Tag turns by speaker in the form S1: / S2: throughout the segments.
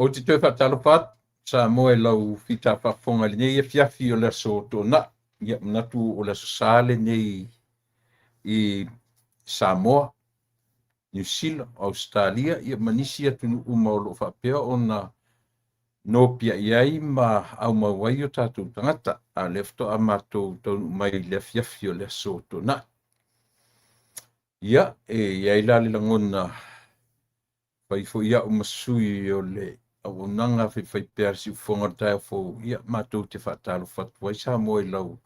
S1: o te tue whatalawhat, sa moe lau whita whafonga le nei e fiafi o le aso tōna. Ia manatu o le aso sāle nei i Samoa, New Zealand, Australia, ia manisi atunu uma o lo whapea o na no pia iai ma au mawai o tātou tangata, a lefto a mātou taunu mai le fiafi o le aso tōna. Ia, iai lali langona fo ia o masui o le awonanga fai pēr si ufonga tae fo ia mātou te whaatalo whatuai sa moe lau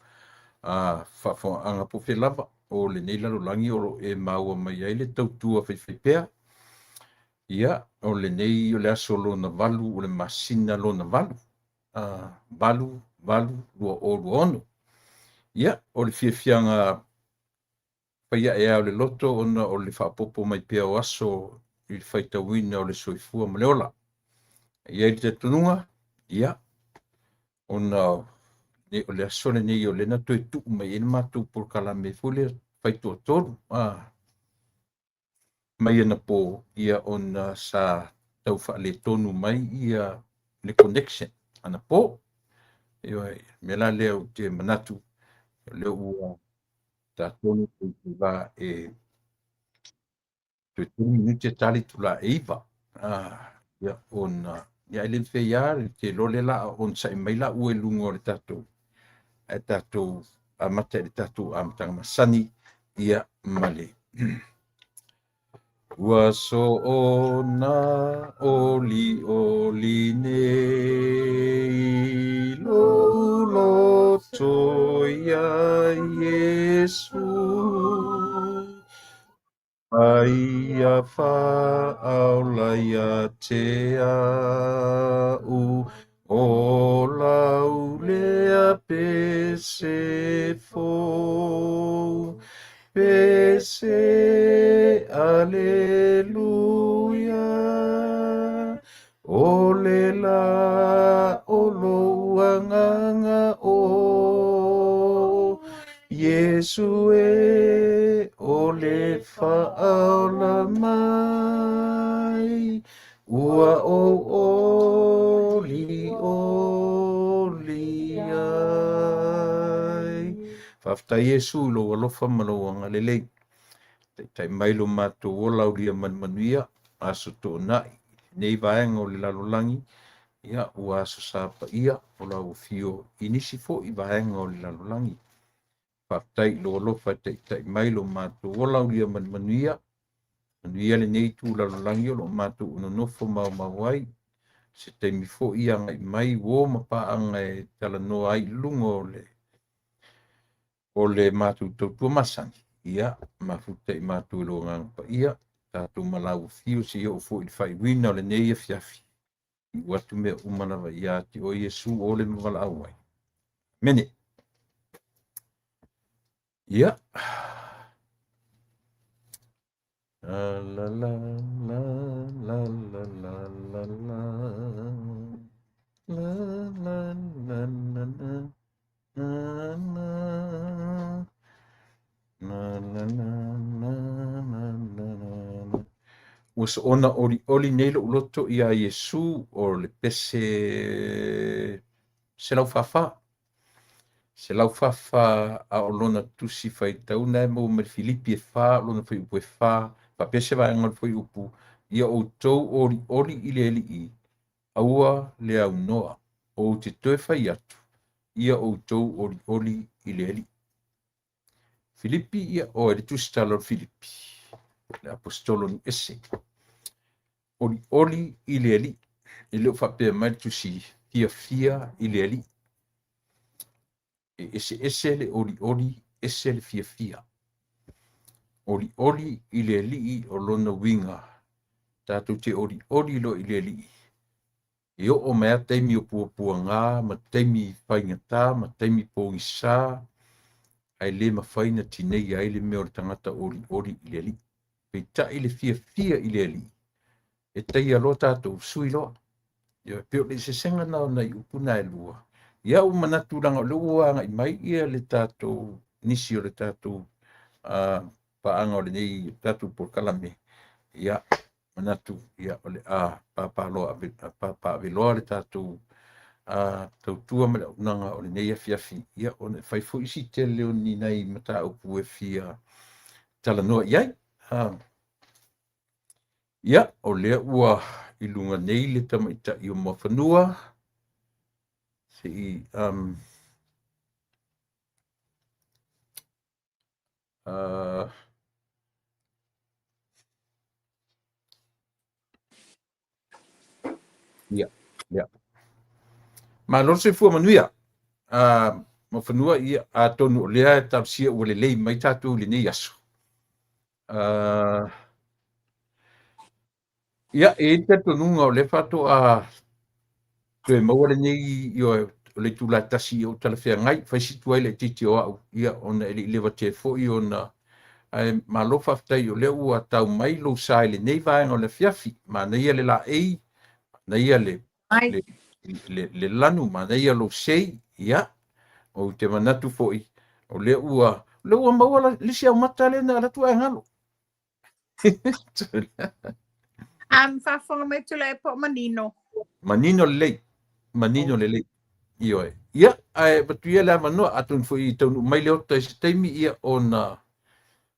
S1: whafonga anga po whelava o le nei lalo langi o e maua mai ai le tautua fai pēr. Ia, o le nei o le aso lona valu o le masina lona valu. Valu, lua ono. Ia, o le fiafianga paia e au le loto ona o le whaapopo mai pēr o aso i le whaitawina o le soifua ma le ola. Ia i te tununga, ia, ona o le asone nei o le na toi tu mai ena mātou por kalame fule whaitua tonu. Mai ena po ia ona sa tau wha le tonu mai ia le connection. Ana po, me la leo te manatu, leo ua ta tonu te va e te tonu minute tali tula e iwa. Ia ona, ia ele fe ia te lole la on sa mai la ue lungo le tatou. E tatou amata le tatou amatanga masani ia male. Ua so ona oli nei lo toia Yesu. Aia whaaula ia te au o lau lea pese fo. Pese, aleluia, o le la o lo anganga o Yesu e o le whaaula mai, ua o oli ai. Whafta Yesu lo alofa malawanga lelei. Tai mailo mātou o lauria manuia, aso tō nai, nei vaenga o le lalolangi, ia ua aso sāpa ia, o lau fio inisi fo i vaenga o le lalolangi. Whaftai lo alofa tai mailo mātou o lauria manuia, manuia le nei tū lalolangi o lo mātou unonofo mawai, se taimi fo ia ngai mai wo mapaanga e talanoa ai lungo o le mātou tautua masani. Ia, mafuta i mātou lo ngang pa ia, tātou malau fio si o fo i whai wina o le nei a fiafi. I watu mea umanawa ia ti o Yesu o le mwala awai. Mene. Ia. La la la la la la la la la la la la la. Usa ona oli nei lo loto ia Yesu o le pese se lau fafa a o lona tusi fai tauna e mo me Filipi e fa lona fai upu e fa pa pese vai ngal fai upu ia o tou oli ili i aua le au noa o te toe fai atu ia o tou oli ili Filipi ia o e tusi talo Filipi le apostolo ni ese oli ili i leo whapea mai tusi fia ili ese le oli ese le fia oli ili o lona winga tātou te oli lo ili e o mea teimi o puapua ngā ma teimi whaingata ma teimi pōngisa ai le mawhaina tinei ai le mea o le tangata oli ili pei ta ile fia ili e tei alo tātou sui loa. Ia peo le se senga nao nei upuna e lua. Ia o manatu ranga le uanga i mai ia le tātou nisi o le tātou paanga o le nei tātou por kalame. Ia manatu ia ole papaaloa le tatou tautua ma le aunaga o lenei afiafi ia ona fai foʻi sitele o ninai mataupu e fia talanoa i ai ia o lea ua i luga nei le tamaitaʻi o mafanua seʻi ia ia malo se fua manuia mafanua ia atonu o lea e tausia ua lelei mai tatou lenei aso ia e tatonuga o le fatoa toe maua lenei io o le tulatasi o talafeagai faisitu ai le titi o a'u ia ona e leʻi leva te foʻi ona ae malo faafetai o lea ua tau mai lou sa i lenei vaega o le afiafi manaia le laʻei manaia le lanu manaia lou sei ia o te manatu foʻi o lea ua maua lisi aumata lena latu aegalo
S2: Faafoga mai tula e po manino
S1: lelei ioe ia ae matuia le amanoa atonu foʻi taunu mai le ota se taimi ia ona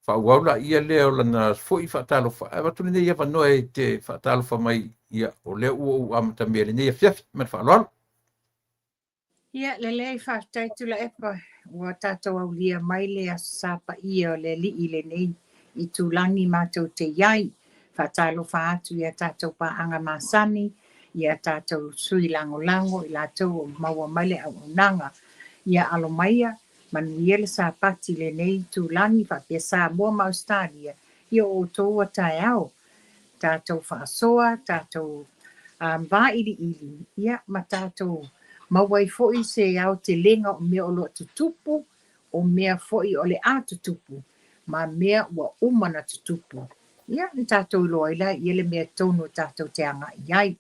S1: faauau laʻia lea o lana foʻi faatalofa ae matu lenei ia vanoa e te faatalofa mai ia o lea ua uu amatamea lenei afiafi ma le faaloalo
S2: ia lelei faafetai tula epa ua tatou aulia mai le aso sapaia o le alii lenei i tulagi matou te iai faatalofa atu ia tatou paaga masani ia tatou sui lagolago i latou o maua mai le auaunaga ia alo maia manuia le sapati lenei tulagi faapea samoa ma australia ia o outou ua taeao tatou faasoa tatou vailiili ia ma tatou mauai foʻi se ao te lega o mea o loa tutupu o mea foʻi o le a tutupu ma mea ua uma na tutupu ia ni tatou iloa ai la ia le mea tonu o tatou te agaʻi ai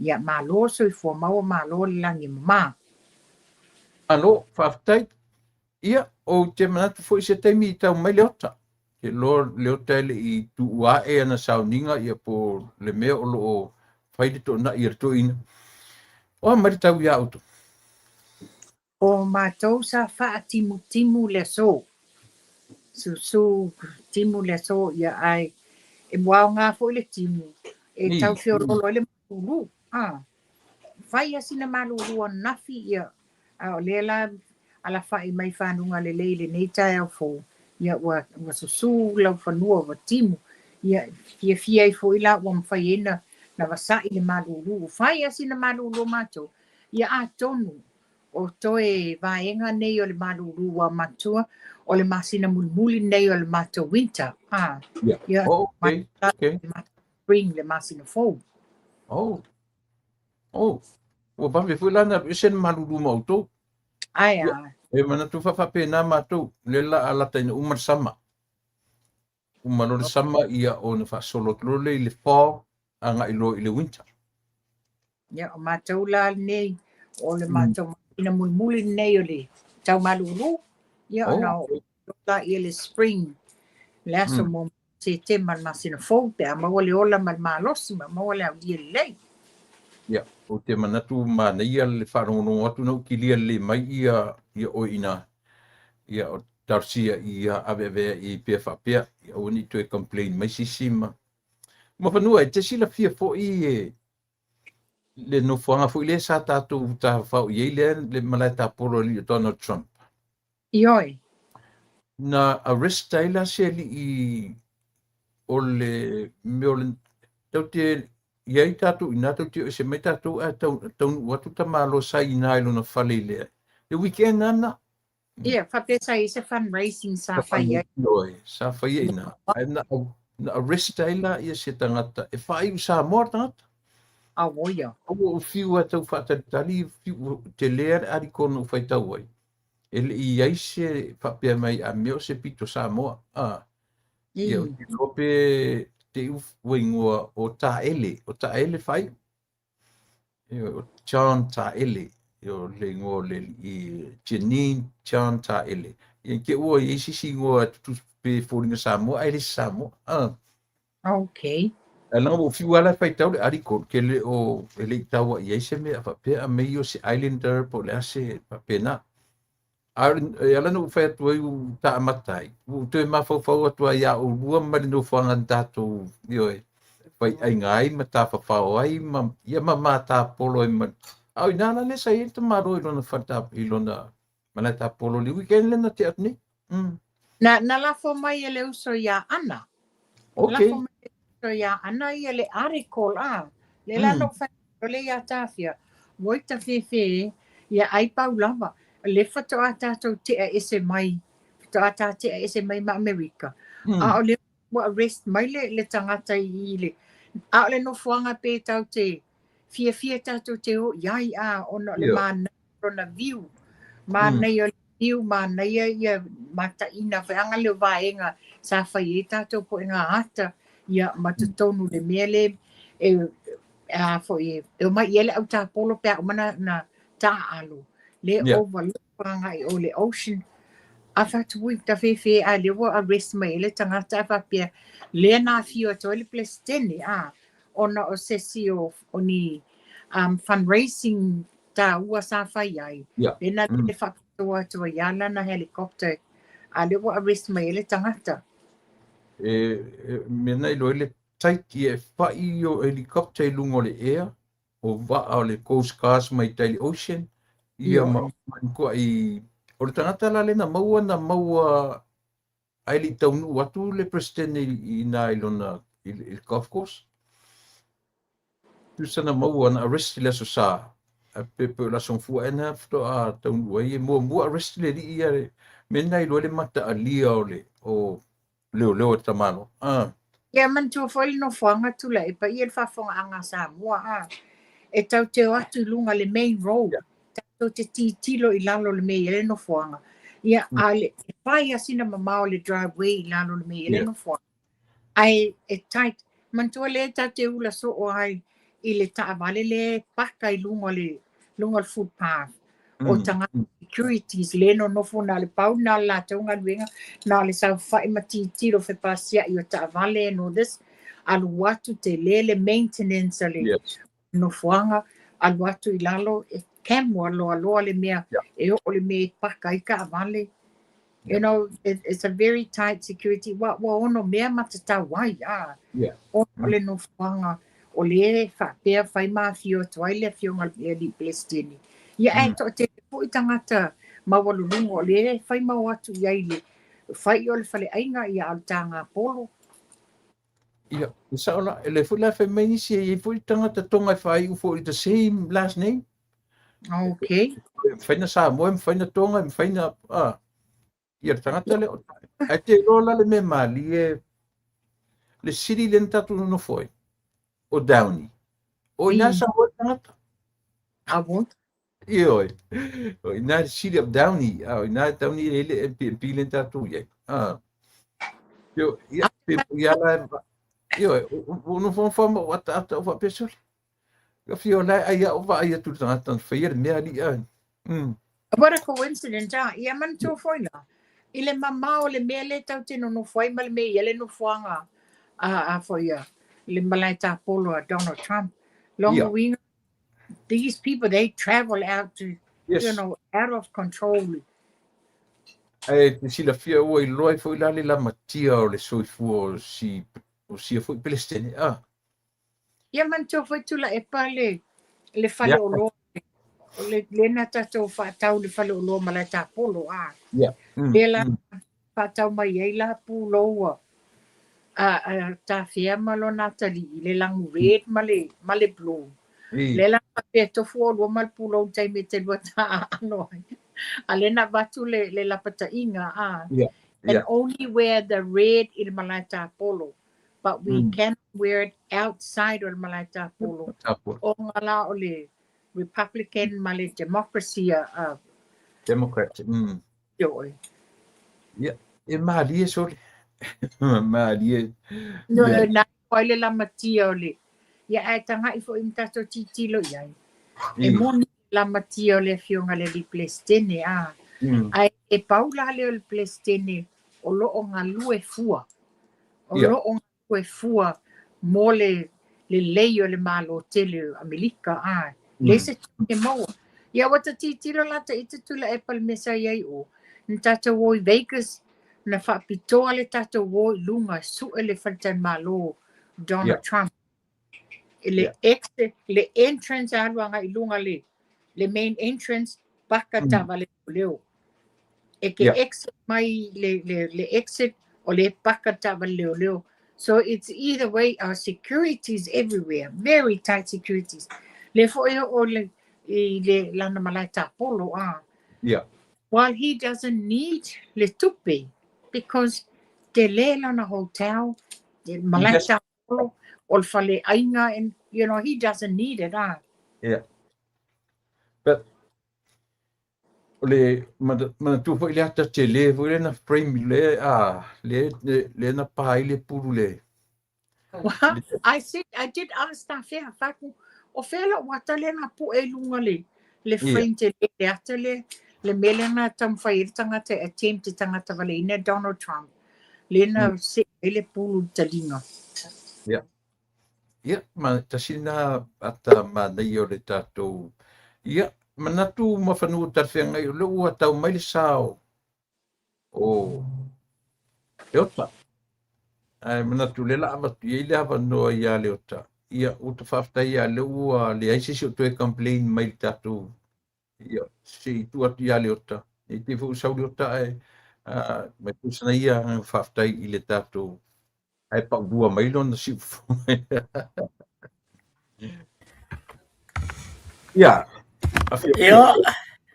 S2: ia malo soifua maua malo le lagi mamā
S1: alo faafetai ia o te manatu foʻi se taimi i tau mai le ota ke lo le ota e leʻi tuuaʻe ana sauniga ia po le mea o loo fai le toʻanaʻi a le toʻina oa mai le tau iā outou
S2: o matou sa faatimu le aso susu timu le aso ia ai e moaoga foʻi le timu e taufeololo ai le malūlū fai asina malūlū ana nafi ia a o lea la alafaʻi mai fanuga lelei lenei taeao fou ia ua susū lau fanua ua timu ia fiafia ai foʻi la ua mafai ai na vasaʻi le malūlū fai asina malūlū matou ia atonu o toe vaega nei o le malūlū ua matua o le masina mulimuli nei o le matou winter ia spring le masina fou
S1: ua pape foi lana ese na malūlū ma outou
S2: ae
S1: e manatu faafapena matou le lata ina uma le sama uma lo le sama ia ona faasolotolo i le fall agaʻi lo i le winter
S2: ia o matou la lenei o le matou masina mulimuli nei o le tau malūlū ia ona la ia le spring le aso mo setema le masina fou pe a maua le ola ma le malosi ma maua le aulia lelei
S1: ia o te manatu manaia le whaarongorongo atu na ukilia le mai ia o ina ia o tarsia ia avea i pia whapea ia o ni toe complain mai sisima ma whanua e te sila fia fo i le no whanga fo i le sa tātou ta whau i le malai tā polo li Donald Trump
S2: ioi
S1: na arrest taila se li i o le meole tau te iai tātou ina tau te se mai tātou a tau watu ta malo sa ina ilo na whale lea. E weekend ana?
S2: Ia, whape sa i se fundraising sa whaia.
S1: Sa whaia ina. Na arrest taila ia se tangata. E whai sa moa tangata?
S2: A woia.
S1: O fiu a tau whataritari, te lea ari kono whai tau ai. E le iai se whapea mai a meo se pito sa moa. Ia, o te lope te uwingoa o Taele whai. O John Taele. Ia le ngō le i Janine John Taele. Ia ke ua i sisi ngō a tutu pe fōringa Samoa, ai le Samoa.
S2: Okay.
S1: Ala o fiwala fai tau le ariko ke le o ele tawa ia se me fa pe a me yo se islander po le ase pa pena. Ala no fai tu u ta matai. U te ma fo fo tu ia o lua ma no fo nganta tu yo e. Fai ai ngai ma ta fa fa ai ma ia ma mata polo e ma. Au nana le sai te maro i lona fata i lona mana ta polo li weekend le na te atni.
S2: Na la fo mai ele uso ia ana.
S1: Okay.
S2: La fo mai so ia ana ia le article a. Le la no fa le ia tafia. Moi ta fe ia ai pau lava. Le fa to ata to te ese mai. To ata te ese mai ma America. A o le wa arrest mai le tangata i le. A le no fuanga pe tau te. Fia tatu te o iai a ono le mana na view. Mana ia view mana ia mata ina whaanga le vaenga sa whai e tatu po inga ata. Ia matatonu le mele fo e mai ele au ta polo pe mana na ta alu le overlookanga o le ocean afa tu ta fe a le wa arrest mai le tangata fa pe le na fio to le plesteni ona o sesio oni fundraising ta ua sa fai ai le na le fa to ya na helicopter a le wa arrest mai le tangata
S1: me nei lo le taiki e whai o helicopter i lungo le air, o wa o le coast guards mai tai le ocean, ia ko i o le tangata la le na maua ai li taunu watu le president i na ilona il golf course. Tu sana maua na arrest le so sa a pepe la son fu ena fto a taunu ai mo arrest le ia me nei lo le mata alia o leo tamano.
S2: Ia man tu foi no fanga tu le pa ia fa fonga anga sa mua e tau te atu lunga le main road tau te tilo i lalo le mei ele no fanga ia ale pai asina mamao le driveway i lalo le mei ele no fanga ai e tight man tu le ta te ula so o ai i le ta vale le paka i lunga le footpath o tanga securities le no fona le pau na la tonga luenga na le sa fai mati tiro fe pasia i o ta vale no this alu watu te lele maintenance ale no fuanga alu watu i lalo e kemo alo le mea e o le mea paka i ka vale you know it's a very tight security wa ono mea matata wai o le no fuanga o le fa pe fai ma fio toile fio ngal le di plestini ia e to te po tangata ma walulungo le fai ma watu ia ile fai o le fale ainga ia altanga polo
S1: ia sa ola ele fu la femini si e fu tangata tonga fai u for the same last name
S2: okay
S1: faina sa mo faina tonga faina ia tangata le a te rola le me mali le city le tatu no foi o Downey o ina sa o tangata
S2: abo
S1: io o ina city of Downey ina Downey ele pile tatu ia yo ia la io uno forma wata o pessoa eu fui olhar aí vai tudo tanto feio me ali
S2: what a coincidence ia man tu foi la ile mama o le mele tau te no foi mal me ele no fuanga foi le malaita polo Donald Trump long wing these people they travel out to you know out of control
S1: si la fia o loi foi la le la matia o le soifua o si foi Palestine
S2: ia man tu foi tu la e pale le fale o lo le na tatou fa tau le fale o lo malaita polo le la fa tau mai ai la pulo ta fia malo Natalie le lang red male blue le la pe to fu lo mal pulo tai me te bota no ale na batu le la pata inga and only wear the red in malata polo but we can wear it outside of malata polo o ngala o le Republican male democracy
S1: Democrat
S2: yo
S1: e malie so malie
S2: no na ole la matia ole ia ai tanga i fo imta to titilo ia e moni la matia le fionga le di plestene ai e paula le plestene o lo o nga lue fua o lo o nga lue fua mo le lei o le malo tele Amerika le se te mau ia wata titilo lata i te tula e pal mesa iai o na tata woi Vegas na whapitoa le tata woi lunga su e le whantan malo Donald Trump le exit le entrance aluanga i lunga le main entrance baka tava le leo e ke exit mai le exit o le baka tava leo. So it's either way, our securities everywhere, very tight securities. Le fo'io o le lana malai tapolo while he doesn't need le tupe because te le lana hotel, te malai tapolo, o le fale ainga, and you know, he doesn't need it.
S1: Yeah. But le mana tu fo ile ata te le vo le na frame le na pai le puru le.
S2: Well, I did understand fair faku o fela wata le na pu e lunga le frame te le ata le mele na tam fai tangata attempt tangata vale ina Donald Trump le na se ele pulu talinga.
S1: Yeah, ma tasina ata ma nei o le tatou. Yeah, manatu mawhanu tarwhenga i le ua tau mai le sao. Leota. Ai manatu le lava tu i le hava noa ia leota. Ia uta whafta ia le ua le aisisi o tue complain mai le tatou. Ia si tu atu ia leota. I te fu sau leota ai. Mai kusana ia whafta i le tatou. Ai pa ua mai lona si fu. Ia.
S3: Ia.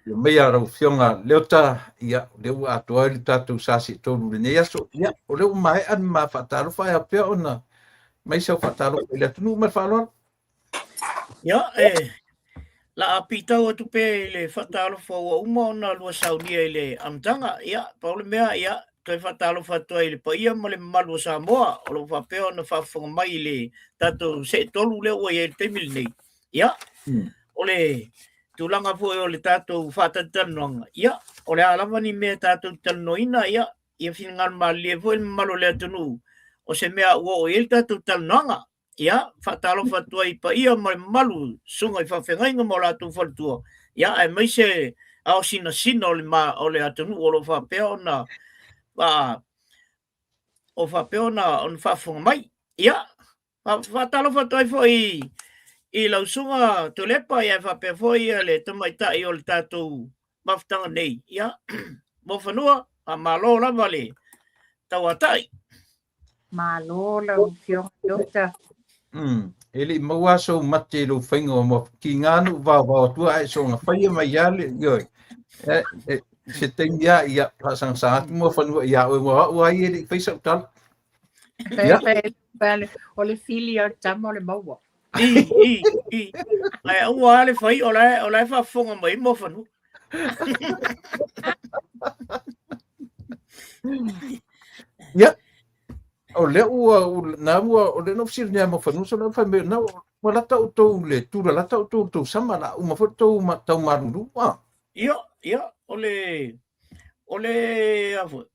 S1: Mai ara fionga leota ia leu atoa le tatou sasi tolu le nei aso ia o leu mai an ma fatalo fa ia pe ona mai sa fatalo le tunu ma falo
S3: ia la apita o tu pe le fatalo fo uma ona lua saudia le amtanga ia pa le mea ia toi fatalo fatoi le pa ia mo le malu Samoa o lo fa pe ona fa fonga mai le tatou se tolu le o ia te mil nei ia ole tulanga fo o le tatou whatatanonga. Ia, o le alawa ni mea tatou tanoina, ia whiningan ma le fo malo le atunu. O se mea ua o il tatou tanonga. Ia, whatalo whatua i pa ia ma malu sunga i whawhengainga mo la tu whatua. Ia, ai mai se ao sina o le atunu o lo whapea ona o whapea ona on whafunga mai. Ia, whatalo whatua i fo I lau sunga to lepa ia whape foi le tamaita I o le tātou maftanga nei. Ia, mo whanua, a malo lava le tauatai.
S2: Malo lau fionga leota.
S1: Ele mawaso mate lo whainga mo ki ngānu wā tua ai so ngā whaia mai ale yoi. Se tengia ia pasang saat mo whanua ia o ngā ai ele whaisau tala.
S2: Pele, o le fili o tamo le maua.
S3: Ai ua le fai o lai whafonga mai mo whanu.
S1: Ia. O le ua na ua o le no sir ne mo whanu so na whai me na o lata o tau le tura lata o tau sama na uma foto ma tau maruru.
S3: Ia o le afu.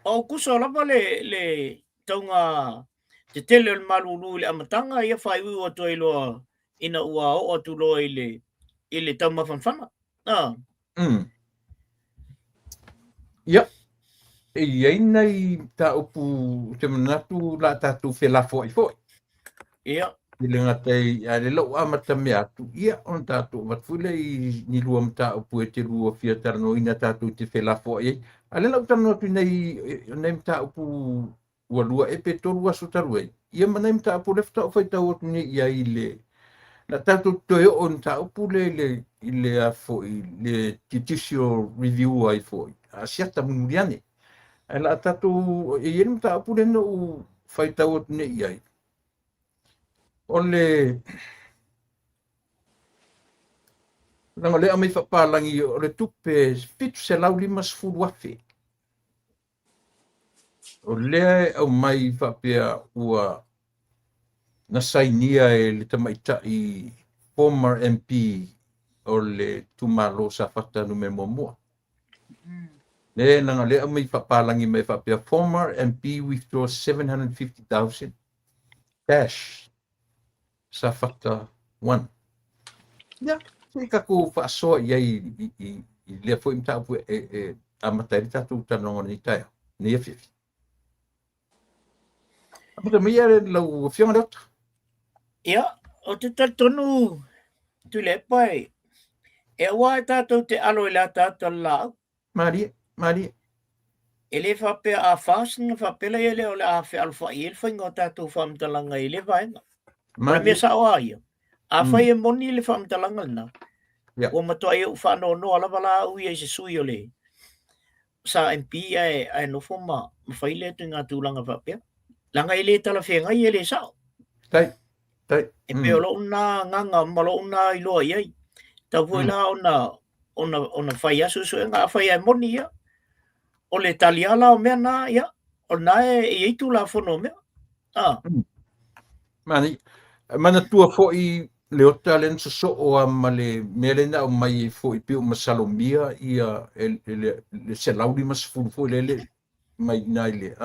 S3: O kuso lava le taunga te tele o le malulu le amatanga ia whai ua to iloa ina ua o tu lo i le tau mawhanwhana.
S1: Ia. Ia nei ta upu te manatu la tatu whela foi foi.
S3: Ia.
S1: I le ngatai a le lau amata me atu. Ia on tatu watfule I ni lua mta upu e te rua fia tarano ina tatu te whela foi. A le lau tarano atu nei mta upu ua lua e pe toru asu taru Ia manai mta upu lefta o whai tau atu nei ia I le. Na tatu toe on ta upu le a foi, le judicial review ai foi. A siata munuriane. Ala tatu yenu ta apure no faita ot ne yai. Ole Nang ole amai whapalangi ole tupe fitu se lau limas furuafe. Ole au mai whapea ua nasainia le tamaita I former MP ole tumalo sa whatanu me momoa. Le nanga le amai whapalangi mai whapea former MP withdraw 750,000. Cash. Sa fata one. Ya, ka ko whaasoa i lea fo imta apu a matai tatu tanonga ni taia. Ni awhiwhi. Apata mea lau whionga rata.
S3: Ia, o te tatonu tu le pai. E wā tātou te alo i la tātou lau.
S1: Maria.
S3: E le whapea a whāsinga whapela e le o le a whi alfa i el whainga o tātou whamtalanga i le vaenga. O le mea sa o aia. A whai e moni le whamtalanga na. O matua e u whanau no ala wala au i se sui o le. Sa MP ai no foma mawhai le tu ngā tūlanga whapea. Langa i le tala whenga i e le sao.
S1: Tai.
S3: E pe o lo una nganga malo una i loa iai. Tau voi la ona whai asu su e ngā whai ai moni ia. O le taliala o mea nā ia. O nā e eitu la whono mea.
S1: Mana tua fo i le ota len so o ma le melena o mai fo i piu masalomia ia le se laudi mas fo le mai nai le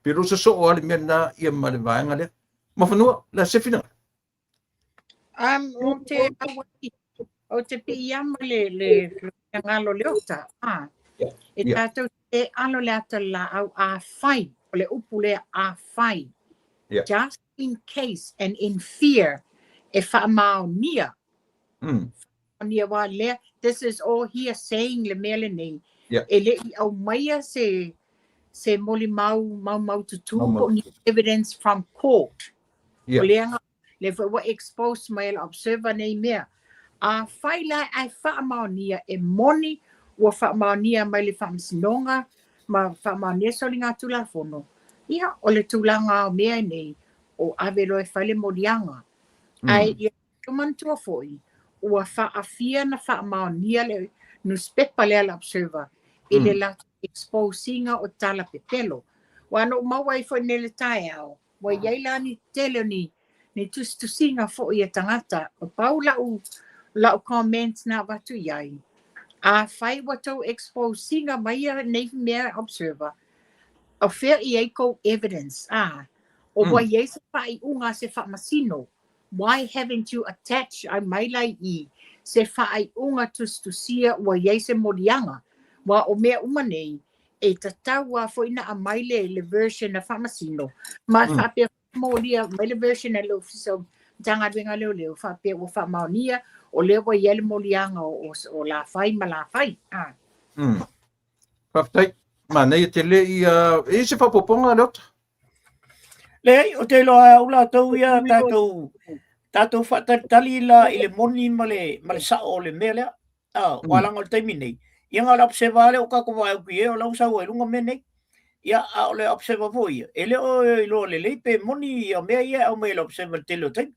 S1: pero so o ale mena ia ma le vaenga le ma fanua la se fina
S2: o te pi ama le ngalo le ota e tātou e alo le ata la au a whai o le upu le a whai just in case and in fear e whaamao nia. Nia wā lea, this is all here saying le mele nei. E le I au maia se moli mau tutu ko ni evidence from court. O leanga, le wa expose mai le observer nei mea. A whai lai ai whaamao nia e moni ua whaamao nia mai le whaamsinonga ma whaamao nia soli ngā tula whono. Ia, o le tūlanga o mea nei o avelo e whale morianga. Ai ia tumantua foi ua whaafia na whaamao nia le newspaper le ala observer i le la exposinga o tala pepelo. Wano mawai foi nele tae au. Wa iai la ni tele ni tustusinga foi e tangata. O pau lau comments na watu iai. A whai wato exposinga mai a nei mea observer. O fair iai ko evidence. O wa iai se whai unga se whamasino. Why haven't you attached ai mai lai I se whaai unga tustusia wa iei se morianga wa o mea umanei e tatau a fo ina a mai le version na whamasino ma whapea moria mai le version na le official tanga duenga leo whapea o whamaonia o leo wa iei le morianga o la whai ma la whai
S1: Whaftai, ma nei te le I se whapoponga leota
S3: Lei, o te loa ula tau ia tātou whatatali la I le moni ma le sao le mea lea. Walanga o le taimi nei. Ia ngā le observa le o kako vai au ki e o lau sau e lunga mea nei. Ia o le observa vo ia. E le o ilo le lei pe moni ia mea ia au mea le observa le tele o taimi.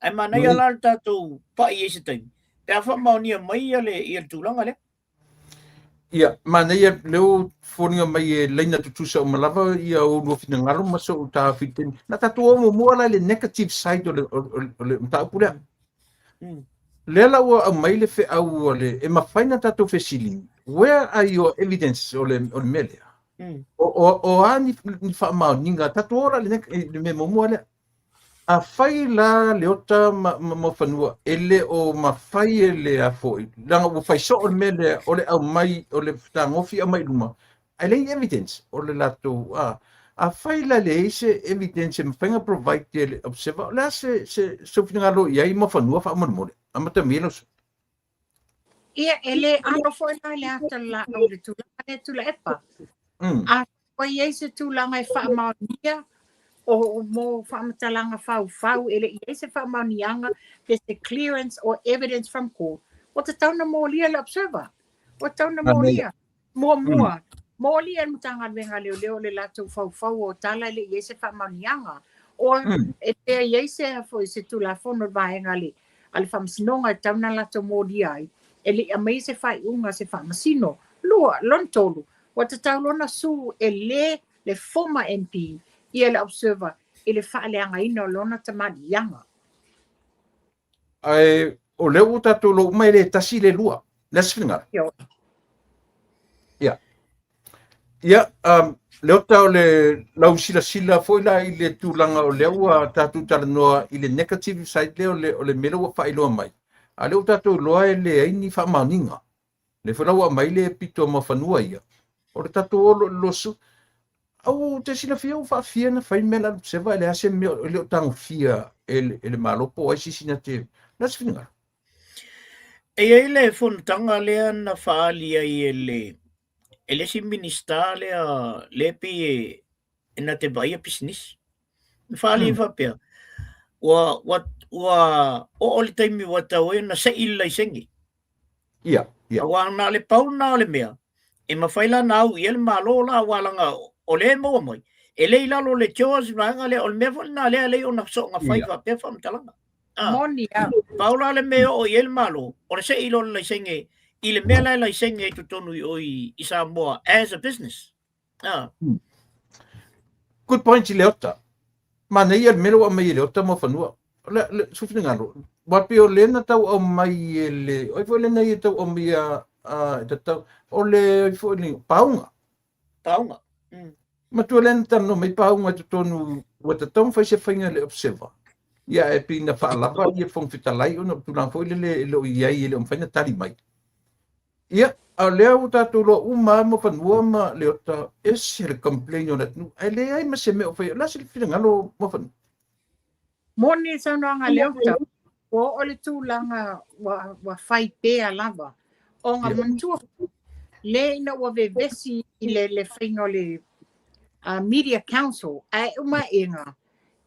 S3: Ai mana ia la tātou pa I ese taimi. Pe a whamaunia mai ia le tūlanga lea.
S1: Ia, mana ia leo whoninga mai e leina tutusa o malawa ia o nuafina ngaro maso o tā whiteni. Nā tātou o mua lai le negative side o le mtaupulea. Lea la ua au mai le whi au o le, e mawhaina tātou whesili. Where are your evidence o le melea? O a ni whaamau ninga tātou ora le me momua lea. A whai la leota ma whanua, ele o ma whai ele a foi. Langa o whai so o le mele o le au mai, o le tangofi a mai luma. Ai lei evidence o le lato. A whai la le eise evidence ma whainga provide te le observer. La se whina lo iai ma whanua wha amanumore. Amata mielos.
S2: Ia, ele ano foi la le ata la au le tula epa. A whai eise tūlanga e wha nia. O mo whamatalanga whau ele I se whamanianga there's the clearance or evidence from court. O te tauna mōlia le observer. O tauna mōlia. Mua. Mōlia mutanga venga leo le lato whau o tala le se whamanianga. O e te se hafo se tula whono vaenga le ale whamsinonga tauna lato mōlia ai. Ele a mai se whai unga se whamasino. Lua, lontolu. O te taulona su le former MP ia le observer le whaaleanga ina o lona tamadianga.
S1: Ai, o leo tātou lo mai le tasi le lua. Let's finger. Ia. Ia, leo tau le lau sila foi la i le tūlanga o leo a tātou talanoa i le negative side leo o le melo wa whailoa mai. A leo tātou loa e le aini whamauninga. Le whalaua mai le pito ma whanua ia. O le tātou olo losu. Au te sila fia o whaafia na whai mela sewa le ase meo leo tangu fia le malopo ai sisina te. Nasi whininga.
S3: E le fontanga lea na whaalia i ele si minister le pi na te baia business. Whaali whapea. Wa o le taimi wa tau e na se ila i sengi.
S1: Ia.
S3: Wa na le pau na le mea. E mawhaila na au i ele malo la walanga o le moa moi. E le ilalo le Jaws ranga le o le mea na le o na so nga whai whapea whamtalanga.
S2: Moni a.
S3: Paula le mea o i ele malo. O le se ilo le sengi. I le mea lai sengi e tutonu i Samoa as a business.
S1: Good point i leota. Mana ia melo a mai leota mo whanua. Le sufini ngaro. Wapi o lena tau o mai ele. Oi fo lena i tau o mai tau. O le fo ni paunga.
S3: Paunga.
S1: Ma tu lena tano mai paunga tutonu. Wata tau fai se whainga le observa. Ia e pina whaalapa i e fong fitalai. Ona tulang fo le o iai ele o mwhaina tari mai. Ia. A lea o tātou loa uma mo whanua ma leota ese le complain o natu. Ai lea ai ma se meo whai. Lasi le whingalo mo whanua.
S2: Moni sananga leota. O le tūlanga wa whai pēa lava. O ngā mantua. Le ina wa vevesi i le whainga le Media Council. Ai uma inga.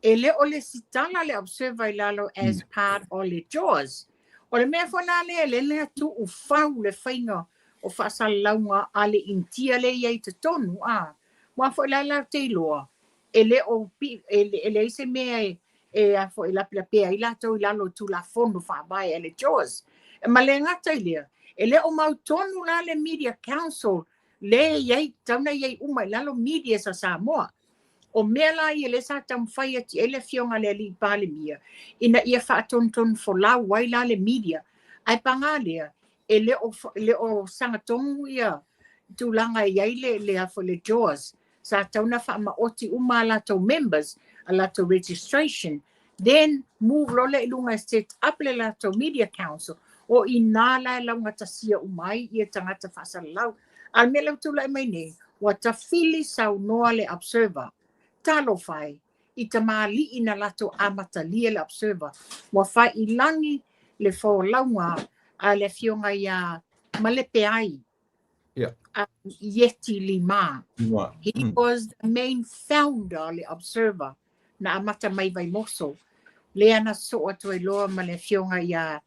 S2: E le o le sitala le observer i lalo as part o le Jaws. O le mea whanale le lea tu u whau le whainga o whaasalaunga a le intia le iei te tonu. Wa whailala te iloa. E le o le ise mea a whailapila pēa i lato i lalo tu la fondo whabai e le Jaws. E ma le ngata i lea. E le o mau tonu la le Media Council le iei tauna iei uma i lalo media sa Samoa. O mea la i le sa tam whai ati ele fionga le li pāle mia. Ina ia whaatonton fo la wai la le media. Ai panga lea. E le o sangatongu ia tūlanga iei le afo le Jaws. Sa tauna wha oti uma lato members a lato registration. Then move lole ilunga set up le lato Media Council. O i nāla e launga tasia umai i e tangata whasalau. Al me lau tula mai nei. Wa ta fili sau noa le observer. Talo whai. I ta maali ina lato amata lia le observer. Wa whai i langi le fo launga a le fionga ia malepe ai. Yeti Lima. He was the main founder le observer na amata mai vai moso. Le ana so atu e loa ma le fionga ia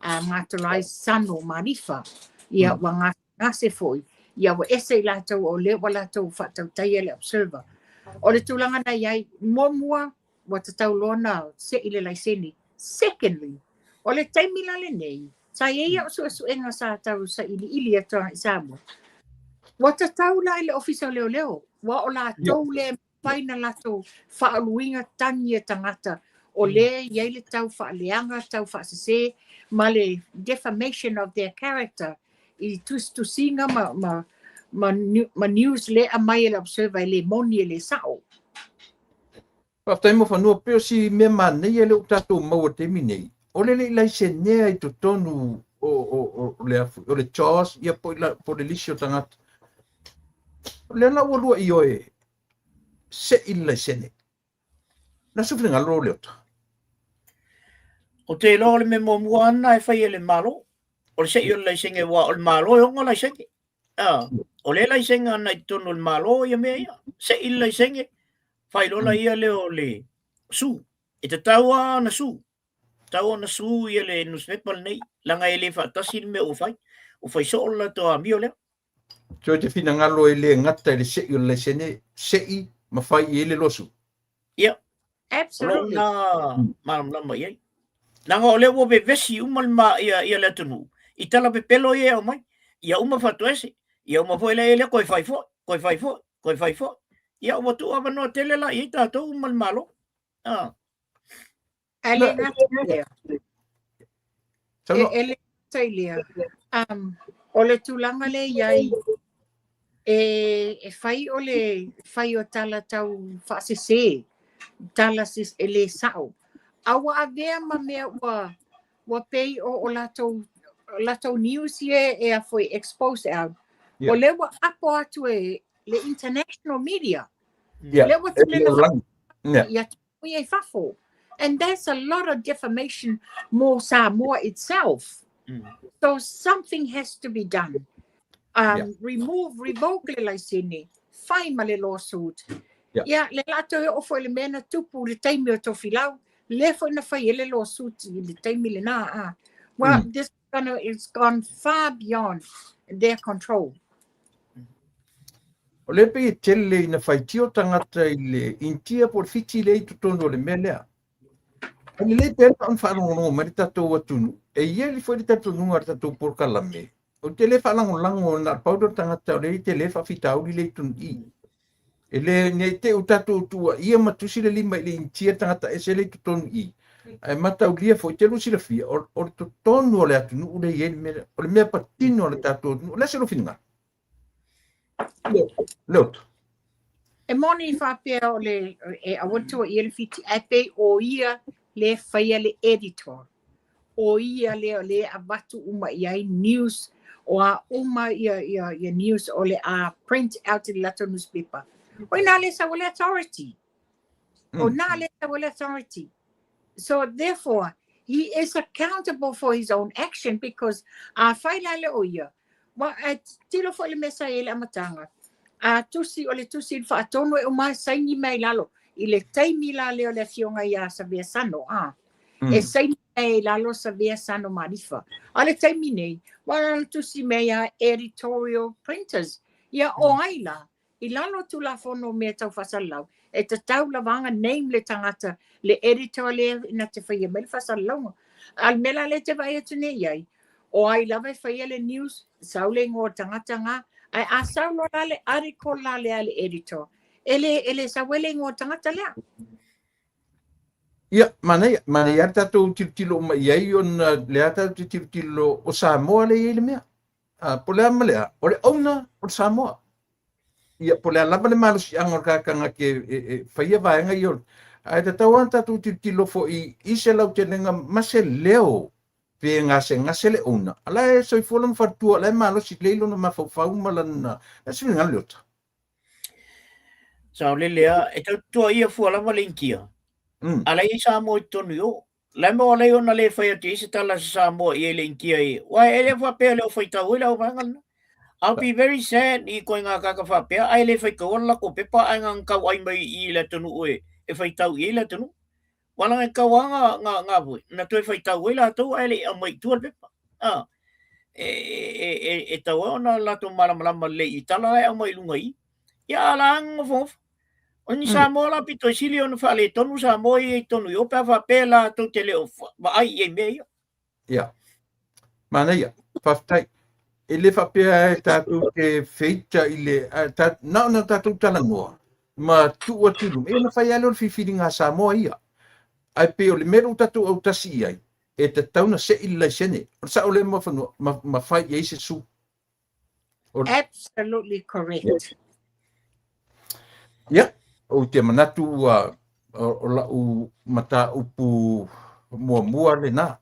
S2: ngātarai sano marifa. Ia wa ngase foi. Ia wa ese lato o le walato whatau taia le observer. O le tūlanga na iai momua wa tatau lona se ile laiseni. Secondly, o le taimila le nei, sa ia o su enga sa tau sa ili atoa i Samoa. Wa tatau la ile ofisa leo. Wa o la tau le paina lato whaaluinga tangi e tangata. O le iai le tau whaaleanga, tau whaasese, ma le defamation of their character. I tu singa ma news le a mai le observer le moni le sao.
S1: Paftai mo whanua peo si me manei le utato maua te minei. O le laisene ai to tonu o le Jaws ia po le lisio tangata. Le ana walua i oe se i laisene. Na sufringa lo leota.
S3: O te lo le me momua ana e whai le malo. O le se i o laisenge wa o le malo e onga laisenge. O le laisenge ana i tonu le malo ia mea ia. Se i laisenge. Whai lola ia leo le su. E te taua na su. Taua na su ia le newspaper nei. Langa e le whaatasi me o whai. O whai soola toa mio leo.
S1: So te whina ngalo e le ngata le se i o laisene. Se i ma whai i ele losu.
S3: Ia.
S2: Absolutely.
S3: Lama iai. Nanga o leo be vesi umal ma ia le tunu. I tala pe pelo ia o mai. Ia uma whatu ese. Ia uma fo ele koe whai fo. Koe whai fo. Koe whai fo. Ia o tu ava no tele la i tātou umal malo.
S2: Ele ngata ele tailia. O le tūlanga le iai e fai o tala tau whaasese, tala sis e le sao. Awa avea ma mea ua pei o latou news e a foi expose out.
S1: Yeah.
S2: O le ua apo atu e le international media.
S1: Yeah.
S2: Le ua tule na
S1: Yeah.
S2: ia tui e fafo. And there's a lot of defamation more Samoa itself. So something has to be done. Revoke le laisini, fai ma le lawsuit.
S1: Yeah.
S2: Le lato e ofo le mena tupu le taimi o tofilau, le fo na fai le lawsuit le taimi le na. Well, this it's gone far beyond their control.
S1: O le pe tele ina fai tio tangata i le intia por fiti le tutono le melea. Ani le pe on fa no ma tatou atunu. E ia li foi tatou nunga tatou por kalame. O tele fa lango na paudo tangata le tele fa fitau le tun i. Ele ne te o tatou tua ia matusi le lima le intia tangata e se le tutono i. Ai mata o lia foi telu sila fia o tutono le atunu o le yen me o le mea patino le tatou o le se lo finga. Lot.
S2: E moni whapea o le awatua i le fiti ape o ia le whaia le editor. O ia le avatu uma iai news o a uma ia news o le a print out in lato newspaper. O ina le sa wale authority. O na le sa wale authority. So therefore, he is accountable for his own action because a whaila le o ia. Wa tilo fo le mesa e le amatanga. A tusi o le tusi fa atono e o mai saini mai lalo i le taimi la le o le fionga ia sa via sano e saini mai lalo sa via sano marifa a le taimi nei wala tusi mai a editorial printers ia o aila i lalo tu la fono me tau fasalau e te tau lavanga name le tangata le editor le ina te whaia me le fasalau al mela le te vai atu nei ai o ai lava whaia le news saule ngō tangata ngā ai asau lo le article la le editor ele sa wele ngo tangata lea
S1: ia mana ia tatou tilo ma ia on le ata tilo o Samoa le ile mea po le amalea o le ona o Samoa ia po le lava le malusi angor kakanga ke faia vaenga ion ai tatou tatou tilo fo i se lau tenenga mase leo pe ngase le ona ala e soi folam fatua la malo si leilo na mafau malana esi ngalota
S3: sa le lea e tu ia fu ala malinkia ala i sa mo tonu yo la mo le ona le fai ti se tala sa mo i le inkia i wa ele fa pe le fai ta wila vangal I'll be very sad i ko nga ka fa pe ai le fai ko la ko pe pa ang ka wai mai i le tonu e fai tau i le tonu wala ka wanga nga bu na tu fai tau wila tu ai a mai tu pe e tau ona la tu mala le i tala e mai lunga i ya lang fo oni sa mo la pito sili on fa le tonu sa mo i tonu yo pa fa pela tu tele o ba ai e me
S1: ya mana ya fa ele fa pe tatu ke feita ile na tatu tala no ma tu o tu e na fa ya lo fi nga sa mo ia ai pe o le mero tatu o tasi ai e te tauna se ila sene o sa o le ma fai ye se su
S2: absolutely correct
S1: ya o te manatu o la u mata upu mua le na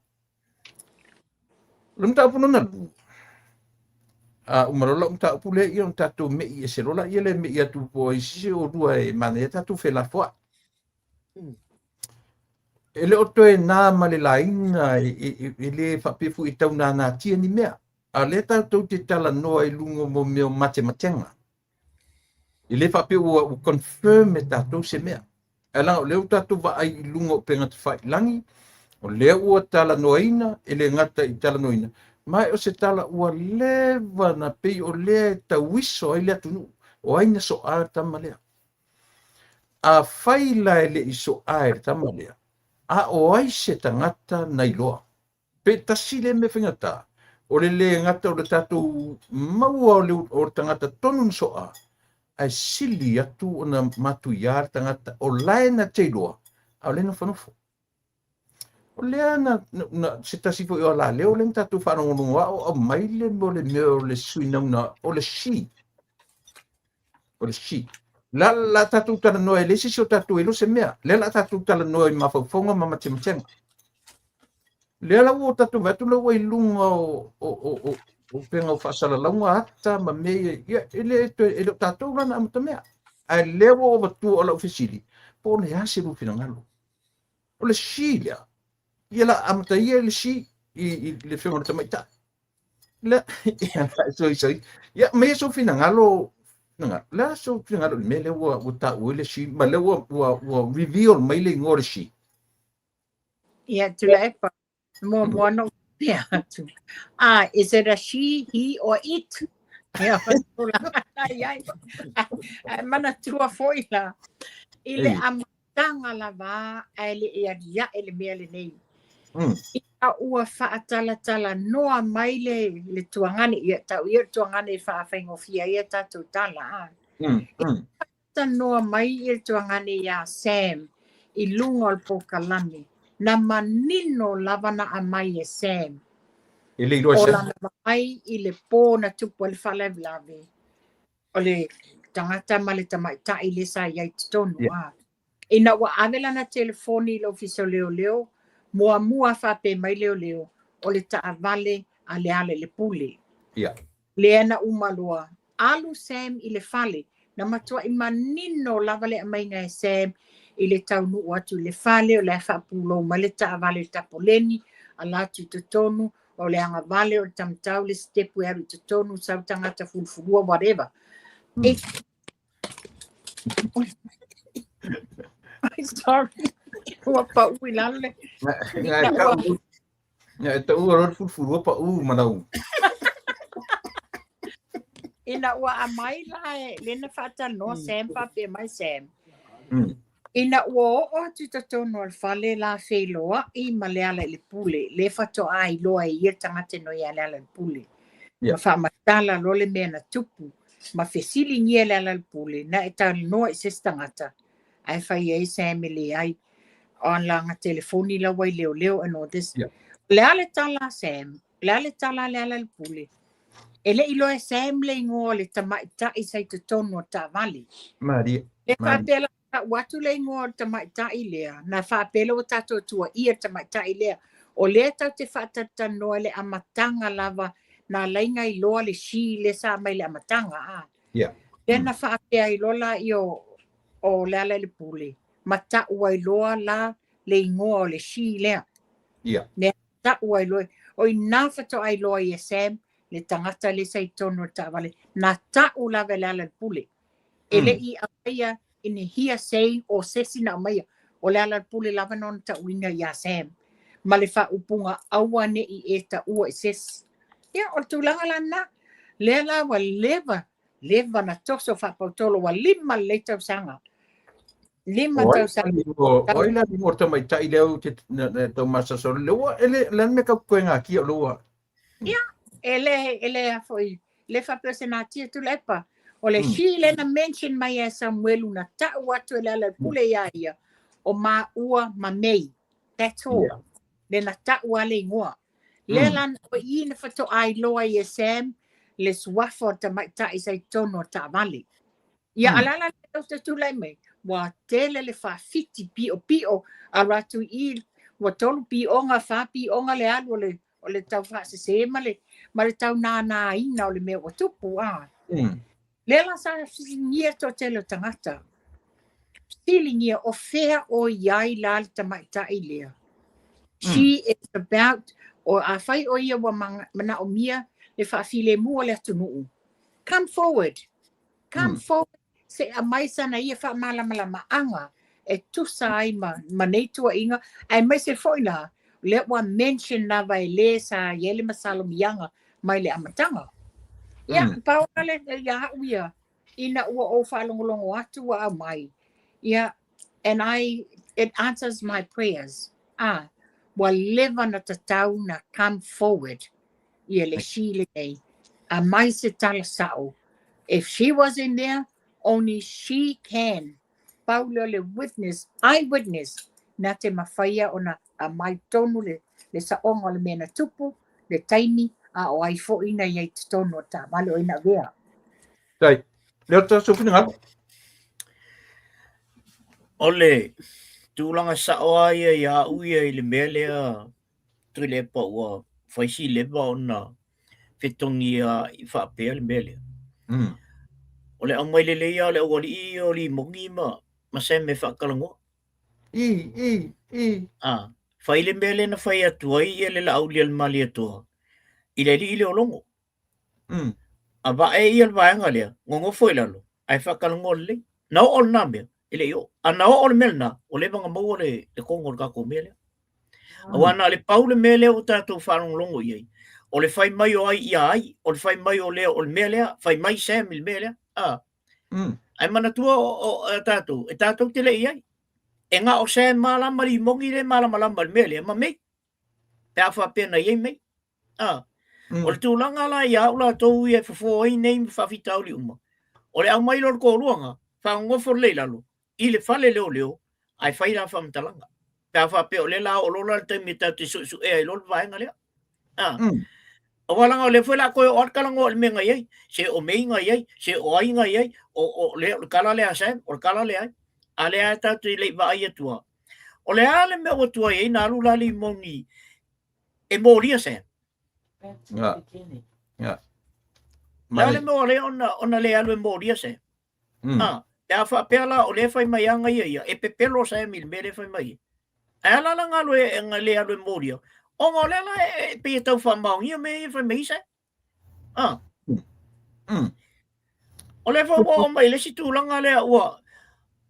S1: lum ta puno na umarola umta upu le i on tatu me i se rola i le me i atu po i si o dua e mane tatu fe la foa ele o toe nā ma le laina ele whapefu i tau nā tia ni mea. A le tau te tala noa i lungo mo meo matematenga. Ele whapeu u confirm e tātou se mea. E langa o leo tātou wa ai i lungo pe ngata whai langi. O leo ua tala noaina, ele ngata i tala noaina. Mai o se tala ua lewa na pei o lea tau wiso ai lea tunu. O aina so a tamalea. A whaila ele i so a tamalea. A o ai se tangata nei loa. Pe tasile me whingata. O le ngata o le tātou maua o le tangata tonu so a. Ai sili atu o na matu iar tangata o laena te loa. A o le na whanofo. O lea na se tasifo i o la leo le tātou whanongononga o maile mo le meo le suinauna o le si. o le si la tatu tala noa le si o tatu lo se mea le la tatu tala noa ma fonga ma matemtenga le la o tatu vetu le o lunga o penga o fasala la nga ata ma me ya ele tatu la na mea a le o tu o la ofisili po le hasi lu fina ngalo o le si ya la amta ye le si i le fenga ta mai ta la so ya me so fina ngalo nga la so fina ngalo me le o ta o le si ma le o reveal mai le ngore si
S2: Ia tula e pa. Mo no pia atu. Is it a she, he, or it? Ia ai. Mana tua foi la. Ile amatanga lava ele ia ele mele nei. Ia ua faatala noa mai le tuangane ia tau ia tuangane faafengofia ia tatu tala. Ta noa mai ia tuangane ia Sam i lunga o Pokalani. Na manino lavana a mai e Sam.
S1: Ele iro
S2: O
S1: se.
S2: lana mai i le pō na tupu le whalevlawe. O le tangata ma le tamaita i le sa iai tonu. Ina wa avela na telefoni lo fiso leo. Mua whape mai leo. O le taavale a le ale le pule. Le ana umalua. Alu Sam i le fale. Na matua i manino lavale a mai ngai Sam. I le taunu atu le fale o le whapulo ma le taavale tapoleni a latu tutonu o le anga vale o le tamtau le stepu e tutonu sau tangata fulfulua whatever. I'm sorry. Ua pa ui lale.
S1: Nga ta ua ror fulfulua pa manau.
S2: Ina ua a mai lae lena whata no Sam pape mai Sam. Ina ua o tutonu al fale la wheloa i maleala le pule. Le whato ai loa i ia tangate no i alala le pule. Ma whamatala lo le mea na tupu. Ma whesili ngia le ala le pule. Na e tau noa i ses tangata. Ai whai ei Sam le ai. On langa telefoni la wai leo and all this. Le ale tala Sam. Le ale tala le ala le pule. Ele ilo e Sam le ingoa le tamaita i sai tutonu o ta vali.
S1: Maria.
S2: Le whapela watu le ingoa tamaita i lea. Na whapela o tato tua ia tamaita i lea. O lea tau te whatata noa le amatanga lava na lainga i loa le shi le sa mai le amatanga. Le na whapea i lola i o le ala le pule. Mata ua i loa la le ingoa o le shi lea. Ne ta ua i loa. O i nā whato ai loa i Sam. Le tangata le sai tono tavale na ta ula vela le pule ele I aia ini hia sei o sesina mai o le ala pule lava non ta winga ya Sam ma le fa upunga awane I eta ua ses ia o tulanga lana le la wa leva na toso fa potolo wa lima le tau sanga lima tau sanga
S1: o ila ni morta mai tai leo te to masa so leo ele lan me ka kuenga ki o
S2: ia ele foi le fa personatia tu lepa o le shile na mention mai e Samuel una ta watu le pule ia o ma ua ma mei that's all le na ta wale ngoa le lan o ina fato ai loa I Sam le swafo ta mai ta I sai tono ta vale ia alala le tu le me wa tele le fa fiti pio a ratu I wa tolu pionga fa pionga le alu o le tau fa se ma le tau nana ina o le mea o tupu le la sa ngia to telo tangata stili ngia o fea o iai la le tamaita I lea she is about o a fai o ia wa mana o mia le fa file mua le atunu come forward se a mai sana ia fa mala maanga e tusa ai ma nei tua inga ai mai se foina le wa mention na vai le sa yele masalo mianga mai le amatanga ia paula le ia uia ina ua o falongolongo atu wa mai ia and it answers my prayers wa leva na tatau na come forward ia le shile nei a mai se tala sao if she was in there only she can paula le eyewitness na te mawhaia ona a mai tonu le saonga le mena tupu le taimi a o ai fo ina iai te tonu ta vale o ina vea
S1: tai Leo tatou finagalo.
S3: Ole, tūlanga saoa ia uia i le mea lea tui le pa ua whaisi lewa o na whetongi i whaapea le mea lea. O le au mai le leia le awari i o li mongi ma se me whakalangoa. Whai le mea le na whai atua i le lau li al mali atua. I le li i le olongo. A wa e i al vaenga lea, ngongo foi lalo, ai whakalangoa le. Nau o na mea, ile yo. A nau o le mea na, o le vanga maua le kongo kako mea lea. A wana le pau le mea lea o tātou whanong longo i ai. O le whai mai o ai i ai, o le whai mai o lea o le mea lea, whai mai Sam i le mea lea. Ai mana tua o tātou, e tātou te le i ai. E ngā o Sam malama li mongi le malama lama le mea lea, ma mei. Pea whapena i ai mei. O le tūlanga la i au la tau i e whafo ai nei mi whawhitau li uma. O le au mai lor ko ruanga, whangofo le lalo, i le whale leo leo, ai whaira whamtalanga. Pea whapea o le la o lola le taimi tau te su e ai lor vaenga lea. O walanga o le whela koe o atkalanga o le menga iai, se o meinga iai, se o ainga iai, o le kala lea Sam, o le kala lea ai. A lea tau te lei wa ai atua. O le ale mea o tua iai, nā lula li mongi, e mōria Sam. Lale mo le ona le alu mōria Sam. Pea whapea la o le whai mai anga ia, e pepelo Sam il me le whai mai. A la langa lu e le alu mōria. O ngā lela e pia tau whamaungia me e whai mai Sam. O le whau o mai le si tūlanga lea ua.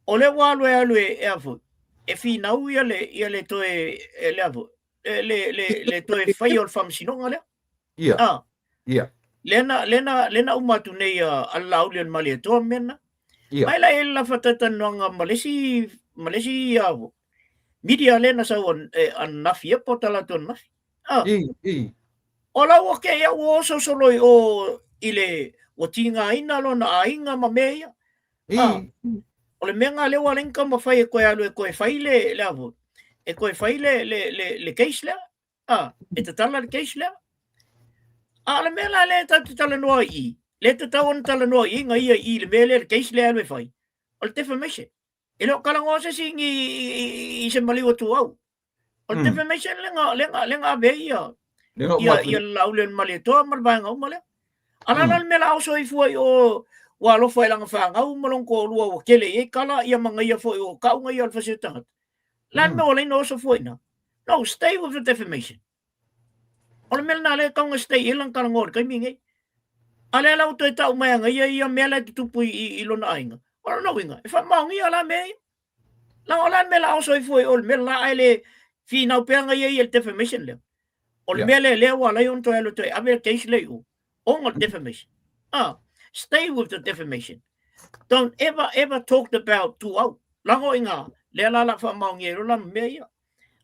S3: O le walu e alu e afu. E whinau ia le toe le afu. Le toe whai o le whamsinonga lea. Lena umatu nei a lauli an mali toa mena. Mai la e la whatata noanga malesi afu. Media lena sa an nafi e potala to nafi. O la o ke ia o so soloi o ile o tinga ina lo na ainga ma meia. O le menga le wa lenka ma fai ko alu e ko fai le afu. E ko fai le case le. E te tala le case le. Ale mela le tala noa i. Le te tawon tala noa i nga ia i le mele le case le alu e fai. O le defamation. E lo kalango se singi i se maliwa tu au. O le defamation lenga ave ia. Ia laule mali toa malvanga umale. Ala mela au so i fuai o wa lo foi langa whanga umalong ko lua o kele e kala ia manga ia foi o kaunga ia alfa setangat. Lan me ole no so foi na. No, stay with the defamation. Ole mel na le kaunga stay ilang kalangor kai mingi. Ale la uto eta umanga ia mela tupu I lona ainga. Ora no winga. E fa maungi ala me. La ola mela au so i foi ol mela ale fi na peanga ia il defamation le. Ol mele le wala yon to elo to ave case le u. On defamation. Stay with the defamation. Don't ever talk about tu au. Lango inga le la fa maungi ro la me.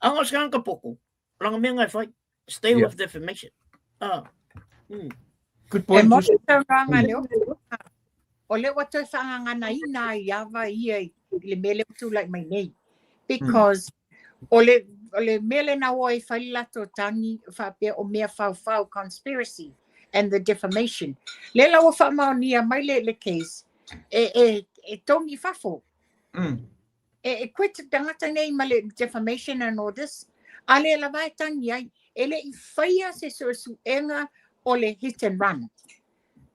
S3: Angos kan ka poko. Lang me ngai fai. Stay with defamation.
S1: Good point.
S2: Ole watu whanga na ina iawa ia le mele tu like my name. Because ole mele na wai whai lato tangi whapea o mea whau conspiracy and the defamation. Le la wa whamau nia mai le case. E tongi whafo. E quit tangata nei ma le defamation and all this. Ale la vai tangi ai. Ele I whaia se suenga o le hit and run.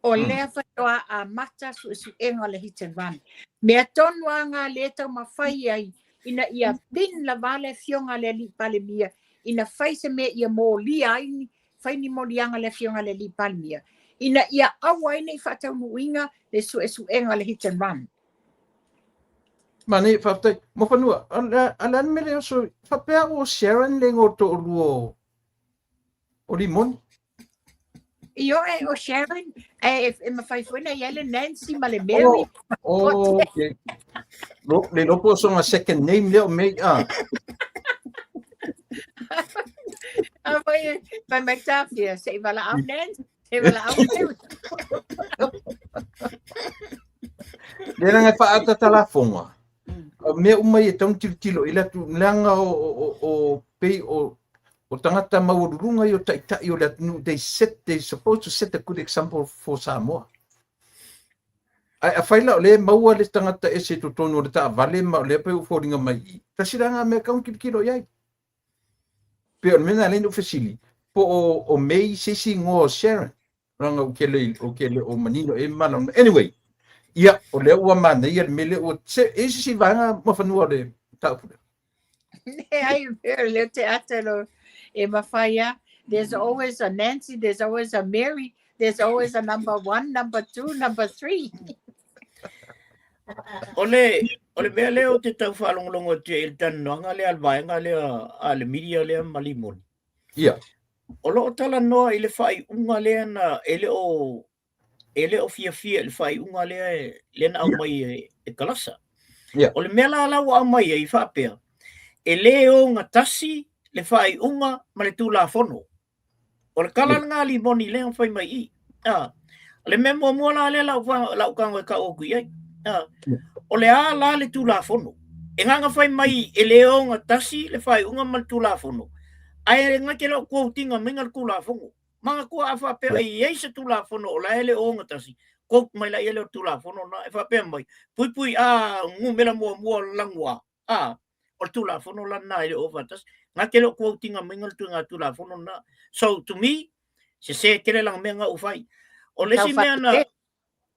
S2: O lea whatoa a mata suenga o le hit and run. Mea tonua ngā leta ma whai ai. Ina ia pin la vale fionga le li pale mia. Ina whai se me ia mō lia aini. Whai ni mō lianga le fionga le li pale mia. Ina ia awa ina I whatau nuinga le suenga le hit and run.
S1: Mane whaftai. Mo whanua. Alan mele o so whapea o Sharon le ngoto o luo. O limon.
S2: Io o Sharon, e mawhai whena I ele Nancy ma le Mary.
S1: Okay. Le lopo so nga second name leo me.
S2: Vai mai tafia, se wala au Nancy, se wala au Mary.
S1: Le nga whaata talafonga. Mea umai e tong tilo ila tu langa o pei o tangata maururunga I o taitai o le they supposed to set a good example for Samoa. a faila o le maua le tangata e se totonu le ta vale ma le pe uforinga mai tasiranga me kaun kilo yai pe o mena le no fasili po o mei sisi ngo Sharon ranga o kele o manino e mana anyway ia o le ua mana ia mele o se e sisi vanga ma fanua le ta
S2: Ai le te atelo e mafaya. There's always a Nancy, there's always a Mary, there's always a number 1, number 2, number 3.
S3: Ole mea leo te tau whalongolongo te il tananga le alvaenga le media le malimon.
S1: Ia.
S3: Olo o tala noa i le whai unga lea na ele o fia le whai unga lea na au mai e kalasa.
S1: Ia.
S3: Ole mea la lau au mai e i whapea. E leo ngā tasi le whai unga ma le tū la whono. Ole kala ngā limoni lea whai mai i. Le mea mua la lea lau kango e ka oku iai. O le a la le tū la whono. E nganga whai mai e leo ngā tasi le whai unga ma le tū la whono. Ai ngā ke lau kua utinga minga le tū la whono. Manga kua a whapea i eise tū la whono o la ele o ngā tasi. Kok mai la ele o tū la whono na e whapea mai. Pui ngu mela mua langua. O le tū la whono la na ele o whatas. Ngā ke lau kua utinga minga le tū la whono na. So to me, se kere lang mea ngā uwhai. O lesi mea na...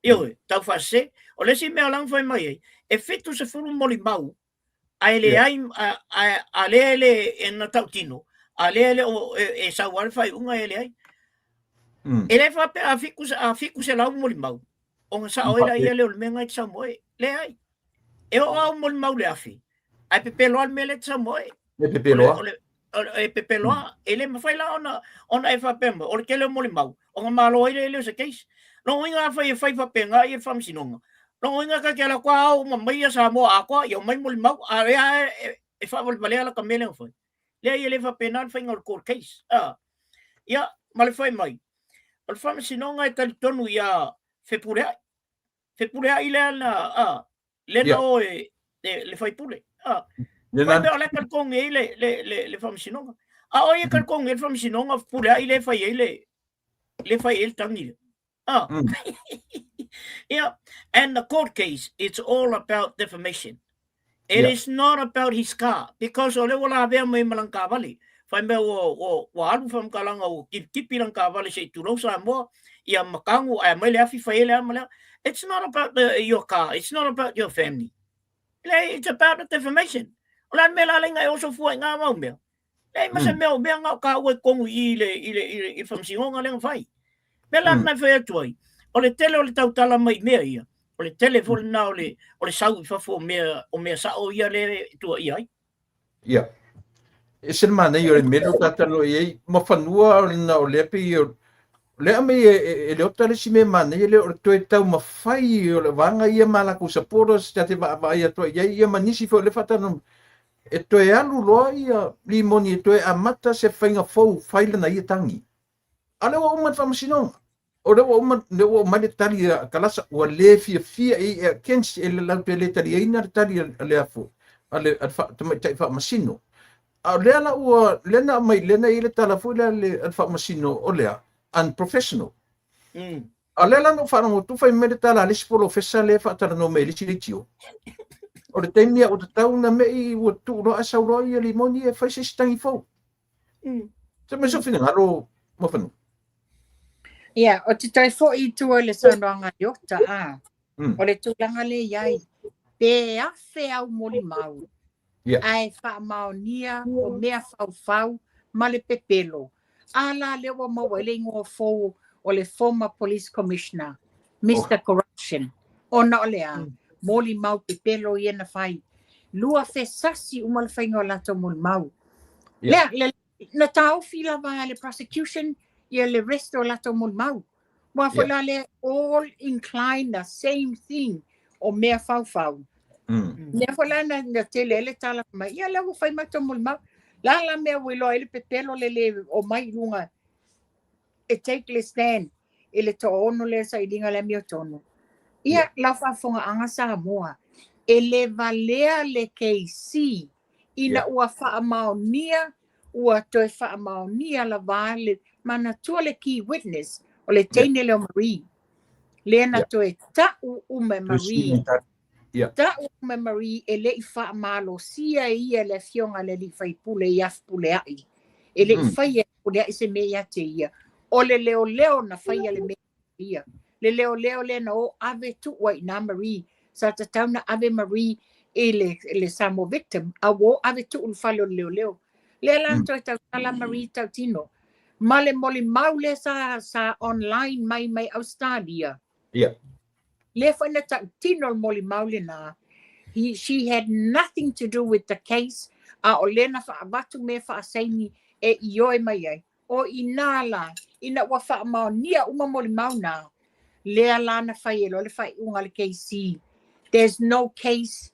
S3: Ioi, tau whase. O lesi mea lang whai mai e whetu se whuru moli mau. A ele a le e na tau tino. A le o e sau alwhai unga ele ai. E le whape a whiku se lau moli mau. O ngā sa oela i ele o le mea ngai tsa moe. Le ai. E o au moli mau le awhi. Ai pepeloa le mea le tsa moe.
S1: E pepeloa.
S3: E pepeloa. E le mawhai la ona e whape mo. O le kele o moli mau. O ngā malo ele ele o se keis. No inga whai e whai whape ngā i e whamsinonga. No inga ka kia la kua au ma mai a sa moa a kua. Iau mai moli mau. A rea e whawal balea la ka mele o whai. Lea i le whape nā whai ngā court case. Ia, ma le whai mai. O le whamsinonga e tali tonu ia whepurea. Whepurea i lea na lena o le whai pule. Whai mea le kalkonge i le whamsinonga. A o ia kalkonge le whamsinonga purea i le whai e le whai e le tangi. Yeah, and the court case, it's all about defamation. It is not about his car, because ole wala vea mai malang kawali. Whai mea o alu wham kalanga o kipi lang kawali se turau sa mo, ia makangu ai mai le afi whai le amalea. It's not about your car, it's not about your family. It's about the defamation. Ola mea la lenga e oso fuai ngā mau mea. Lei masa mea o mea ngā ka ue kongu i whamsingonga lenga whai. Mea la nai whai atuai. O le tele o le tautala mai mea ia. O le tele fole na o le sau i whafo o mea sa o ia le tua ia ai.
S1: Ia. E se mana i o le melo tatalo i ei. Ma whanua o le na o le api i o le ame e le otale si me mana i le o le toe tau ma whai o le wanga ia mala ku saporo se te vai atua ia manisi fo le whatano. E toe alu loa ia limoni e toe amata se whainga fau whaila na ia tangi. Ale wa umat whamasinonga. O le o mai tali kalasa o le fia e kensi e le lau le tali e ina tali le afu ale tamai tai fa masino a le ala o le na mai le na ile tala fu le fa masino o le unprofessional a le la no fa no tu fa me tala le spolo fesa le fa tala no me le chilitio o le temia o tau na me i o tu no asa ro i limoni e fa se stangi fo se me so fina alo mo fa no.
S2: Ia, o te tai fo i tua le sanoanga iota o le tūlanga le iai. Pe afe au moli mau. Ai wha maonia o mea fau ma le pepelo. Ala lewa mawele ngō fōu o le former police commissioner, Mr. Corruption. Ona o lea, moli mau pepelo i ena whai. Lua fe sasi umal whainga o lato moli mau. Lea, na tau fila va le prosecution ia le resto o lato mol mau. Wa fola le all inclined the same thing o mea fau. Nea fola na tele ele tala mai. Ia le whai mato mol mau. La mea wilo ele pepelo le o mai lunga. E take le stand. Ele to ono le sa ilinga le mio tono. Ia la whafonga anga sa moa. Ele valea le KC. Ina ua wha maonia. Ua toi wha maonia la vale. Mana tua le key witness o le teine leo Marie. Lena
S1: Yeah.
S2: toe ta'u ume Marie.
S1: Yeah.
S2: Ta'u ume Marie e le i wha malo sia ia le fionga le li whai pule i af pule ai. E le i whai e pule ai se mea te ia. O le leo leo na whai le mea ia. Le leo leo le na o ave tu wai na Marie. Sa ta tau na ave Marie e le Samo victim. A wo ave tu un whalo leo leo. Le lanto e tau tala Marie tau tino. Male moli maule sa online mai Australia.
S1: Yeah.
S2: Le whaina tau tino moli maule na. She had nothing to do with the case. A o lena whaavatu me whaasaini e ioe mai ai. O inala, ina wa whaamao nia uma moli mauna. Lea lana whai elo, le whai unga le KC. There's no case.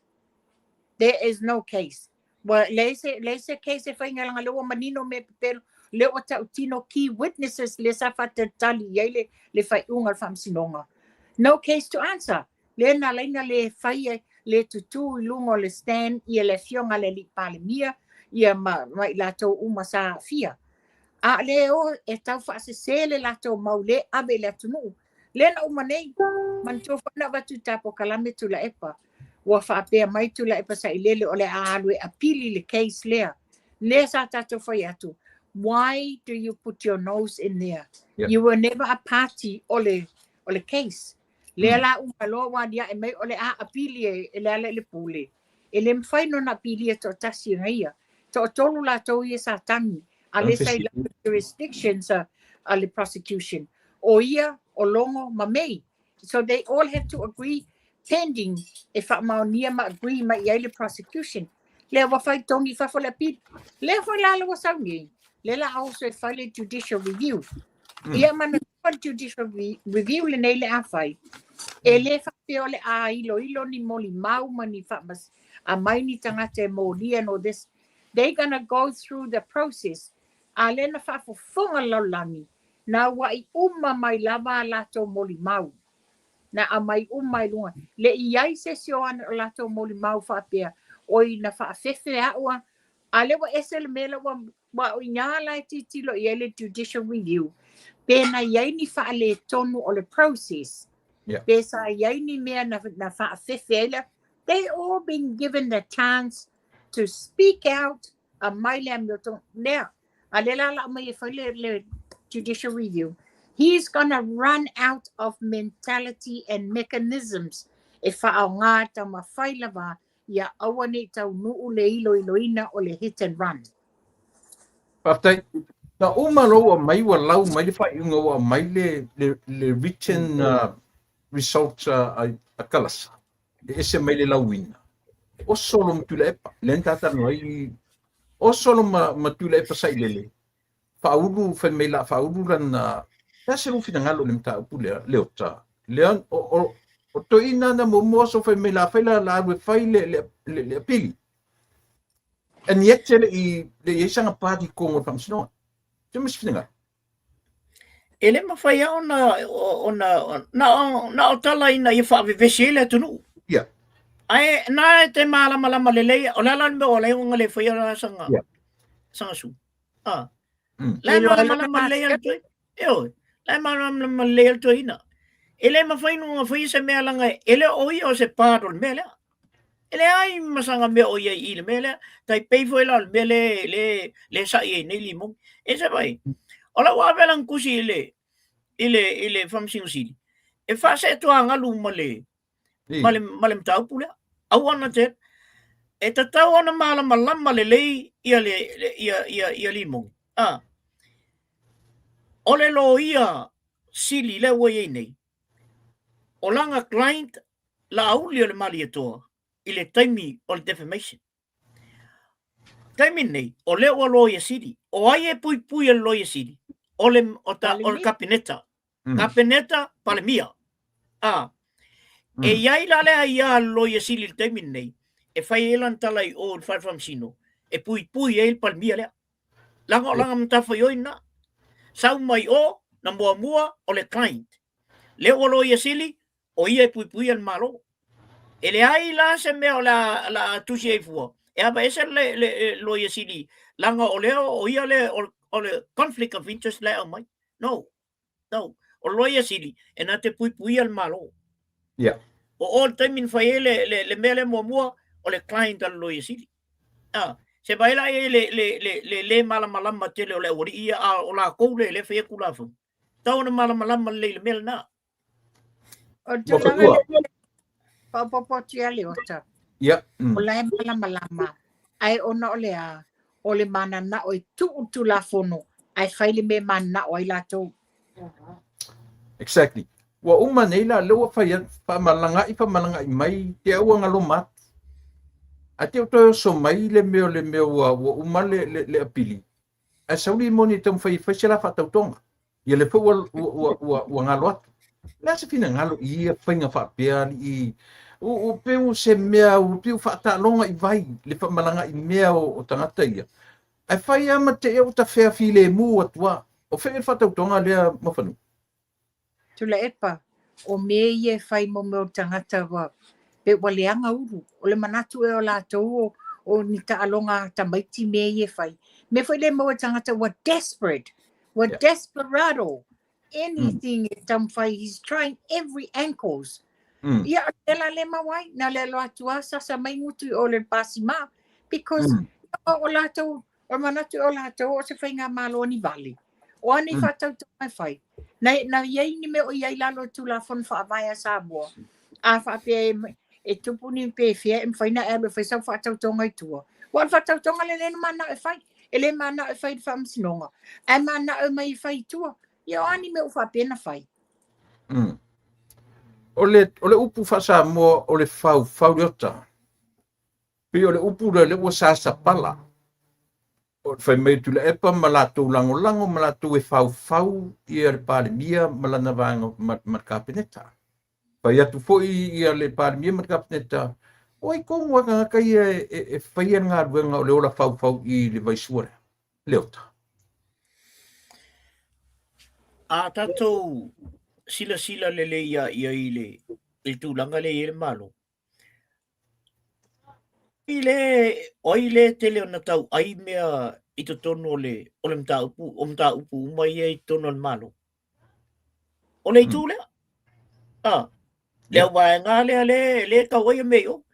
S2: There is no case. Well, leise case e whai ngalanga leo manino me pepelo. Leo tau tino key witnesses le sa whata tali yeile le whai unga le whamsinonga. No case to answer. Lena leina le whai le tutu lungo le stand ia le fionga le li pale mia ia mai lato uma sa fia. A leo e tau whaasesele lato maule abe le tunu. Lena uma nei, man tofa na watu tapo kalame tula epa. Wa whaapea mai tula epa sa ilele o le aalue apili le case lea. Le sa tato whai atu. Why do you put your nose in there?
S1: Yeah.
S2: You were never a party o le case. Le la umalo wa dia e mai o le a apili e le pule. E le mwhai no na apili e to tasi ngai. To tolu la tau i sa tani. A le say jurisdictions a le prosecution. O ia, o longo, ma mei. So they all have to agree pending if ma nia ma agree ma ia le prosecution. Le wa fai tongi fa fo le apili. Le fo la lo sa ngi. Le la also e fai le judicial review. Ia mana judicial review le nei le a fai. E le fa pe ole a ilo ni moli mau mani fa mas a mai ni tangata mo lia no this. They're gonna go through the process. A le na fa fo fonga laulangi. Na wai mai lava lato moli mau. Na a mai mai lunga. Le iai se sio an lato moli mau fa pea. Oi na fa fefe awa. A le wa esel mela wa o nyala titilo i ele judicial review. Pena iai ni fa le tonu o le process.
S1: Yeah.
S2: Pesa iai ni mea na fa fefe. They all been given the chance to speak out a mai le amioto. Now, alela la mai fa le judicial review. He's gonna run out of mentality and mechanisms. E fa ngā ta mawhaila wa ia awane tau nuu le iloina o le hit and run.
S1: Patai, na umaro a mai wa lau mai le whai unga wa mai le written results a kalasa. E se mai le lauina. O solo mtula epa. Len tata noi. O solo matula epa sa ilele. Faulu fen mai la faulu ran se lu fina ngalo le mta pule le ota. Leon o to ina na mo so fen mai la faila la we faile le apili. And yet le yesanga party ko mo pamsino. Te mis fina.
S3: Ele mawhai na o tala ina i whaavevesele tunu.
S1: Yeah.
S3: Ai, na te malama lelei, o lala me o lei unga le whaia sanga.
S1: Yeah.
S3: Sanga su. Lai malama lelei al toi. Eo, lai malama lelei al toi ina. Ele mawhai nunga whaia se mea langa, ele oi o se pāro le mea lea. Ele ai masanga mea oi i le mea lea, tai peifo ela le mea le sa i nei limong. E se vai. Ola wa velang kusi ile famsing sili. E fa se to anga lu male mtau pula. Awana te e tatau ana malama lei ia limong. Ole lo ia sili le wo nei. Olanga client la auli le mali to ile taimi o defamation. Taimi nei o le o lo ia sili. O ai e pui lo ia sili. Ole o kapineta. Kapineta palemia. E iai lale ia lo ia sili taimi nei. E fai elan talai o fai famsino. E pui e il palemia lea. Langa mtafa yoina. Sau mai o na mua o le client. Le o lo ia sili o ia e pui al malo. E le ai la se mea la tusi e fua. E aba ese le lo ia sili. Langa o leo o ia le o le conflict of interest le mai. No. o loia sili e na te pui al malo
S1: Yeah.
S3: o all time min fai le mele mua o le client al loia sili se vai la le malama tele o le ori ia o la kou le fai kula fu tau na malama le mele na
S2: O tulanga le paupopoti ali o ta.
S1: Yeah.
S2: O lai malama. Ai ona o le a o le mana na o tu la fono. Ai fai le me mana o ai latou.
S1: Exactly. Wa uma nei la lewa fa malanga i mai te au ngalo mat. A te to so mai le meo wa uma le apili. A sauli moni tam fai sela fa tautonga. Ia le fo wa ngalo atu. La se fina ngalo ia fainga fa pea i o peu se mea o peu fa ta longa i vai le fa malanga i mea o tangata ia. Ai fai ama te o ta fea file mu atua. O fai fa tautonga le mafanu.
S2: Tula epa o me ie fai mo me o tangata wa pe waleanga uru o le manatu e o latou o ni ta alonga tamaiti me ie fai me fai le mo o tangata wa desperate desperado anything tam fai he's trying every ankles ia ela le mawai na le lo atua sa mai ngutu o le pasima because o latou o manatu o latou o se fai nga malo ni vale o ani fatau mai fai na yai ni me o yai lalo tu la fon fa vai sa bo a fa pe e tupu ni pe fia em fai na e be fai sa fa tau tonga i tua wan fa tau tonga le mana e fai ele mana e fai fa msinonga e mana e mai fai tua yo ani me o fa pe na fai
S1: ole upu fa sa mo ole fau yota pe ole upu le o sa pala o fai mai tu le epa malatu lango malatu e fau ia le palemia malana vanga mat kapineta pa ia tu foi ia le palemia mat kapineta oi ko wa ka ia e fai nga ruanga le ola fau i le vai suara leota
S3: a tatou sila le ia ile il tulanga le malo Oile tele ona tau ai mea i to tono o le mta upu mai e tono malo. O le tu le. Le wa nga le ka wai me yo.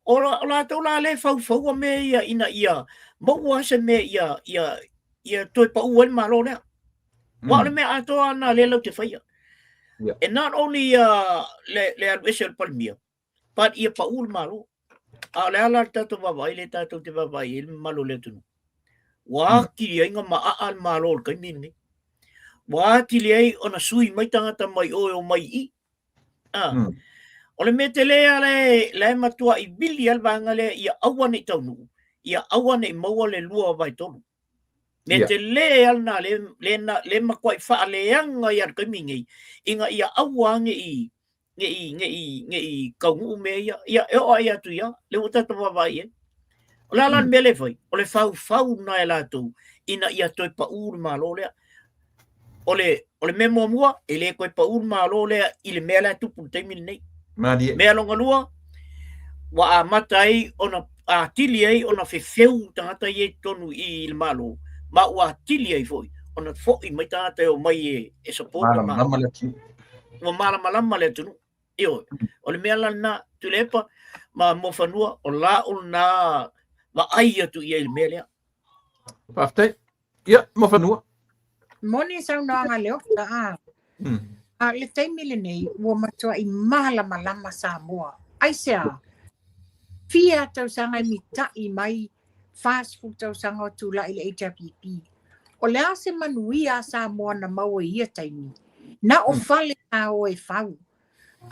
S3: O la to la le fau me ia ina ia. Mo wa se me ia to pa u malo le. Wa le me ato ana le lo te fai. And not only le advisor palmia, but ia pa u malo. Ala tato babai le tato te babai il malo le tunu. Wa ki ai nga maa malo kai mini. Wa ti le ona sui mai tangata mai o mai i. O le metele le matua i bili al banga le ia awane tonu. Ia awane maua le lua vai tonu. Metele al na le makwai fa le anga ia kai mini. Inga ia awange i kaungu me ia o ia tu ia le uta to vai la mele foi o le fau na ela tu ina ia to pa ur malo le o le memo mua ele ko pa ur malo le ile mela tu punte min nei me longa lua wa matai ona a tili ai ona feu tangata ye tonu i il malo ma wa tili ai foi ona fo i mai tangata o mai e support ma malama le tu Io, o le mea lana tulepa, ma mofanua o la o na ma aia tu ia il mea lea.
S1: Paftai, ia, mofanua.
S2: Moni sau noanga leo a le taimile nei ua matua i malama Samoa. Ai sea, fia tau sanga mi tai mai fast food tau sanga o tula i le HRPP. O le ase manuia Samoa na maua ia taimi. Na o fale a o e fau.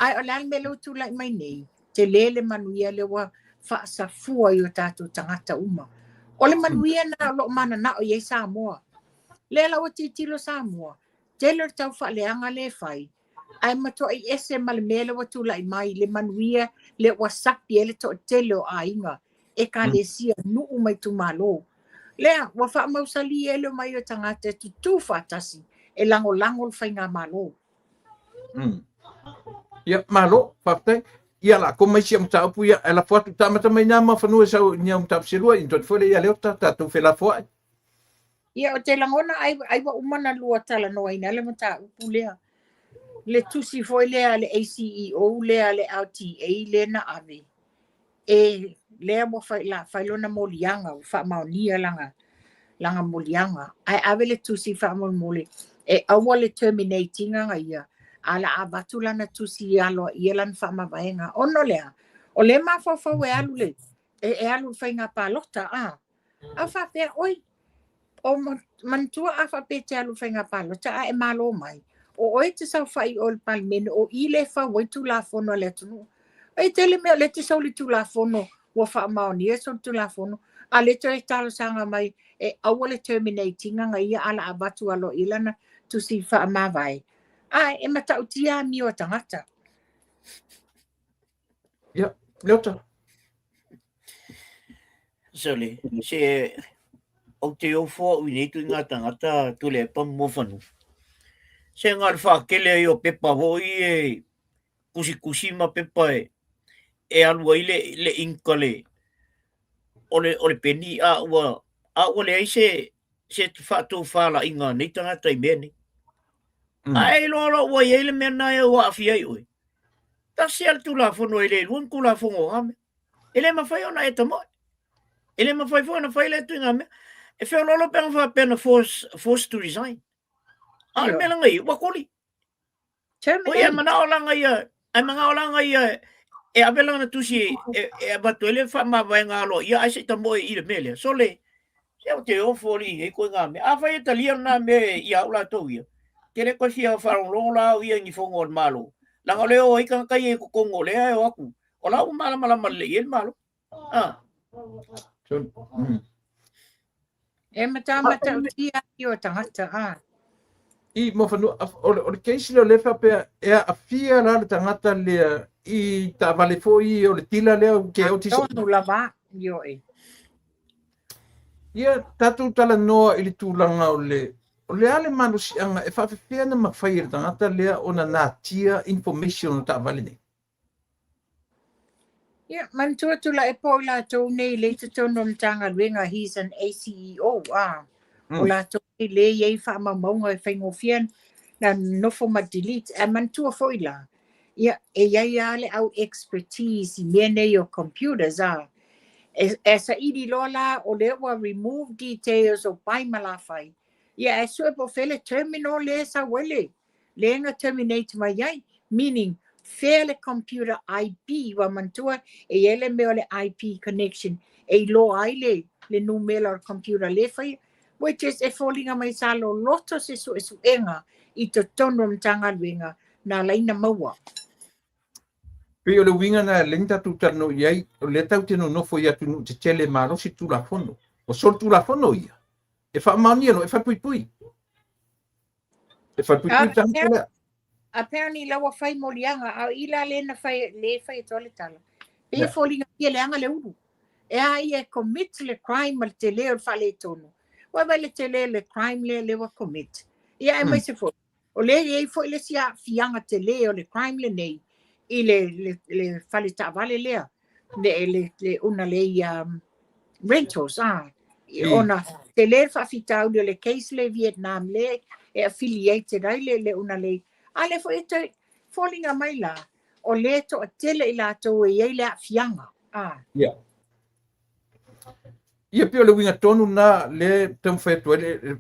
S2: Ai o lan melo tu lai mai nei te lele manuia le wa fa sa fua yo tatu tangata uma o le manuia na lo mana na o ye Samoa le la o titilo Samoa te le tau fa le anga le fai ai mato ai ese mal mele wa tu lai mai le manuia le WhatsApp ele to telo ainga e ka le sia nu mai tu malo le wa fa mau sali ele mai o tangata tu fa tasi e lango fai nga malo
S1: Ia malo paftai ia la ko mai siam tau pu ia la foto tamata mai na ma fanu sa nyam tap silua in tot fole ia leota tu fe la fo
S2: ia o te langona ai wa umana lua tala no ai nele mata upulea le tusi foi lea le ACEO lea le LTA le na ave. E lea mo failona molianga o whaamaonia langa molianga. Ai ave le tusi whaamole e awa le terminatinga nga ia. Ala a batulana tusi alo ia lan whaamavaenga. Ono lea. O le mawhawhau e alu le. E alu whainga palota a. A whapea oi. O mantua a whapea te alu whainga palota a e malo mai. O oi te sau whai o le palmene o i le whawai tu la fono le tunu. Ai tele mea le te sau le tu la fono wa whaamaoni e sau tu la fono. A le te talo sanga mai e awa le terminating nga ia ala abatu alo ilana tu si whaamawai. Ai e mata utia mi o tangata.
S1: Ia, leota.
S3: Sole, se o te ofo u nei tu ngā tangata tu le pa mo whanu. Se ngā whakele i o pepa hoi e kusi ma pepa e alua i le inkale o le peni a ua le ai se whātou whala i ngā nei tangata i mene. Ai loa ua i ele mea nai ua awhi ai oi. Ta se al tu la fono ele luan ku la fongo hame. Ele ma whai ona e tamoe. Ele ma whai fo na whai le tu ngā mea. E whea lolo penga wha pena forced to resign. Ai mea langa i, wakoli. Oi e mana o langa ia, ai manga o langa ia, e awela na tusi e abatu ele wha ma vai ngā alo, ia aise tamoe i le mele. So le, se o te ofori e koe ngā mea. A whai e talia nā mea i au la tau ia. Ke le koe fia wharong longo la ia ngi fongo o malo. Langa leo o ika kai e kukongo lea e o aku. O lau malama le i e malo.
S2: E mata utia i o tangata
S1: I mo whanu, o le keisi leo le whapea, e a fia la le tangata lea i ta vale fo i o le tila leo ke o tiso.
S2: Tonu lava yo e.
S1: Ia tatu tala noa i le tūlanga o le ale manu si anga e whawhewhia na mawhai i tangata lea o na nātia information o ta vale nei.
S2: Ia, mantua tula e po la tau nei le te tono mtanga luenga, he's an ACEO, o la tau nei le iei wha maunga e whaingo fian na nofo ma delete, a mantua foi la. Ia, e iei ale au expertise i mene o computers, e sa idi lola o le wa remove details o pai malawhai. Ia, e sue po fele terminal le sa wele, le nga terminate mai iai, meaning fairly computer IP wa mantua e ele me le IP connection e lo ai le numero o computer le fai, which is e falling mai salo loto se su enga i to tono mtanga luenga na laina maua.
S1: Pe o le winga na lenta tu tano iai, o le tau tino nofo ia tunu te tele maro si tu la fono. O sol tu la fono ia. E wha mauni no, e wha pui pui. E wha pui pui tango lea.
S2: Apparently lawa fai molianga a ila le na fai le fai tole tala. Pe falling ia le anga le uru. E ai e commit le crime al te leo fa le tono. Wa le te le crime le wa commit. Ia e mai se fo. O le e fo le sia fianga te leo le crime le nei. I le fa le ta vale lea. Le una le rentals ona te le fa fitau le case le Vietnam le e affiliated ai le una le ale fo ete falling a mai la o le to tele i la to e le fianga
S1: Ia pio le winga tonu na le tam fa to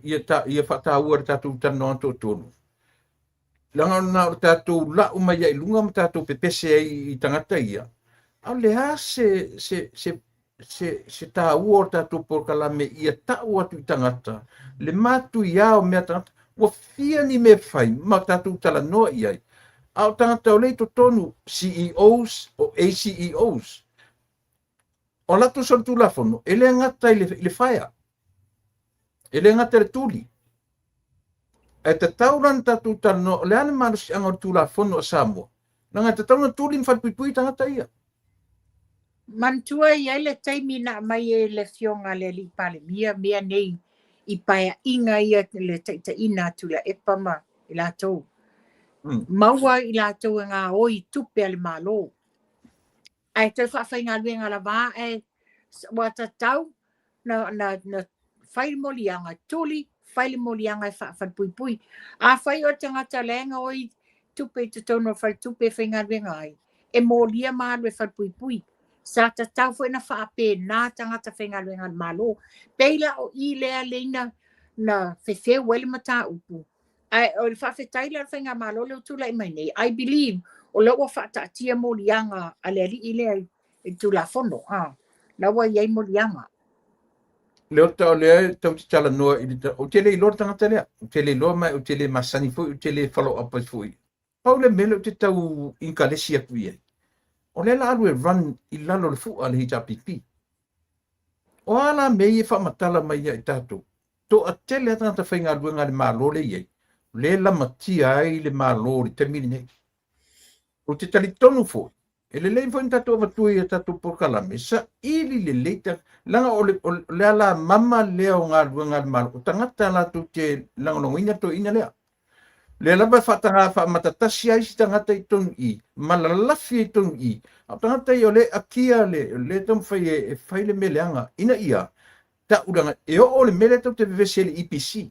S1: ia fa ta ua ta tu tano to tonu langa na ta tu la uma ia lunga mata to pepese i tangata ia ale a se ta ua ta tu por kala me ia ta ua tu tangata le matu ia o me tangata wa fia ni me fai ma ta tu tala no ia au tangata o le to tonu CEOs o ACEOs o la tu son tu la fono ele ngata le faia ele ngata le tuli e te tauran tatu tano le ane manus ang tu la fono Samoa nanga te tauran tuli mfat pui tangata ia
S2: mantua ia le taimi na mai e le fionga le li pale mia nei i paia inga ia le ta ina tu la epama i la tau maua i la tau ngā oi tupe ale malo ai te whawhai ngā luenga la wā e wata tau na whai molianga tuli whai molianga whai pui a whai o tangata lenga oi tupe te tono fai tupe whainga renga ai. E mō lia mālu e whai pui pui. Sa ta tau fwoi na whaape nā tangata whainga renga mālo. Peila o I lea leina na whewheu wele mata upu. Ai o le whawhetai la whainga mālo leo tula I mai nei. I believe o leo wa whaatia mō lianga a lea li I lea I tula fono. Lawa iai mō lianga.
S1: Leo tau lea tau te tala noa o te le ilo tangata lea. O te le ilo mai o te le masani fui, o te le follow up fui. Pau le mele o te tau inkalesi aku iai. O le la alu e run I lalo le fua le hita pipi. O ala mei e whamatala mai ia I tātou. To a tele a tangata whainga luenga le mālo le iai. Le la matia ai le mālo le te miri nei. O te tali tonu fui. E le lei fwoi tātou avatui e tātou porkalame. Sa ili le leita. Langa o le ala mama lea o ngā luenga le mālo. O tangata la tu te langonongo ina to ina lea. Le laba whatanga whamatatasi ai si tangata I tonu I. Malalafi I tonu I. A tangata I o le akia le tomu whai e whai le meleanga. Ina ia. Ta uranga. E o le mele tau te vevese le EPC.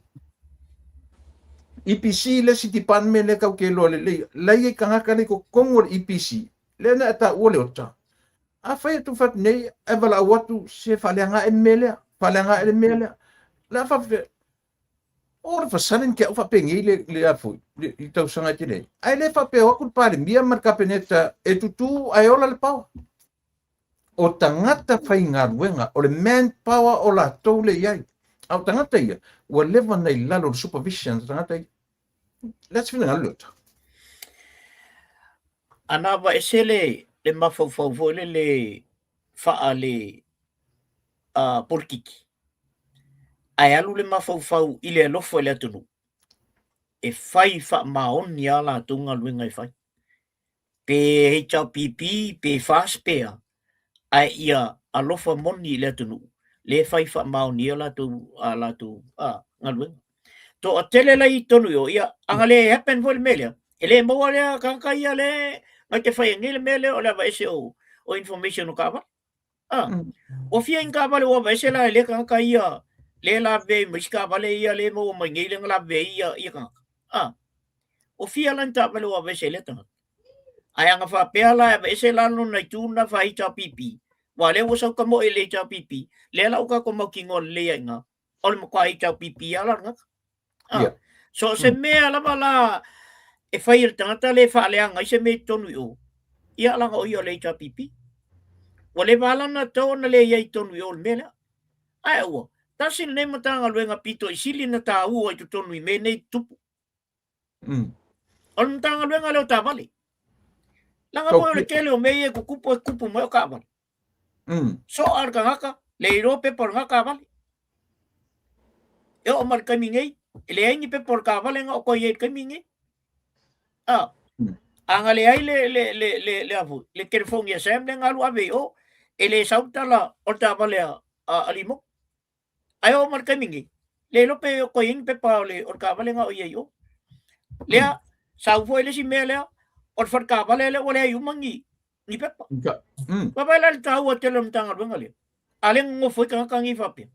S1: EPC le si tipan me le kau ke lo le lei. Lai e kangaka le ko kongo le EPC. Le na ta o le ota. A whai tu what nei. E wala watu se whaleanga e melea. Whaleanga e melea. La whawhe. O le fasanen ke o whapengi le afui, I tau sanga te nei. Ai le whape o akul pare, mia markapeneta e tutu ai ola le pau. O tangata whai ngā ruenga, o le manpower o la tau le iai. Au tangata ia, ua lewa nei lalo le supervision, tangata ia. Let's fina ngā
S3: Ana wa esele le mafau le faa le porkiki. Ai alu le mafau I le alofo le atunu. E whai wha maoni ala tunga luenga I whai. Pe he chau pipi, pe fast pea. Ai ia alofa moni le atunu. Le whai wha maoni ala tu ngā luenga. To a tele la I tonu yo, ia anga le happen fo le melea. E le maua lea kaka ia le, ngai te whai ngile mele o le wa ese o information o kawa. O fia in kawa le o wa ese la le kaka ia. Le la ve miska vale ia le mo mangile ngala ve ia ka o fia lan ta vale wa vese le tanga ai anga fa pela vese la no na tuna fa ita pipi wa le wo sa ka mo ele ita pipi le la uka ko mo kingol le nga ol mo ka ita pipi ala nga so se me ala bala e fa ir tanga le fa le nga se me tonu yo ia la o yo le ita pipi wa le bala na to na le ia tonu yo mela ai wo Tasin nei matanga luenga pito I sili na ta ua I tutonu I me nei tupu. O matanga luenga leo ta vale. Langa mo le kele o mei e kupu mo ka vale. So ar ka ngaka, le iro pe por ngaka vale. E o mar kamingei, le aingi pe por ka vale nga o ko ye kamingei. Anga le ai le avu, le kerfong ya sem le ngalu ave o, ele sauta la o ta vale a limo. Ayo mar kamingi le lo pe ko yin pe pa le or ka vale nga o ye yo le sa fo le si me le or for ka vale le wala yu mangi ni pe pa ba la ta wa te lo mtanga lo ngale ale ngo fo ka ka ngi fa pe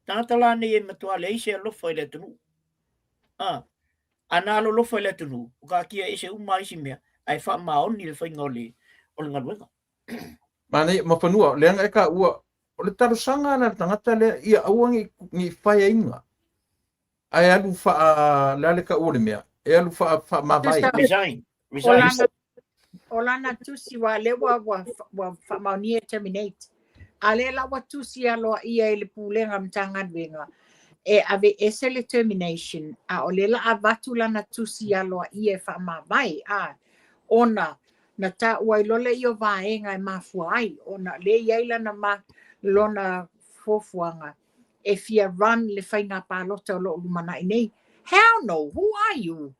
S3: ta la ni me to ale se lo fo le tu ana lo fo le tu ka ki e se mai si me ai fa ma on ni le fo ngole or ngal
S1: Mane ma fanua le nga ka ua o le tarusanga na tangata le ia auangi ni whaia inga. Ai alu wha le ka ua le mea. E alu wha mawai.
S3: Resign.
S2: Olana tusi wa le wa wha mauni e terminate. A le la wa tusi aloa ia e le pūlenga mtanga wenga. E ave ese le termination. A o le la avatu lana tusi aloa ia e wha mawai. Ona na ta ua ilole i o vaenga e mafuai. Ona le iaila na ma lona fofuanga e fia run le whainga pālota o lo lumana i nei. Hell no, who are you?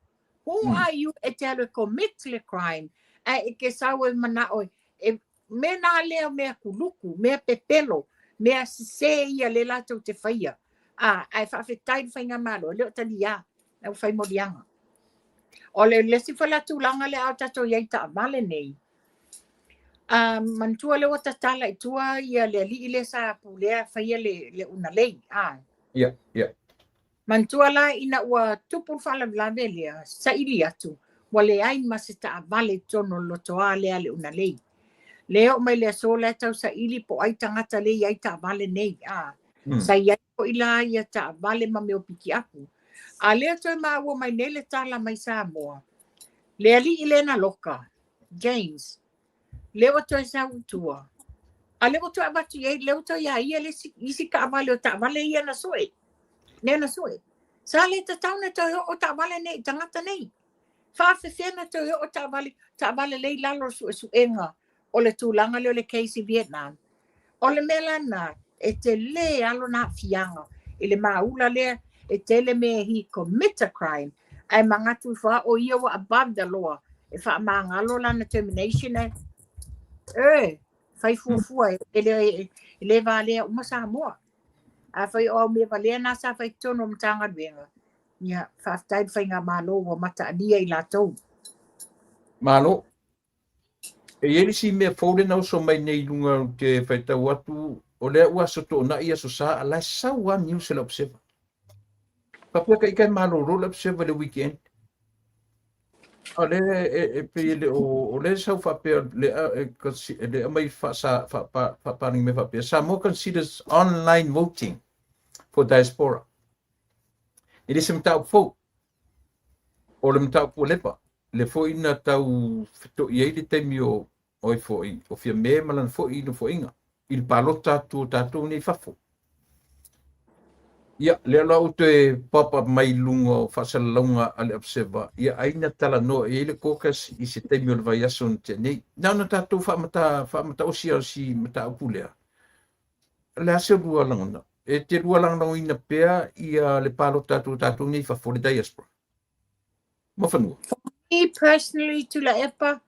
S2: Who are you e te alu commit le crime? E ke sau e mana oi, e me nā leo mea kuluku, mea pepelo, mea se ia le lato te whaia. Ai whawhetai whainga malo, leo tali ia, e whai morianga. O le lesi whalatu langa le au tato iei ta amale nei. Mantua le wata tala I tua ia le li ile sa pulea whaia le una lei.
S1: Yeah.
S2: Mantua la ina ua tupul whala lave lea sa ili atu. ua leai ma se taʻavale tono lotoā lea le una lei. Lea o mai le aso le tausaʻili po ai tagata lei ai taʻavale nei sai ai foʻi la ia taʻavale ma me o piki aku. A lea toe maua mai nei le tala mai Samoa. Le aliʻi lena loka, James, lea ua toe sautua. A lea ua toe avatu iai, lea ua toe ia ia le isi kaʻavale o taʻavale ia na soe. Lea na soe. Sa le tatauna toe o taʻavale nei, tagata nei. Faafefena toe o taʻavale lei lalo suʻesuʻega o le tulaga le o le keisi Vietnam. O le mea lana, e te lē alo na afiaga, i le maula lea, e tele me he commit a crime, ai mangatu I wha o ia wa above the law, e wha maangalo lana termination whai fuafua, e le va lea uma Samoa. A whai o me va lea nasa whai tono mtanga duenga. Ia, whaftai whai ngā malo wa mata adia I lātou.
S1: Malo. E yeri si mea fōre nau so mai nei lunga te whaitau atu, o lea ua soto na ia so sa, ala sau a News le Observer. Papia ka ikai malo ro le Observer le weekend. O le o le sau whapea le mai whaparing me whapea. Samoa considers online voting for diaspora. It is mtau fo. O le mtau po lepa. Le fo ina tau fito I le taimi o oi fo I. O fia me malan fo I no fo inga. Il palo tatu nei fafo. Ia, le lau te papa mai lunga whasalunga ale Observer. Ia, aina tala no e le kokas I se taimi o le vai ason te nei. Nauna tatu whamata osia si mata upulea. Le ase rua langona. E te rua langona ina pea ia le palo tatu nei fafo le diaspora. Mo whanua.
S2: Me personally, tula epa,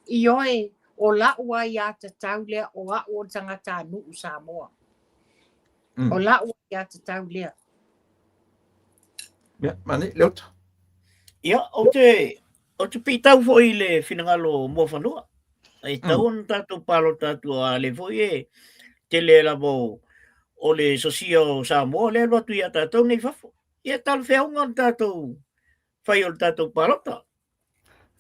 S2: I oe o la ua ia te tau lea o a o tangata anu Samoa. O la ua ia te tau lea.
S1: Ia, mane, leota.
S3: Ia, o te pitau fo I le finangalo mo whanua. E tau on tātou palo tātou a le fo I te le labo o le sosio Samoa le watu ia tātou nei fafo. Ia tal whiaunga tātou whai o tātou palota.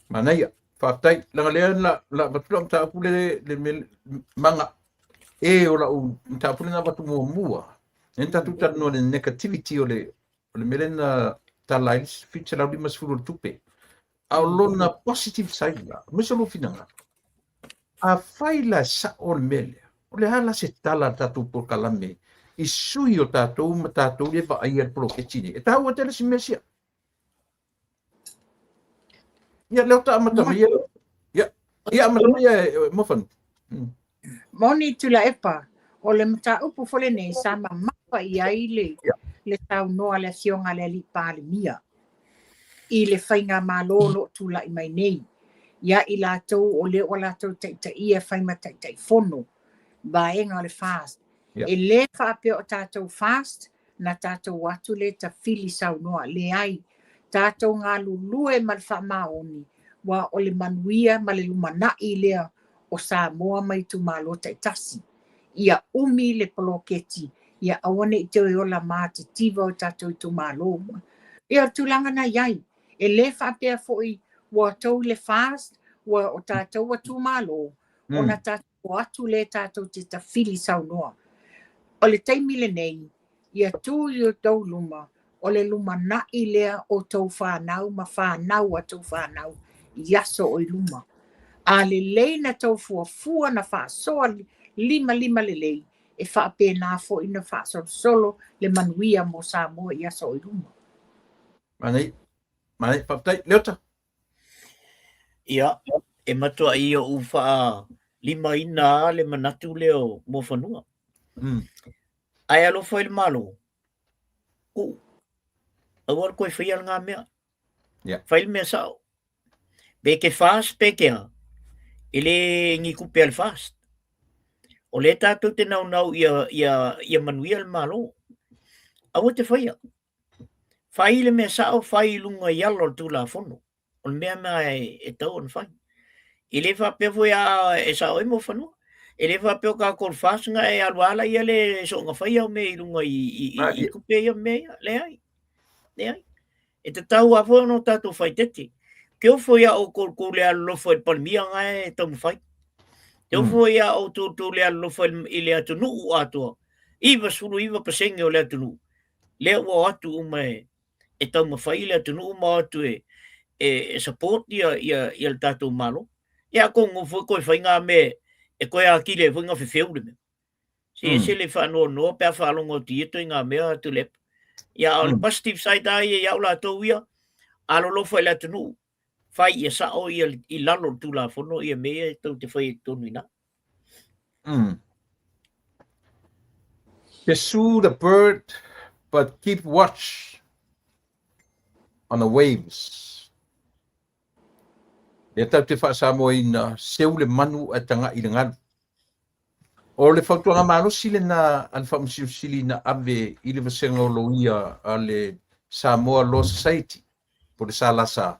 S1: Mana ia, whaftai, langa lea la batula mta apule le manga e o la u mta apule na watu mua. Nenta tu tano le negativity o le melena talais ficha la lima sfuru tupe. Au lona positive side la, miso lo finanga. A faila sa o mele, o le hala se tala tatu por kalame, I sui o tatou ma tatou le va ai al proketini. E tau a tele si mesia. Ia leo ta amata mai ia amata mai mo fan.
S2: Moni tula epa, o le mata upu fole nei sama mapa I ai le tau noa le fionga le li pāle mia. I le whainga malolo tula I mai nei. Ia I lātou o le o lātou taita ia whaima taita I fono. Baenga o le fast. E le whapea o tātou fast, na tātou watu le ta fili sau noa le ai. Tātou ngā lulue mal whamaoni, wa o le manuia ma le lumanai lea o Samoa mai tu malo taitasi. Ia umi le poloketi, ia awane I te ola mā te tiva o tātou tu malo. Ia tulanga na iai, e le whapea foi wa tau le fast, wa o tātou wa tu malo, o na tātou atu le tātou te tawhili sau noa. O le taimi le nei, ia tū I o tau luma, o le lumanai lea o tau whanau, ma whanau a tau whanau, iaso o I luma. A le lei na tau fuafua na whaasoa lima le lei, e whaape nā fo ina whaasoa solo le manuia mo Samoa iaso o I luma.
S1: Manei, paptai, leota.
S3: Ia, e matua I o uwha lima ina le manatu leo mo whanua. Ai alo foi le malo. Awar koe whaial ngā mea. Whail mea sao. Beke fast pekea. Ele ngi kupe al fast. O le tātou te nau ia manuia le malo. Awa te whaia. Whaile mea sao whai lunga ialo tu la fono. O mea mea e tau on whai. Ele whapea fwoi a e sao e mo whanua. Ele whapea ka kor fast nga e alwala ia le so nga whai au me I lunga I kupe ia mea le ai. E te tau a fwoi no tātou whai tete. ke o foi a o ko le lo foi palmia ngai to fai te o foi a o to le lo foi ile atu nu ato iva sulu iva pasenge o le atu nu le o atu mai e to fai le atu nu ma atu e support ia le tatu malo ia ko ngo foi ko fai nga me e ko ia ki le foi nga fefeu le me se le fa no pe fa longo ti to nga me atu le ia o positive side ai ia la to ia alo lo foi le atu nu fai ia sa o ia I lalo tu la fono ia me to te fai to nina.
S1: Pursue the bird, but keep watch on the waves. E tau te whaasamo ina seule manu a tanga I le nganu. O le whautuanga mano sile na an whamusiu sili na ave I le vasenga o loia a le Samoa Law Society po le salasa.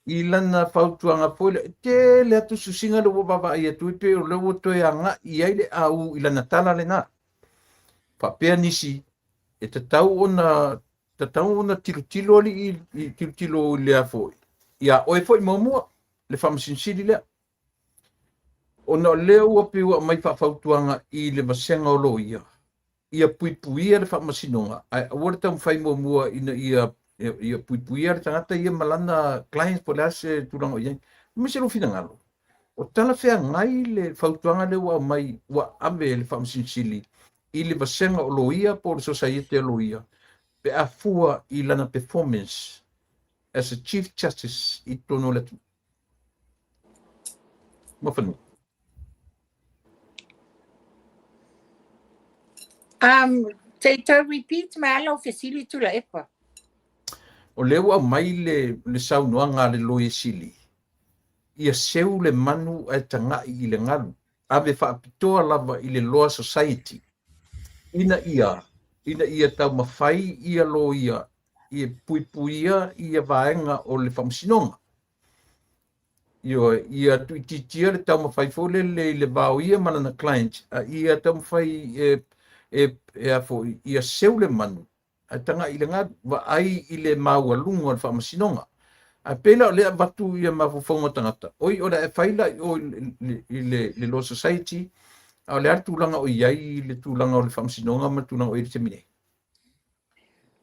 S1: I lana whautuanga poile te le atu susinga le wababa I atu pe o le wotoe anga I aile au I lana tala le na. Whapea nisi e te tau ona tilo ali I tilo le afo. Ia oe fo I mamua le whamasinsili lea. Ona leo ua piwa mai whautuanga I le masenga o lo ia. Ia puipuia le whamasinonga. Ai awara tau mwhai mamua ina ia puipuia le tangata ia malana clients po le ase turango iai. Mese lo fina ngalo. O tala whea ngai le whautuanga le ua mai ua ame le whamasinsili. I le masenga o lo ia po le society o lo ia. Pe a fua I lana performance as a Chief Justice I tono le tu. Mawhanu.
S2: To repeat malo fesili tu la epa.
S1: O leo au mai le saunoanga le loe sili. Ia seu le manu e tangai I le ngalu. Ave whaapitoa lava I le loa society. Ina ia tau mawhai ia lo ia. Ia puipuia ia vaenga o le whamsinonga. Ia tuititia le tau mawhai fole le vau ia manana client. Ia tau mawhai ia seu le manu. A tanga I le ngadu. Wa ai I le maua lunga o le whamasinonga. A pela o lea batu ia mafufonga tangata. Oi o le e whaila o le Law Society. A le atu langa o iai le tūlanga o le whamsinonga ma tūlanga o i le temine.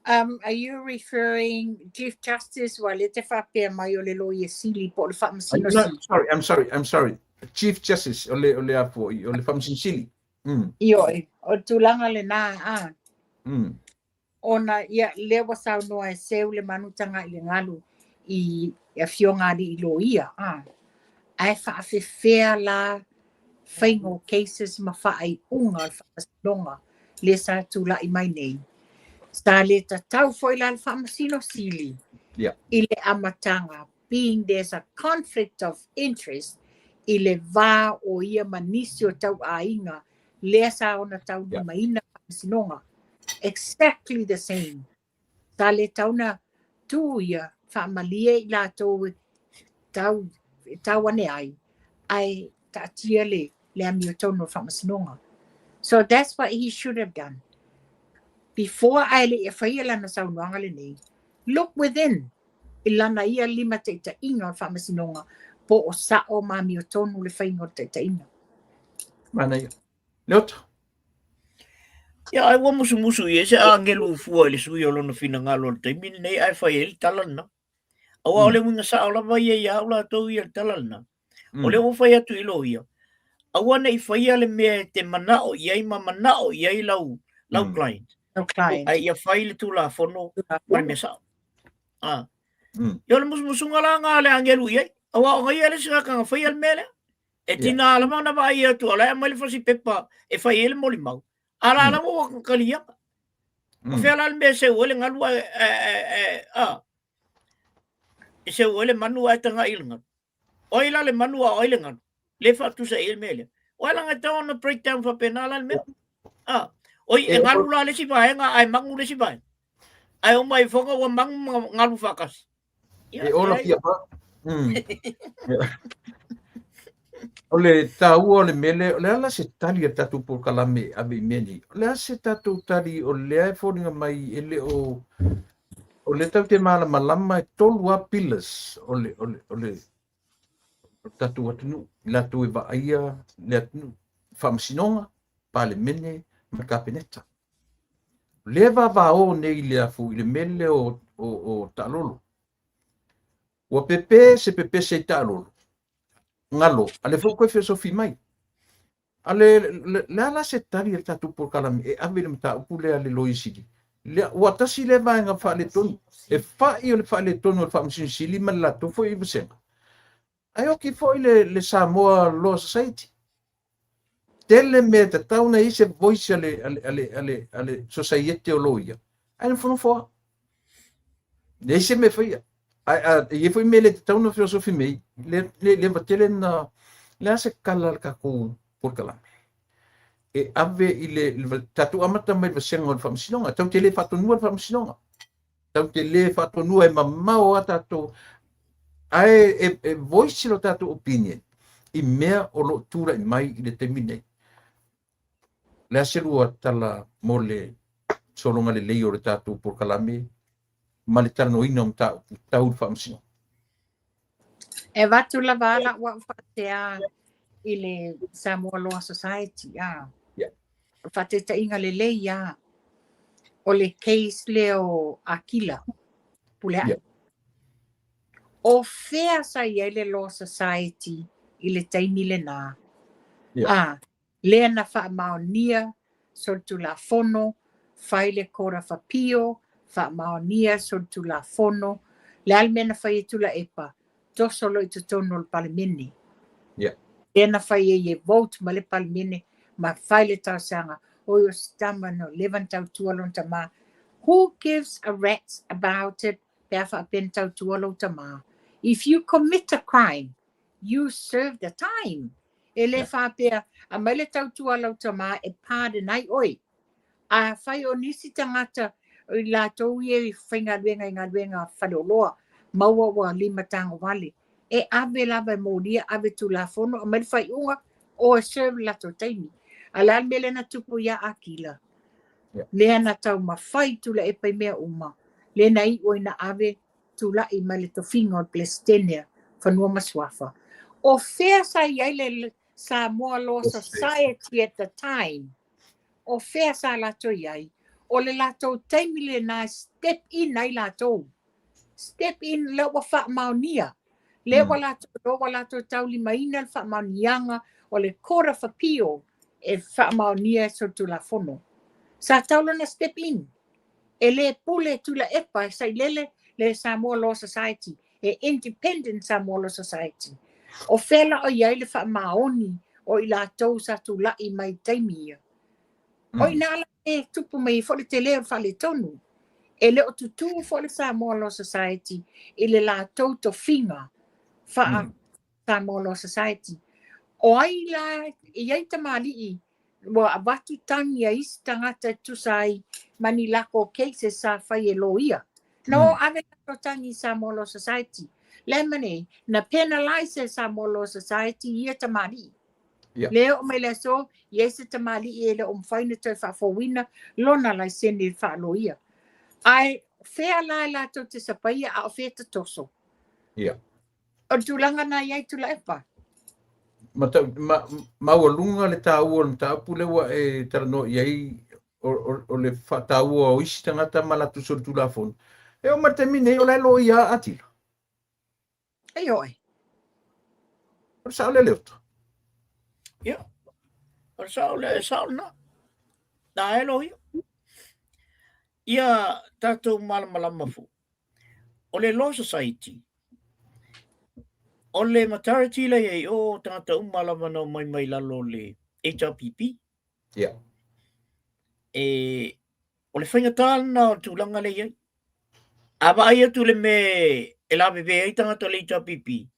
S2: Are you referring Chief Justice wa le te whapea mai o le loia sili po le whamasino sili?
S1: I'm sorry. Chief Justice o le apo o le whamasino sili.
S2: Ioi, o tūlanga le nā Ona ia lewa sau noa e seu le manutanga I le ngalu I fionga I lo ia. Ai whaafewhea la whaingo cases ma whaai unga al whamasinonga le sa tūla I mai nei. Sa le tatau foi la whamasino sili.
S1: Yeah.
S2: I le amatanga, being there's a conflict of interest I le vā o ia manisi o tau ainga le sa ona tau maina whamasinonga. Exactly the same. Ta le tauna tu ia whaamalia I la tau ane ai ta tia le ami o tono whamasinonga. So that's what he should have done. Before I le e whaia lana saunuanga le nei, look within. I lana ia lima te inga o whamasinonga po o sa o mami o tono le whainga o te inga.
S1: Mana ia. Leota.
S3: Ia ai wa musu ia se angelu fua le sui o lona fina ngalo le taimini nei ai whai ele talana. Awa ole mwinga sa ola vai ia aula tau ia talana. Ole o whai atu ilo ia. Awa nei whai ale mea te manao iai ma manao iai lau client. Ai ia whai le tula fono wale mea sa. Ia ole musu ngala ngā le angelu iai. Awa o ngai ale singa kanga whai ale mele. E tina alama na vai ia tu ala e mai le whasi pepa e whai ele moli mau. Ala mo kalia. O fe ala me se ole ngalu se ole manu ai tanga ilnga. O ila le manu o ile ngal. Le fa tu se il mele. O ala ngata on breakdown fa penala me. O e ngalu la le si vai nga ai mangu le si vai. Ai o mai fonga o mangu ngalu fakas.
S1: E ola pia pa. Ole tau o le mele, ole ala se tali a tatu por kalame ave meni. Ole ala se tatu tali o lea e whoringa mai ele o o le tau te malama e tolu a pillars o le tatu atunu la tu e vaia le atunu whamasinonga pa le mene ma kapeneta le vavao nei le afu i le mele o talolo ua pepe se talolo ngalo ale fo koe filosofi mai ale le ala se tari e tatu por kalami e ave le mta upule ale loisiki le watasi le vaenga fa le tonu e fa i le fa le tonu le fa msinsili ma la to fo i vsenga ai oki fo le Samoa Law Society tele me te tauna i se voice ale society o loia ai fo fo le se me foi e foi me le tauna filosofi me le batele na le se kala ka ko por kala e ave i le tatu amata mai le senga o famsinonga tau te le fatonua famsinonga tau te le fatonua e mamao ata to ai e voice lo tatu opinion i mea o lo tura i mai i le temine le aselua tala mo le solonga le lei o le tatu por kalame ma le tano ina o tau famsinonga
S2: E watu la wala wa whatea i le Samoa Law Society. Whate ta inga le lei o le case leo Akila. Pulea. O fea sa ia le Law Society i le taimi le nā. Lea na wha maonia sol tu la fono, whai le kora whapio, wha maonia sol tu la fono, le almena whai tu la epa, tosolo i tutono le palimini. Lea na whai e vote ma le palimini, ma whai le tau sanga, o yo stama no levan tau tualon tama. Who gives a rat's about it? Pea wha pen tau tualon tama. If you commit a crime, you serve the time. E le whapea, a mai le tau tualon tama e pāde nai oi. A whai o nisi tangata i la tau i whainga luenga whaloloa, maua wa lima tango wale. E ave lava molia, ave tu la fono, a mai whai unga o serve la to taimi. A la mele na tupu ia Akila. Lea na tau mawhai tula e pai mea uma. Le na i oi na ave tula i mai le tofinga o Plestenia, whanua maswafa. O fea sa iai le Samoa Law Society at the time, o fea sa lato iai, o le lato taimi le na step in ai lato. Step in le wa wha maonia. Le wa lato tau li maina le wha maonianga o le kora whapio e wha maonia so tu la fono. Sa taulo na step in. E le pule tu la epa sa lele le Samoa Law Society, e Independent Samoa Law Society. O fela o iai le wha maoni o i la tau sa tu la i mai taimia. O i nala e tupu mai fo le te leo wha le tonu. E le o tutu fo le Samoa Law Society i le la tau to finga wha Samoa Law Society. O ai la i ai tamali i wa abatu tangi a isi tangata tusai mani lako keise sa whai e loia. No ave lako tangi Samoa Law Society. Lemane, na penalize Samoa Law Society ia tamali. Leo mai le so, iese tamali i ele whaina tau whawina, lona lai sene whaaloia. Ai, whea lai lato te sapaia a o whea te toso. O tulanga na iai tula epa.
S1: Maualunga le tāua le tāpule wa e tarano iai o le tāua o isi tangata malatu sur tula fonu. E o matemine o le lo ia atila.
S2: Ei oi.
S1: O sao le leuta.
S3: O sao na. Na e lo ia. Ia tātou malama fu. O le Law Society. O le matariti la iei o tangata umalama no mai lalo le HRPP. E o le whaingatala na o tūlanga le iei. Aba ai atu le me e la bebe ai tangata le HRPP.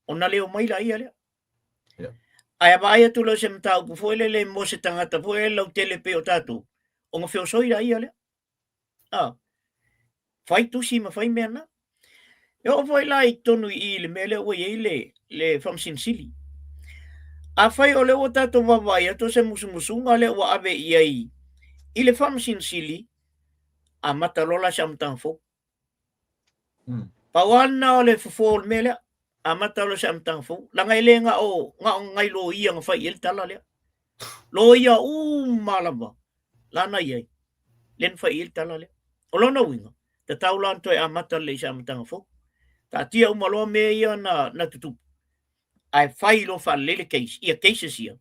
S3: O na leo mai la ia lea. Ai aba ai atu le se mta upu foile le mo se tangata foile lau tele pe o tātou. O nga whio soi la ia lea. Whai tusi ma whai mea na. E o whai la i tonu i le mele o i le from Sinsili. A whai o le o tātou wawai ato se musumusunga le o ave i le from Sinsili a matalola sa mtangfo. Pawana ole fufol mele amata lo sa amtang fo. Langay lenga o ngai lo iyang fa il tala le. Lo iya malaba. Lana yai. Len fa il tala le. Olona winga. Ta taulan to amata le sa amtang fo. Ta tia umalo me ia na tutu. Ai fai lo fa lele case. Ia cases ia.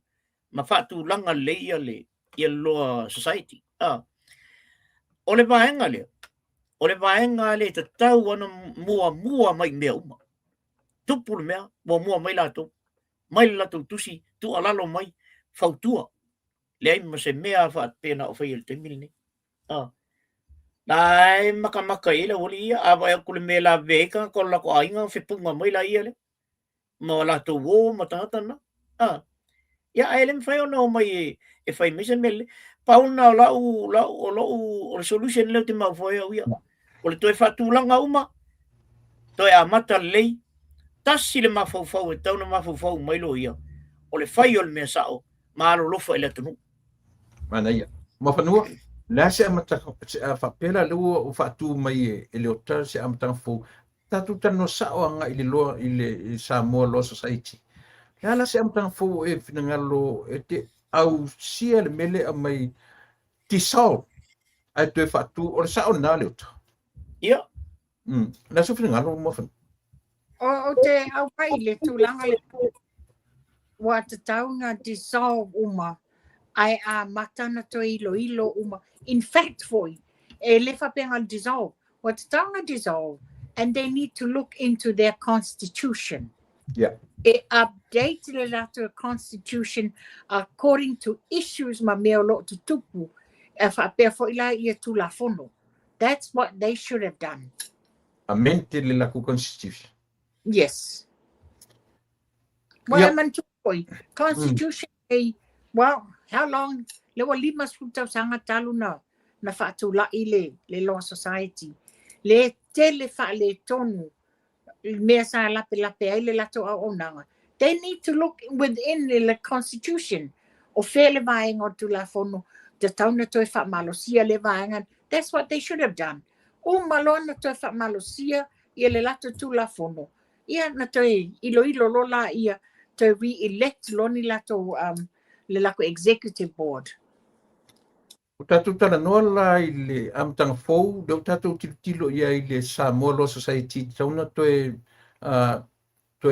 S3: Ma fa tu langa le ia le. Ia lo society. Ole vaenga le. Ole vaenga le ta tau ana mua mai mea uma. Tupu mea, mua mai lato. Mai lato tusi, tu alalo mai, fautua. Le ai ma se mea fa pena o fai el temil ni. Dai maka ile oli ia, ava ya kule me la veka, ko la ko ainga fe punga mai la ia le. Ma lato wo matata na. Ya ailem fai ona mai e fai mese mele. Pauna o solution le te mau foi au ia. Ole toi fatulanga uma. Toi amata lei. Tasi le mafau e tau na mafau mai lo ia. O le fai o le mea sao, maalo lofa ele tunu.
S1: Mana ia. Mafanua, la se amata whapela lua o whatu mai e le otar se amata fau. Tatu tano sao anga ili loa ili Samoa Law Society. La se amata fau e finangalo e te au sia le mele a mai tisao. Ai te whatu o le sao na le otar.
S3: Ia.
S1: La se finangalo mafan.
S2: O te au pai le tūlanga le wa te taunga dissolve uma ai a matana to ilo uma. In fact foi, e le whapenga dissolve. Wa te taunga dissolve, and they need to look into their constitution.
S1: Yeah.
S2: E update le lato constitution according to issues ma mea lo tu tupu. E whapea fo ila ia tula fono. That's what they should have done.
S1: Amente le laku constitution.
S2: Yes. Well, Constitution, well, how long? Le wa lima suta sanga talu na whaatula i le Law Society. Le tele wha le tonu, mea sa lape ai le lato a onanga. They need to look within the Constitution. O whele vaenga o tu la fono, te tauna toi wha malosia le vaenga. That's what they should have done. O malona toi wha malosia i le lato tu la fono. Ia na toi ilo lola ia to re-elect loni lato le lako executive board.
S1: O tatu tala noa la i le amtanga fou, deo tatu tilo ia i le Samoa Law Society, tauna toe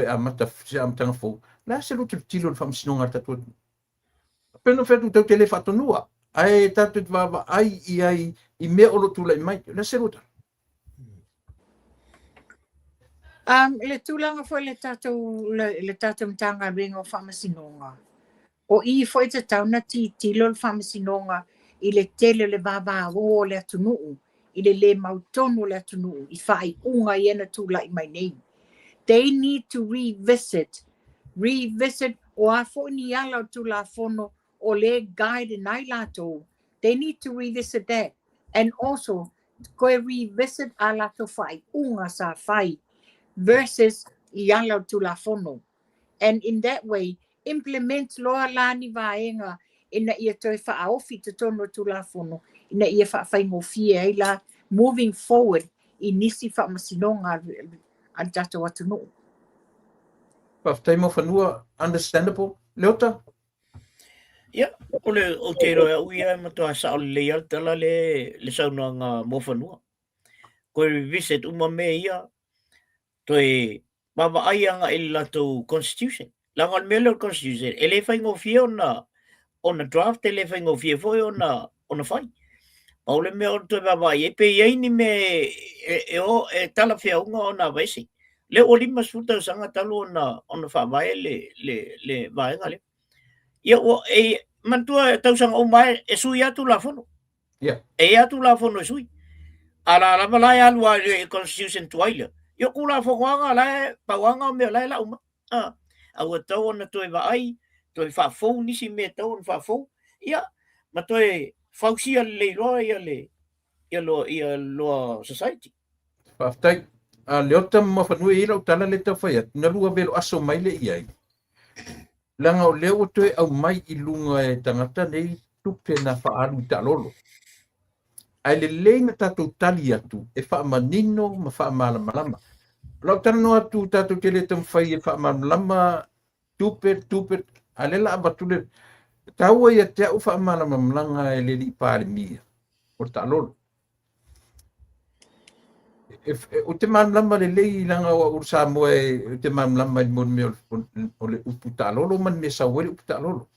S1: amata se amtanga fou. La se lo tilo le whamsinonga tatu. Peno fetu tau te le whatonua. Ai tatu te wawa ai i mea olo tula i mai. La se lo tala.
S2: Le tūlanga foi le tātou mtanga ringo whamasinonga. O i foi te tauna tilo le whamasinonga i le tele le vava o le atunuu, i le mautonu le atunuu, i whai unga i ena tūla i mai nei. They need to revisit o a fo ni ala tūla fono o le guide nai lato. They need to revisit that. And also, koe revisit a lato whai unga sa whai versus iala tula fono. And in that way, implement loa lani vaenga ina ia toi whaaofi te tono tula fono, ina ia whaingofi e la moving forward i nisi whamasinonga an tato atu no.
S1: Paftai mo whanua, understandable, leota?
S3: Ia, o te roa uia matua sa o le altala le saunanga mo whanua. Koe visit uma me ia, toi baba aianga i lato constitution. Langan mele constitution. Ele whaingofi ona draft, ele whaingofi foi ona whai. Paule me o toi baba ai, e pe iei me e tala whiaunga ona waisi. Le o lima suta sanga talo ona whawai le vaenga le. Ia o mantua tausanga o mai e sui atu la fono.
S1: Yeah.
S3: E atu la fono e sui. Ala malai alua e constitution tuaila. Yo kula fokuanga la pawanga me la uma. Au tau ona toi vai, toi fa fou nisi me tau fa fou. Ia, ma toi fausia le roa ia lo society.
S1: Paftai, leota mawhanua i lau tala le tau whai atu, na lua velo aso mai le iai. Langa o leo toi au mai i lunga e tangata nei tupe na whaalu ta lolo. ai le lenga tatou tali atu e whaamanino ma whaamalamalama. Lau tano atu tatou te le tam whai e whaamalamalama tupe a le la abatule taua ia te au whaamalamalanga e le li pāle mia o ta lolo. O te mamalama le lei langa o ursa moe o te mamalama i mon me o le upu ta lolo man me sa wele upu ta lolo.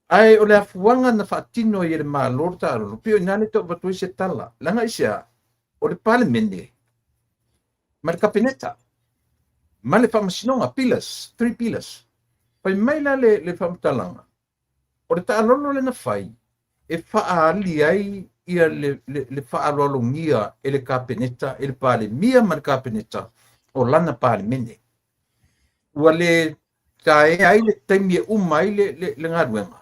S1: Ai o le afuanga na whaatino i le maalor ta lolo. Pio inane to batui se tala. Langa isia o le pāle mene. Ma le kapeneta. Ma le whamasinonga, pillars, 3 pillars. Pai maila le whamatalanga. O le ta lolo le na whai. E whaali ai ia le whaalolongia e le kapeneta, e le pāle mia ma le kapeneta o lana pāle mene. Ua le tae ai le taimia umai le ngaruenga.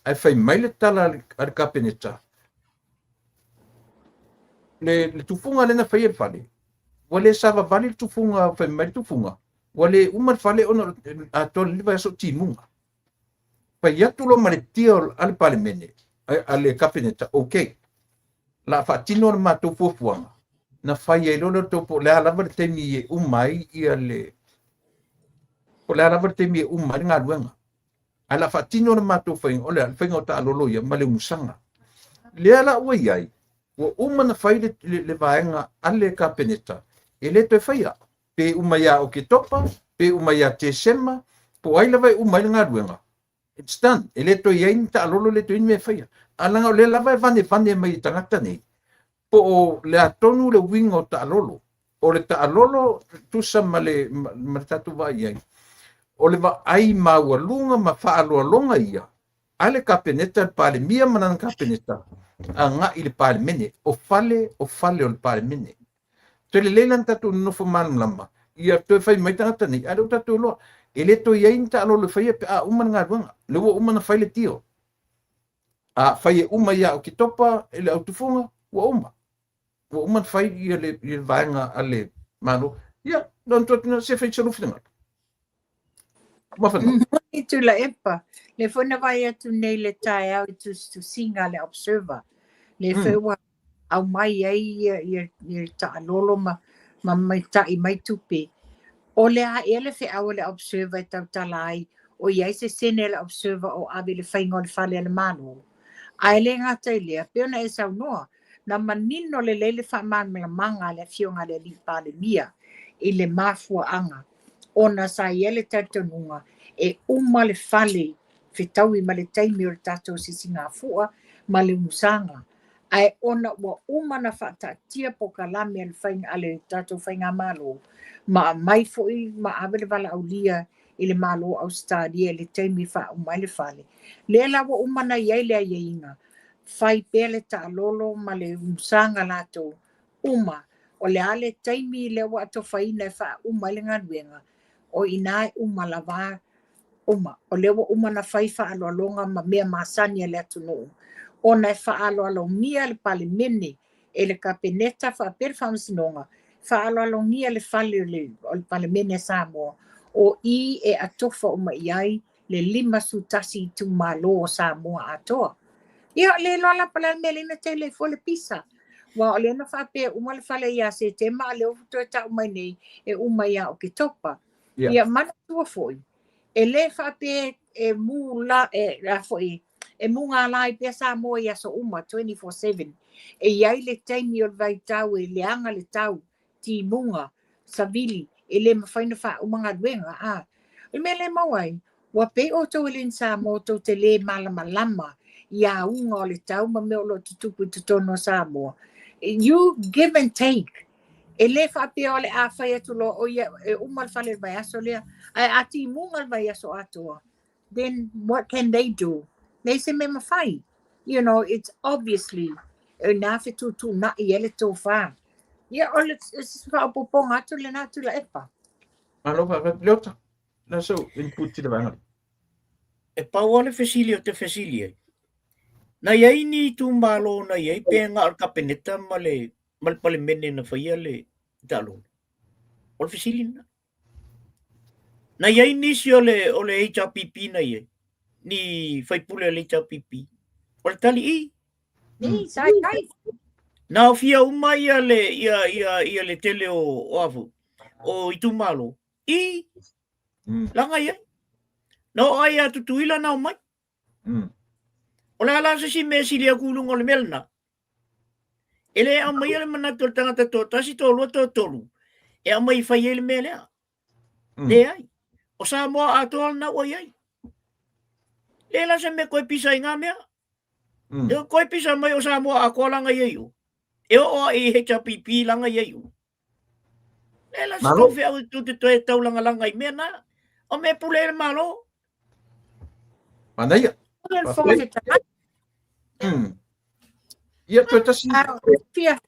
S1: Ai whai mai le tala al kapeneta. Le tufunga le na whai e whale. Ua le sava vali le tufunga, whai mai le tufunga. Ua le umar whale ona a tole liwa yaso timunga. Pai atu lo ma le tio al pāle mene. Ale kapeneta, okay. La whaatino na mātou fuafuanga. Na whai e lolo topo le alawa le teimi e umai ia le... O le alawa le teimi e umai ngā ruenga. A la whaatino na mātou whainga, o le whainga o ta alolo ia, ma le musanga. Le ala ua iai, ua uma na whai le vaenga ale kapeneta. E le toi whaia, pe umaya o ke topa, pe umaya te sema, po ai lawa e umai ngā ruenga. It's done. E le toi iai ni ta alolo le toi me whaia. Alanga o le lava e vane mai tangata nei. Po o le atonu le winga o ta alolo. O le ta alolo tusa ma le tatu vai iai. O le va ai maua lunga ma whaaloa longa ia. Ale kapeneta pale mia manana kapeneta. A nga i le pale mene. O fale o le pale mene. Te le leilan tatu nofo manulama. Ia toi whai mai tangata nei. Ale o tatu loa. E le toi iai ni ta alolo whaia pe a umana ngā ruanga. Le ua umana whai le tio. A whai e uma ia o ki topa e le autufunga, ua uma. Ua uma whai ia le vaenga a le mano. Ia, non tuatuna se whai sarufi ngā. Mawhana.
S2: I tula epa. Le whana vai atu nei le tae au tu singa le observer. Le whewa au mai ai i ta alolo ma mai ta i mai tupe. O le a ele whi au le observer e tau talai. O iai se sene le observer o awe le whainga o le whale le mano. Ai le ngata ilea, peona e sau noa, na manino le leile whamana manga le fionga le li pale mia, i le mafua anga. Ona sa iele tatanunga, e uma le fale, whitaui ma le taimi o le tatou sisi ngā fua, ma le musanga. Ai ona ua uma na whatatia po kalame al whainga ale tatou whainga malo, ma mai foi, ma awele wala au lia, i le malo au stadia, le taimi wha umai le fale. Le lawa umana iai lea ieinga. Whai pele ta alolo ma le umsanga lato. Uma. O le ale taimi le wa ato whaina e wha uma le ngaruenga. O inae uma la wā. Uma. O le wa uma na whai wha alo alonga ma mea masania le atu no. O na e wha alo alo mia le pale mene. E le kapeneta wha pere whamsinonga. Wha alo alo mia le whale o le pale mene Samoa. O I e atofa uma iai. Le 5 sutasi tu malo o Samoa atoa. Ia le lola pala melina te le fo le pisa. Wa le na fa pe uma le fale ia se te ma le o to ta uma nei e uma ia o ke topa. Ia mana tua foi. E le fa pe e mu la e la foi. E mu ngā lai pe Samoa ia so uma 24/7. E iai le taimi o vai tau e le anga le tau ti munga savili e le mawhaina fa uma ngā duenga a. Le me le mawai. Wa pe o to le Samoa to te le malama. Ia unga o le tau ma me o lo tutupu tutono Samoa. You give and take. E le whape o le a whai atu lo o ia e umal whale vai aso lea. Ai ati mungal vai aso atoa. Then what can they do? They say me mawhai. You know, it's obviously e na fitu tu na i ele tō wha. Ia o le whaopoponga atu le natu la epa.
S1: Alo wha leota. Na so input ti le vanga.
S3: E pau ale fesili o te fesili. Na iai ni tu malo na iai penga al kapeneta male pale mene na whaia le talo. O le fesili na. Na iai ni si o le HRPP na iai. Ni whaipule le HRPP. O le tali i.
S2: Ni sai kai.
S3: Na fia uma ia le tele o afu. O itu malo. I langa ia. No ai atu tuila na mai. Ola ala si mesi lia kulung ole melna. Ele a mai le mana to tangata to tasi to lo to tolu. E a mai fai ele melea. Le ai. O sa mo atol na o ai. Le la se me koe pisa inga mea. E koe pisa mai o sa mo a ko langa ia yu. E o e he chapipi langa ia yu. Le la se to fe au tu te toe tau langa langa i mea na. O me pule ele malo.
S1: Mana ia?
S2: Ole fonga te tala.
S1: Ia tu tasi.
S2: Fia.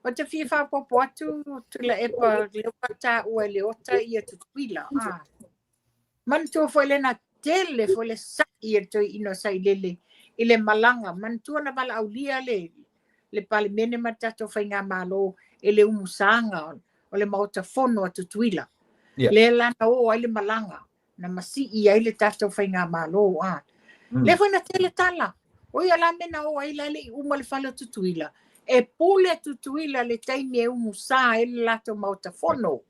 S2: O te fia fa popo atu tula e pa leo pata ua le ota ia tutuila. Man tu foi le na tele foi le sa ia to ino sai lele ile malanga man tu na bala aulia le pale mene matato fai nga malo ele umusanga o le mauta fono tutuila. Le lana o ile malanga na masi ia ile tato fai nga malo le foi na tele tala. O ia la mena o ile le uma le falo tutuila. E pule tutuila le taimi e umusa ele lato mauta fono.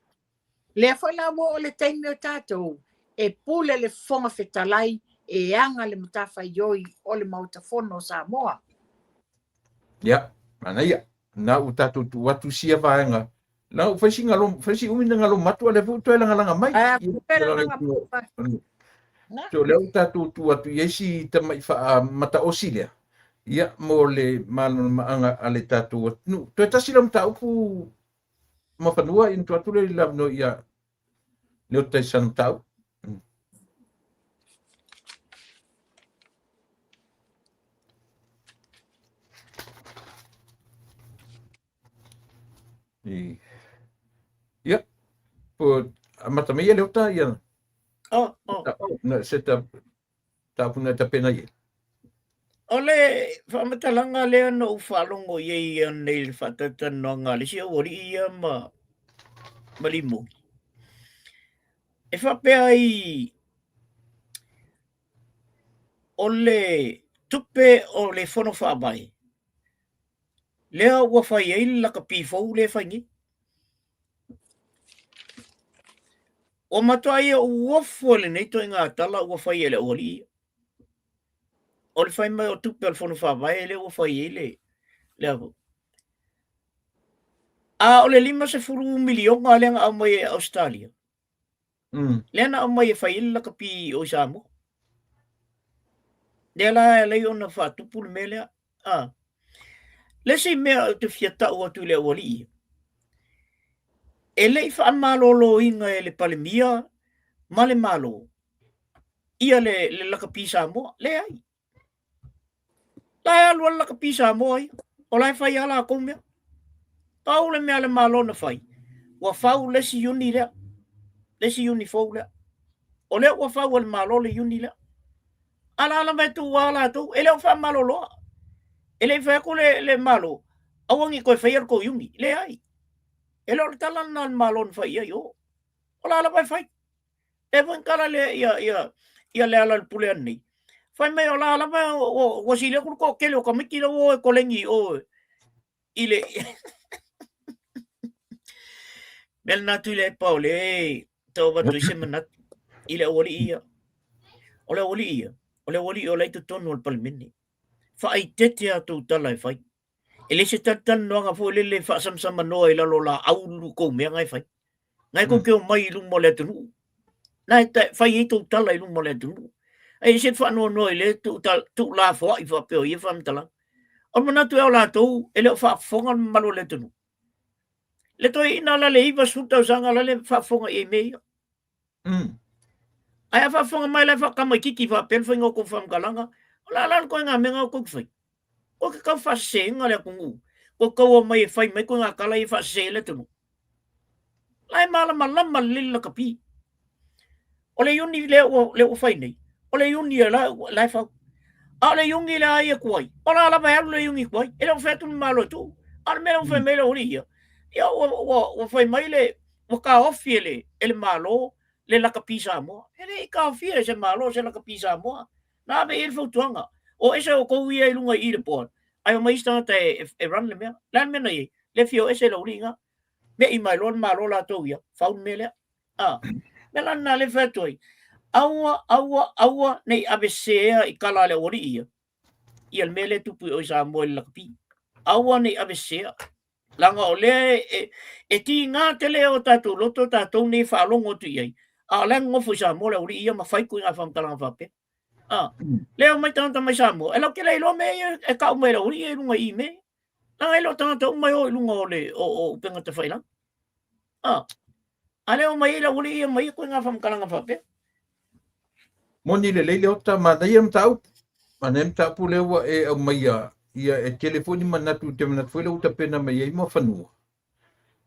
S2: Le foi la mo le taimi o tato. E pule le fonga fetalai e anga le mutafa yoi o le mauta fono Samoa.
S1: Ya, mana ia. Na utatu tu watu sia vaenga. Na ufasi ngalo, fasi umina ngalo matu ale fu toela ngalanga mai. So le utatu tu watu yesi tamai fa mata osilia. Ya mo le malo maanga ale tatu nu. To tasila mta upu mafanua in tu le lamno ya. Le utai tau. Ya, po mata me le uta ya. Na seta ta puna ta pena ye.
S3: Ole fa matalanga le no falongo ye nei fatata no ngale si ori ia malimo. E fa pe ai ole tupe o le fono fa bai. Lea ua fai ai la ka pifou le fai ngi. O matua ia uofo le nei to inga tala ua fai ele ori. O le fai mai o tupe al fono whawai ele ua fai ele. Lea. O le 5 milion a leanga au mai e Australia. Leana au mai e fai ele la ka pi o Samoa. Lea la lei ona whatupu le melea. Le se mea te fiata o atu le wali. E lei wha malolo inga e le palemia, male malo. Ia le laka pisa mo, le ai. Lai alua laka pisa mo ai. O lai whai ala a koumea. Pau le mea le malo na whai. Wa whau lesi yuni lea. Lesi yuni fau lea. O lea wa whau le malo le yuni lea. Ala mai tu wala tu. E lea wha maloloa. Ele fa ko le malo awangi ko fa yer ko yumi le ai ele or talan nan malon fa yo ola la fa e bon kala le ya le ala pule ni fa me ola la o si le ko ke lo ko mi kilo o ko lengi o ile bel natule paule to va tu semana ile oli ola tu tono al palmini fai tete atu tala e fai. Ele se tatan no nga fo le fa samsama no ila lola aulu ko me ngai fai. Ngai ko ke o mai lu mo le tu. Nai ta fai tu tala lu mo le tu. Ai se fa no ile tu la fo i fa pe o i fa mtala. O mana tu la tu ele fa fonga malo le tu. Le to ina la le i va suta sanga la le fa fonga e me. Ai fa fonga mai le fa kama kiki fa pel fonga ko fam kalanga. La ko nga menga ko fai. O ka fa senga le kungu. Ko ko mai fai mai ko nga kala i fa sele tu. Lai mala lilla kapi. O le yuni le o fai nei. O le yuni la fa. A le yuni la ia kwai. O la ba le yuni kwai. E lo fa tu malo tu. Al me lo fa me lo ria. Ya o fai mai le o ka ofiele el malo le la kapi Samoa. Ele ka ofiele se malo se la kapi Samoa. Na be il fotuanga. O ese o ko ia ilunga i le pon. ai mai sta ta e run le mea lan me nei le fio ese lo ringa me I mai lon malo la to ia faun me le me lan na le fatoi aua nei abesea I kala le ori ia mele tupu o sa mo la pi aua nei abesea langa o le e ti ngā te leo tātou loto tātou nei whaalongo tu iai. A le ngofu sa mo le uri ia ma whai kui ngā whamtalanga whape. Leo mai tangata mai sa mo. E lau ke lei lo me e ka umai le uri e lunga I me. Langa e lo tangata umai o lunga o le o upenga te whailang. A leo mai le uri ia mai kui ngā whamtalanga whape.
S1: Moni le leile o ta ma dai am tau. Ma nem tapu lewa e au mai ia e telefoni manatu te manatu fuela uta pena mai ai mo fanua.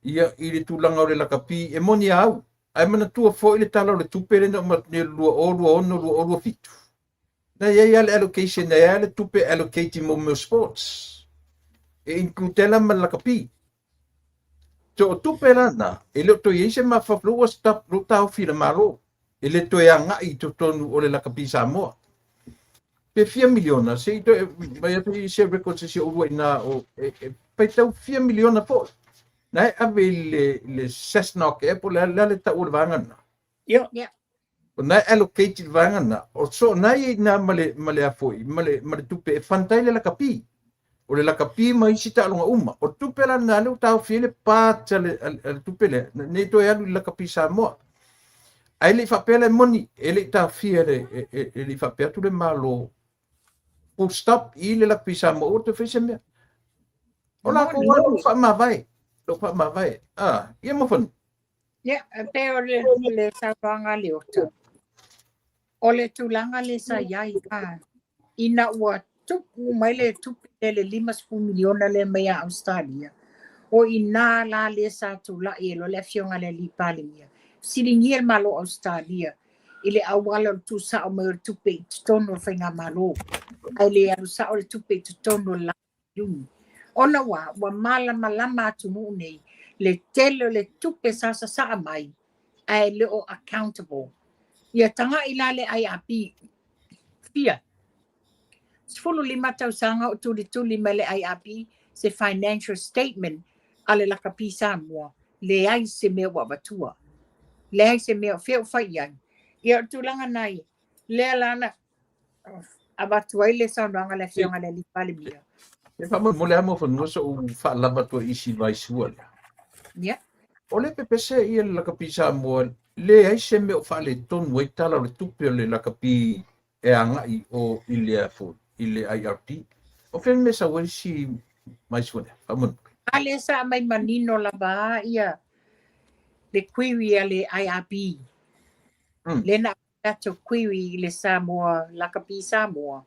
S1: Ia I le tūlanga o le lakapi e moni au. Ai manatua fo I le tala o le tupere na matne lua olua fitu. Na iai ale allocation na iai ale tupe allocating mo sports. E inclutela ma lakapi. So o tupe lana, e leo to iei se mawhaflua stop lo tau fila malo. E le to ea ngai to tonu o le lakapi Samoa. Pe 4 miliona, se ito mai atu I se record se urua ina o pai tau 4 miliona po. Nai ave le Cessnock e po le tau le vangana.
S3: Yeah.
S1: O nai allocated vangana. O so nai na male afoi, male tupe e fantai le lakapi. O le lakapi mai sita alonga uma. O tupe la na le tau fiele pata le tupe le. Nei to e alu le lakapi Samoa. Ai le whapea moni, e le tau fiele e le whapea tu le malo. Full stop I le lakapi Samoa o te whese mea. O la ko wala lo whamawai. Lo whamawai. Ia mawhanu.
S2: Ia, pe o le sawanga le ota. O le tūlanga le sa iai ina ua tupu mai le tupu le 5 miliona le mea Australia. O ina la le sa tula e lo le fionga le li palingia. Silingia malo Australia. Ile awala tu sa o me tupe tono whainga malo. Ai le alu sa o le tupe tono la yungi. Ona wa malama atu nei. Le tele le tupe sa mai. Ai le o accountable. Ia tanga ila le ai api. Pia. Sfulu 5 tausanga o tuli ma le ai api se financial statement ale lakapi Samoa. Le ai se mea wawatua. Le ai se mea feo whaian. Ia tulanga nai. Le alana abatua ile saunanga le fionga le lipale mia.
S1: E whama mole amo whanua so o whaalama tua isi vai sua le.
S2: Yeah.
S1: O le pepese ia le lakapi Samoa, le ai se mea o whaale tonu ai tala o le tupe o le lakapi e angai o ile afo, ile IRT. O when me sa waisi mai sua le, whamanu.
S2: Ale sa mai manino la ba ia le query ale IRB. Le na to query le Samoa, lakapi Samoa.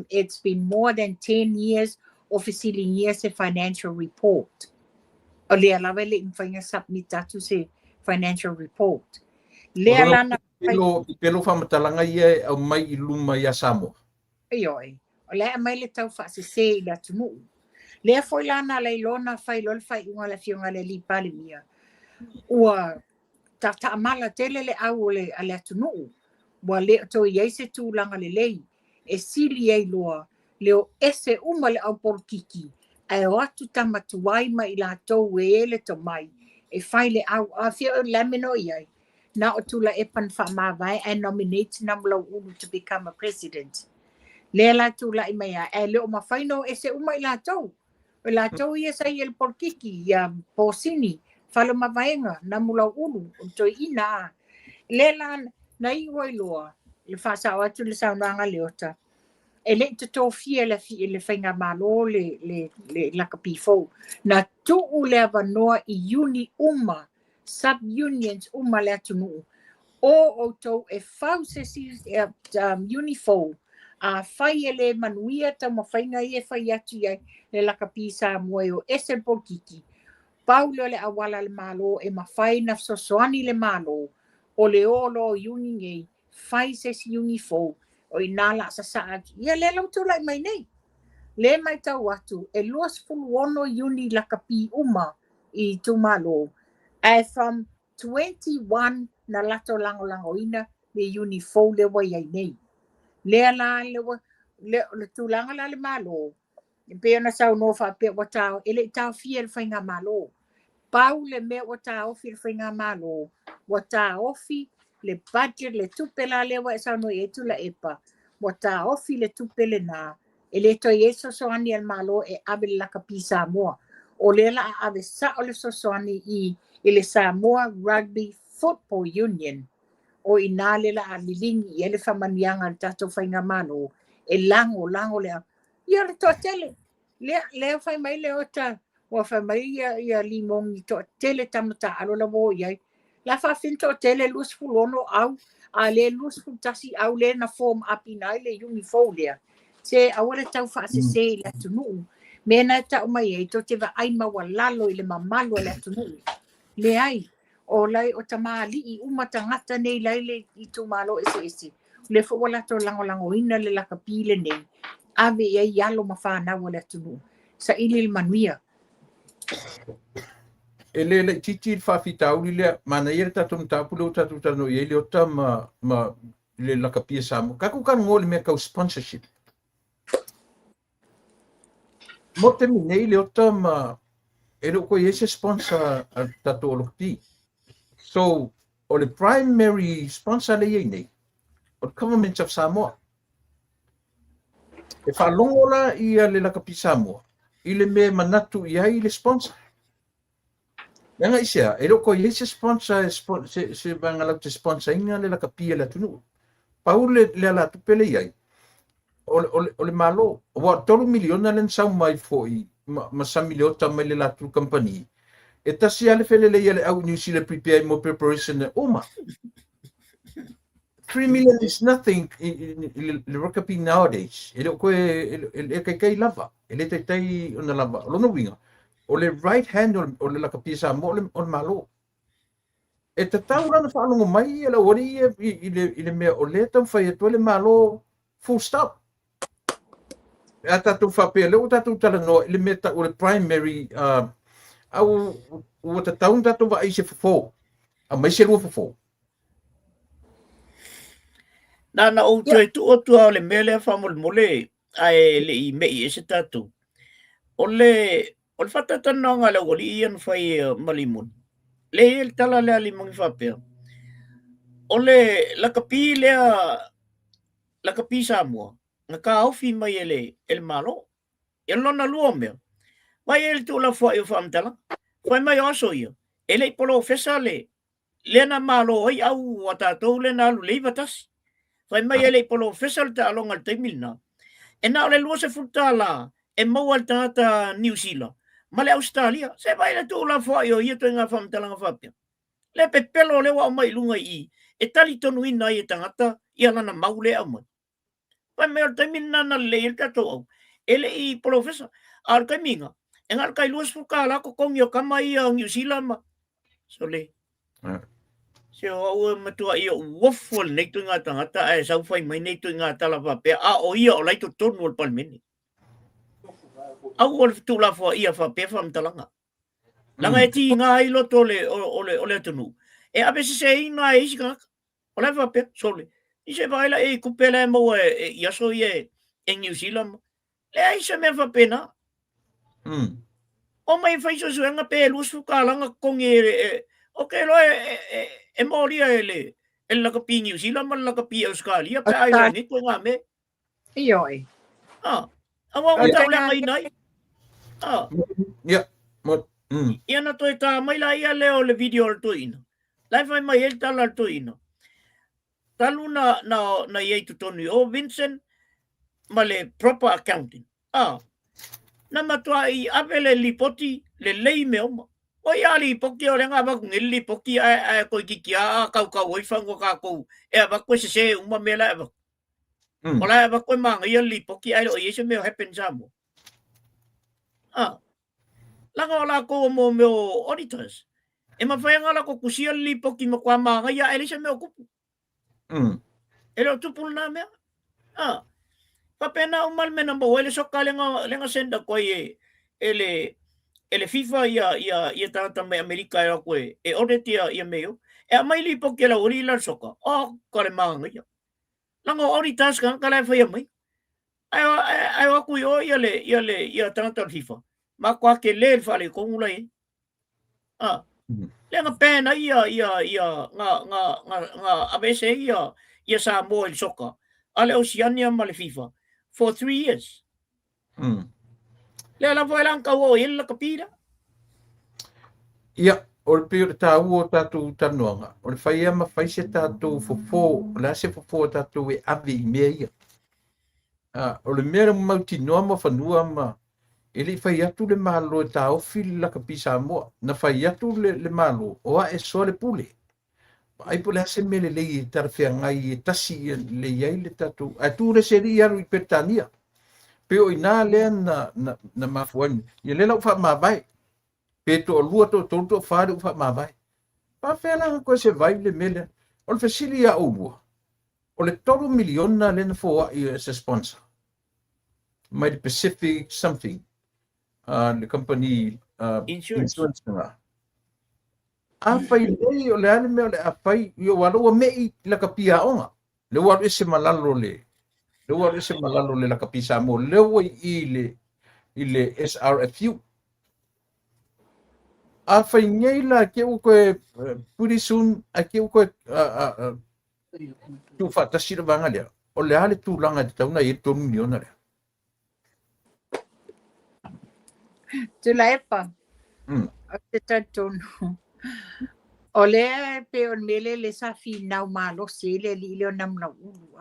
S2: It's been more than 10 years officially years a financial report. O le alawe le infainga submit atu se financial report. Le alana
S1: pelo whamatalanga ia au mai I luma ia Samoa.
S2: Ioi. O le mai le tau whaase se I la tumu. Le foi lana le lona fai lol fai unga le fionga le li pali mia. Ua ta amala tele le au le ale atunu. Wa le to iei se tūlanga le lei. E sili ei loa. Leo ese uma le au porkiki. Ai o atu tamatuai ma I la tau e ele to mai. E fai le au a fia o lamino iai. Na o tula e pan wha mawai and nominate Namulau Ulu to become a president. Le la tula I mea. E leo ma whaino ese uma I la tau. O la tau ia sa I el porkiki ia posini. Falo mawaenga Namulau Ulu. O toi ina. Le la na iwa iloa. Le whasa o atu le saunanga leota. E le te tōwhia le whainga malo le lakapi fau. Na tuu le avanoa I uni uma, sub-unions uma le atunu. O tau e whau se uni fau. A whai e le manuia ta ma whainga I e whai atu iai le lakapi Samoa o ese pokiki. Paulo le awala le malo e ma whai na sosoani le malo. O le olo uni ngei, whai se uni fau. O I nala sa atu. Ia le lau tūlai mai nei. Le mai tau atu. E luas fuluono uni lakapi uma I tūmalo. E from 21 na lato lango ina le uni fau le wai ai nei. Le ala le tūlanga la le malo. pe ona sau no fa pe wa tau ele tau fia le fainga malo pau le me wa tau fi le fainga malo wa tau fi le budget le tupela le wa sau no e tu la epa wa tau fi le tupele na ele to yeso so ani el malo e ave la kapisa mo o le la ave sa o le so ani I ele Samoa Rugby Football Union o inale la alilingi ele famanianga tato fainga malo e lango le ia le tele le fai mai le ota wa fai mai ia limong to tele tamata alo la bo ia la fa fin to tele lus fulono au a le lus futasi au le na form apina le unifolia se awale tau fa se la tunu mena ta mai e to te va ai ma walalo ile mamalo le tunu le ai o lai o tamali I umata ngata nei lai le I tu malo ese le fo wala to lango ina le la kapile nei ave ia yalo mafana wala tunu sa ili manuia
S1: ele le titi fa fitau le mana ia tatu tapulo tatu tano ele o tama ma le la kapia samo kaku kan ngol me ka sponsorship mo te nei le o tama ele ko ese sponsor tatu olokti so o le primary sponsor le nei o government of Samoa e fa longola ia le la kapia Samoa ile me manatu ia ile sponsor Nga isia, e loko ese sponsor se bangala te sponsor inga le la kapia la tunu. Paule le ala tupele iai. Ole malo, wa tolu miliona len sau mai foi, ma sa miliota mai le la tu company. E tasi ale fele le ia le au New Zealand prepare more preparation e oma. 3 million is nothing in the rugby nowadays. E loko e kai lava, e le tai ona lava, lono winga. O le right hand o le lakapisa mo o malo. E te tau rana whanongo mai e la ori I le mea o le tau whai e le malo full stop. E a tatu whapea leo tatu tala no le mea o le primary au ua te tau tatu wa aise fufo. A mai se rua fufo.
S3: Nana o tu tu o tu le mea le whamol mole ai le I mei e se tatu. O le whatatananga le ori ian whai malimun. Le il tala le alimungi whapea. O le lakapi Samoa. Nga ka aufi mai ele malo. E lona lua mea. Mai ele tu la whai o whamtala. Whai mai aso ia. Ele I polo fesa le na malo ai au watatou le na alu leivatasi. Whai mai ele I polo fesa le ta alonga le taimilina. E na ole lua se futala e maua le tangata New Zealand. Ma le Australia, se vai le tū la whai o ia tui ngā whamtalanga whapea. Le pepelo le wa o mai lunga I. E tali tonu ina I e tangata, ia lana maule au mai. Pai mea o taimina na le il tato au. Ele I professor, ar kai minga. E ngar kai luas fuka lako kongi o kama I a New Zealand ma. So le. Se o au matua I o wafol nei tui ngā tangata, e sau whai mai nei tui ngā tala whapea. A o ia o laito tonu o palmeni. Au o tu la fo ia fa pe fam talanga. Langa e ti nga I loto le tunu. E abe se ina e isika. O le fa pe sole. I se vai la e kupela mo e yaso ye en New Zealand. Le ai se me fa pena. O mai fa iso suenga pe lusu kalanga kong o ke lo e moria ele la kapi New Zealand man la kapi Australia pe ai ni ko nga me.
S2: Ioi.
S3: Awa o tau le mai nai.
S1: Yeah.
S3: Ia na toi tā mai la ia leo le video al toina. Lai fai mai el tala al toina. Talu na iei tutonu o Vincent ma le proper accounting. Na matua I apele lipoti le lei me oma. O ia lipoti o renga waku ngeli lipoti a koi kiki a kau oifango kako e a waku se uma me la waku. O la waku manga ia lipoti ai o iese meo happen samo. Langa ola ko mo meo auditors. E mawhainga la ko kusia lipoki ma kwa mga ia elisa meo kupu. Ele o tupul na mea. Papena umal me namba wele soka lenga senda koi ele FIFA ia tata me Amerika ia koe e audit ia meo. E a mai lipoki la ori la soka. Kare mga ia. Langa auditors kan kalai whai mai. ai wa ku yo ia tangata FIFA ma kwa ke le fale ko mulai le nga pena ia nga abese ia sa mo il soka ale Oceania ma le FIFA for 3 years le la foi lan ka wo il ka pira
S1: ia o le pio tāu o tātou tanoanga o le whaia ma whai se tātou fofo la se fofo tātou e avi I mea ia o le mea mauti noa ma whanua ma ele whai atu le malo e tā ofi la ka pisa moa na whai atu le malo o a e soa le pule ai po le ase mele lei e tarwhia ngai e tasi le iai le tātou a tu le seri aru I Petania pe o ina lea na mafuani ia le lau wha mawai pe to lua to whare wha mawai pa whela ko se vai le mele o le fasili a oua o le toro miliona le na fōa I as a sponsor mai the Pacific something the company insurance nga a whai lei o le ane mea o le a whai I o waloa mei la ka pia onga le walo ese malalo le la ka pisa mo le wai I le SRFU a whai ngei la ke u koe pretty soon a ke u koe tu whatasira vanga lea o le ale tūlanga te tauna I tonu niona lea
S2: Tula epa. O te tatonu. O le pe on mele le safi nau malo se le li le nam na ulu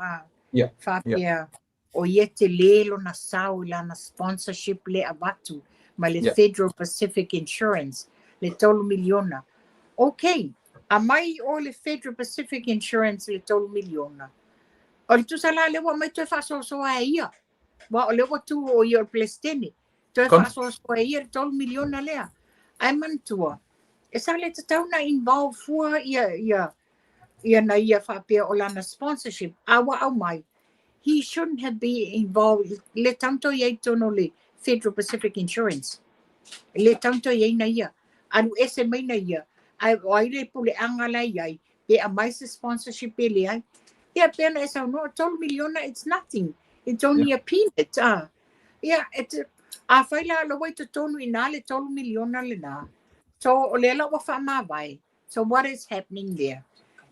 S2: Fapia o ye te lelo na sau la na sponsorship le abatu ma le Federal Pacific Insurance le tolu miliona. Okay. A mai o le Federal Pacific Insurance le tolu miliona. O le tusala le wa mai te faso so a ia. Wa o le wa tu o your plestene. Te faso so a ia tolu miliona lea. Ai mantua. E sa le te tauna involve fua ia na ia Fapia o lana sponsorship. Awa au mai. He shouldn't have been involved. Le tanto ye tono le Federal Pacific Insurance. Le tanto ye na ia. Anu ese mai na ia. Ai le pule angala iai. Pe a mais sponsorship pe le ai. Ia pena esa no 12 miliona, it's nothing. It's only a peanut. Yeah, it's a faila lo wai to tonu ina le 12 miliona le na. So o le la wa fa mawai. So what is happening there?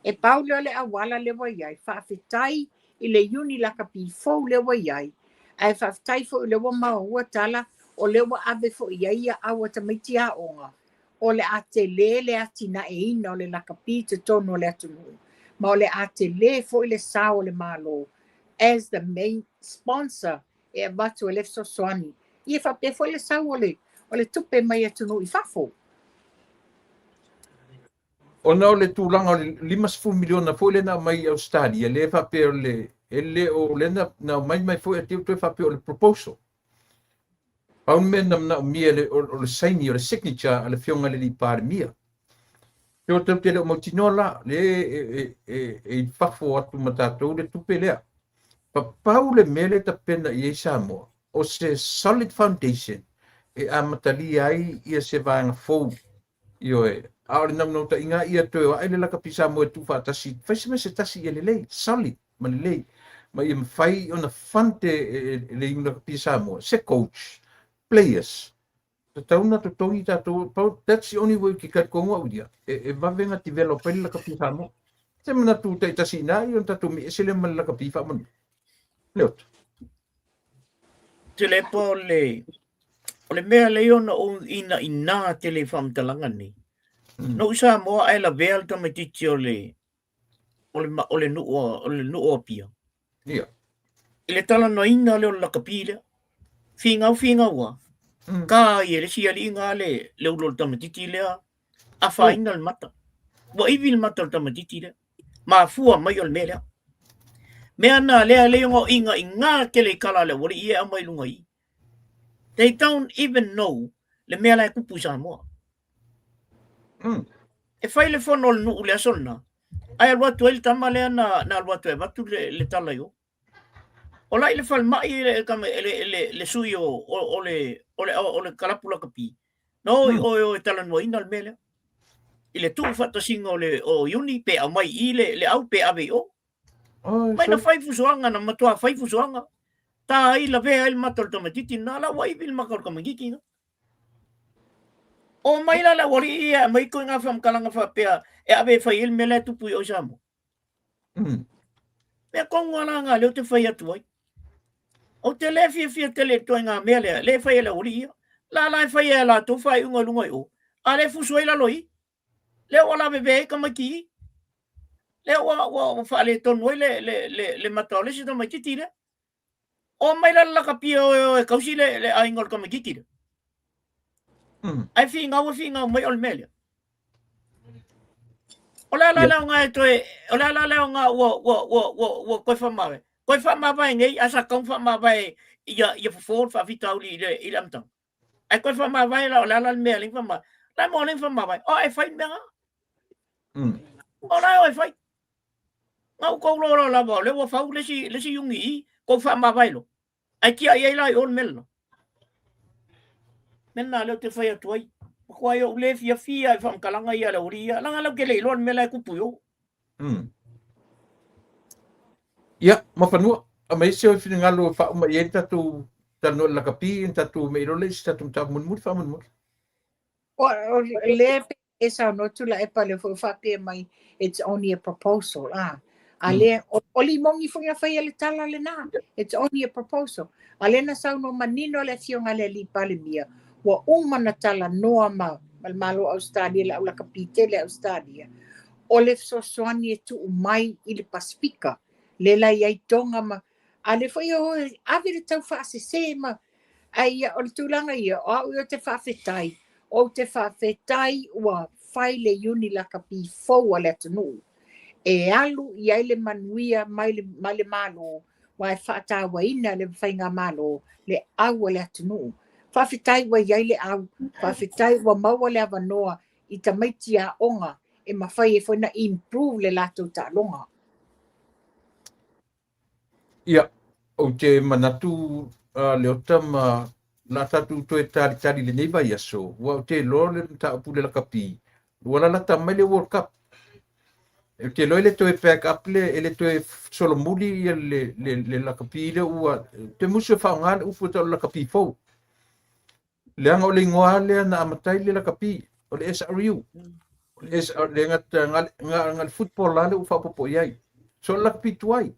S2: E paulo le awala le wa iai. Fa fitai I le uni la kapi fo le wa iai. Ai fa fitai fo le wa maua tala o le wa ave fo iai a awa tamaitia onga. O le ate le atina e ina o le la kapi te tono le atunu. Ma o le ate le fo le sa o le malo. As the main sponsor e abatu e le soani. Ia fa pe fo le sa o le tupe mai atunu I fafo.
S1: o na le tūlanga o le 5 miliona fo le na mai Australia le fa pe le ele o le na mai fo e te fa pe o le proposal pau men na mia le o le sign o le signature ale fionga le li par mia yo te le mo tinola le e fa fo atu matato le tupe le pa pau le mele ta pena I Samoa o se solid foundation e amatali ai ia se vanga fo io aore nam no ta inga ia to ai le la kapisa mo tu fa tasi fai se tasi ele le solid ma le ma ia fai ona fante le inga kapisa mo se coach players to tauna to tongi ta to that's the only way ki ka ko mo dia e va venga develop la kapisa mo se mana tu ta tasi na io ta to mi se le ma la kapisa mo le
S3: Telepole. Ole mea leo na o ina telefam talanga ni. No isa mo ai la vel to me titi ole nu pia.
S1: Ia.
S3: Ile tala no ina le la kapila. Finga wa. Ka ye le sia linga le ulo to me titi le a final mata. Wa ivil mata to me titi le. Ma fua mai ol mele. Mea na le ngo inga ke le kala le wori ia mai lunga I. They don't even know le mea lai kupu sa moa. E fai le fono nu le asona. Ai alwa tu el tama le na alwa tu e batu le tala yo. O lai le fal mai le suyo o le kalapula kapi. No o tala no ina le mele. Ile tu fata singo le o yuni pe a mai le au pe ave yo. Mai na fai fusuanga na matua fai fusuanga. Ta i la vea il matol tomatiti na la wai bil makol kamagiki no. O mai la wari ia mai ko nga fam kalanga fa pea e ave fa il mele tu pui o samo. Me ko ngala nga le te fa ia tuai. O te le fia te le toi ngā mea lea, le whai e la uri ia. La whai e la tō whai unga lunga i o. A le fusu e la loi. Le o la bebe ka maki. Le o wha le tonu le matau le si tō mai titi le. O mai la laka pia o e kausi le a ingol ka maki tira. Ai fi ngau mai o le mea lea. O la ngā e toi, o la ngā ua koe whamawe. Koe whamawai ngei, asa kong whamawai ia fufor whawhitau i le amtang. Ai koe whamawai la o la mea ling whamawai. La mo ling whamawai. O e whai mea. O la o e whai. Ngau kou loro la wau, le wa whau le si yungi i, kou whamawai lo. Ai kia i la i on mela. Mena leo te whai atuai. Kua i o le fia i whamkalanga i ala uri ia. Langa lau ke le ilon mela e kupu yo.
S1: Ia, mawhanua. A mai seo i whina ngalo wha uma i tatu tano la kapi, tatu me irole, si tatu mta munmuri, wha munmuri.
S2: O le e sa no tula e pale fo whapea mai, it's only a proposal. A le, o li mongi whunga whai ale tala le nā. It's only a proposal. A le na sau no manino le fionga le li pale mia. Wa umana tala noa ma, malo Australia, la ula kapite le Australia. O le sosoani e tu umai i le Pasifika. Le la iai tonga ma. A le fwoi o avire tau whaasese ma. Ai o le tūlanga ia, o au te whaafetai. O te whaafetai ua whai le uni la kapi fau a le atanu. E alu iai le manuia mai le malo. Wai whaatawa ina le whainga malo. Le au a le atanu. Whaafetai wa iai le au. Whaafetai wa maua le avanoa. I ta maiti a onga. E mawhai e whaina improve le lato ta longa.
S1: Ia, o te manatu leo tama la tatu to e tari le neiva ia so. Wa te lo le ta pule la kapi. Wala la ta mai le World Cup. E te lo le to e pack up le ele to e solo muli le la kapi le ua te musu fa ngal u futa la kapi fo. Le anga o le ngoa le na amatai le la kapi o le SRU. Le ngal football la le u fa popo iai. So la kapi tuai.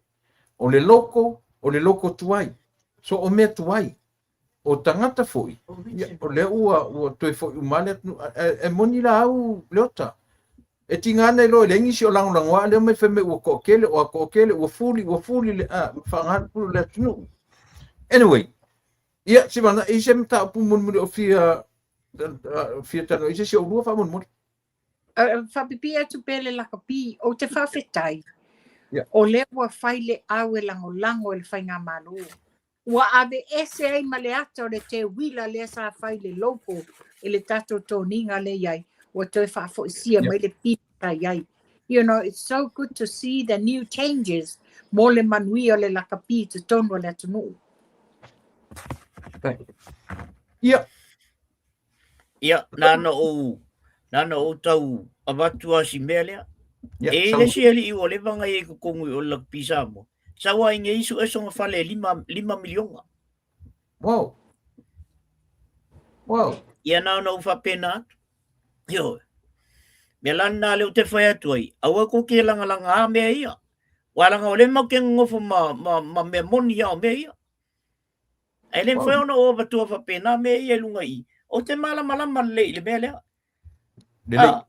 S1: O le loko tuai. So o mea tuai. O tangata foi. O le ua toi foi umane e moni la au leota. E tingana lo le ngisi o langoa le mai feme ua kokele ua fuli le whangan pulu le tunu. Anyway, ia si mana i se mta pu mun o fia tano i se si o lua fa mun.
S2: Whapipia tu pele la kapi o te whawhetai. O le ua whai le au e lango le whai ngā malo. Ua ave ese ai ma le ato le te wila le sa whai le loko e le tato tōninga le iai. Ua toi whafo isia mai le pita iai. You know, it's so good to see the new changes. Mo le manui o le lakapi te tono le atunu.
S1: Ia.
S3: Ia, nana o tau awatua si mea lea. E le si eli iwa le vanga e kukongu o la pisa mo. Sa wa inge isu e songa fale 5 milionga.
S1: Wow.
S3: Ia na ufa pena. Yo. Me lana le te whai atuai. Awa ko ke langa mea ia. Walanga o le mau ke ngofo ma mea moni ia o mea ia. Ai le whai ona o watua wha pena mea ia lunga i. O te malama le mea lea.
S1: Lele.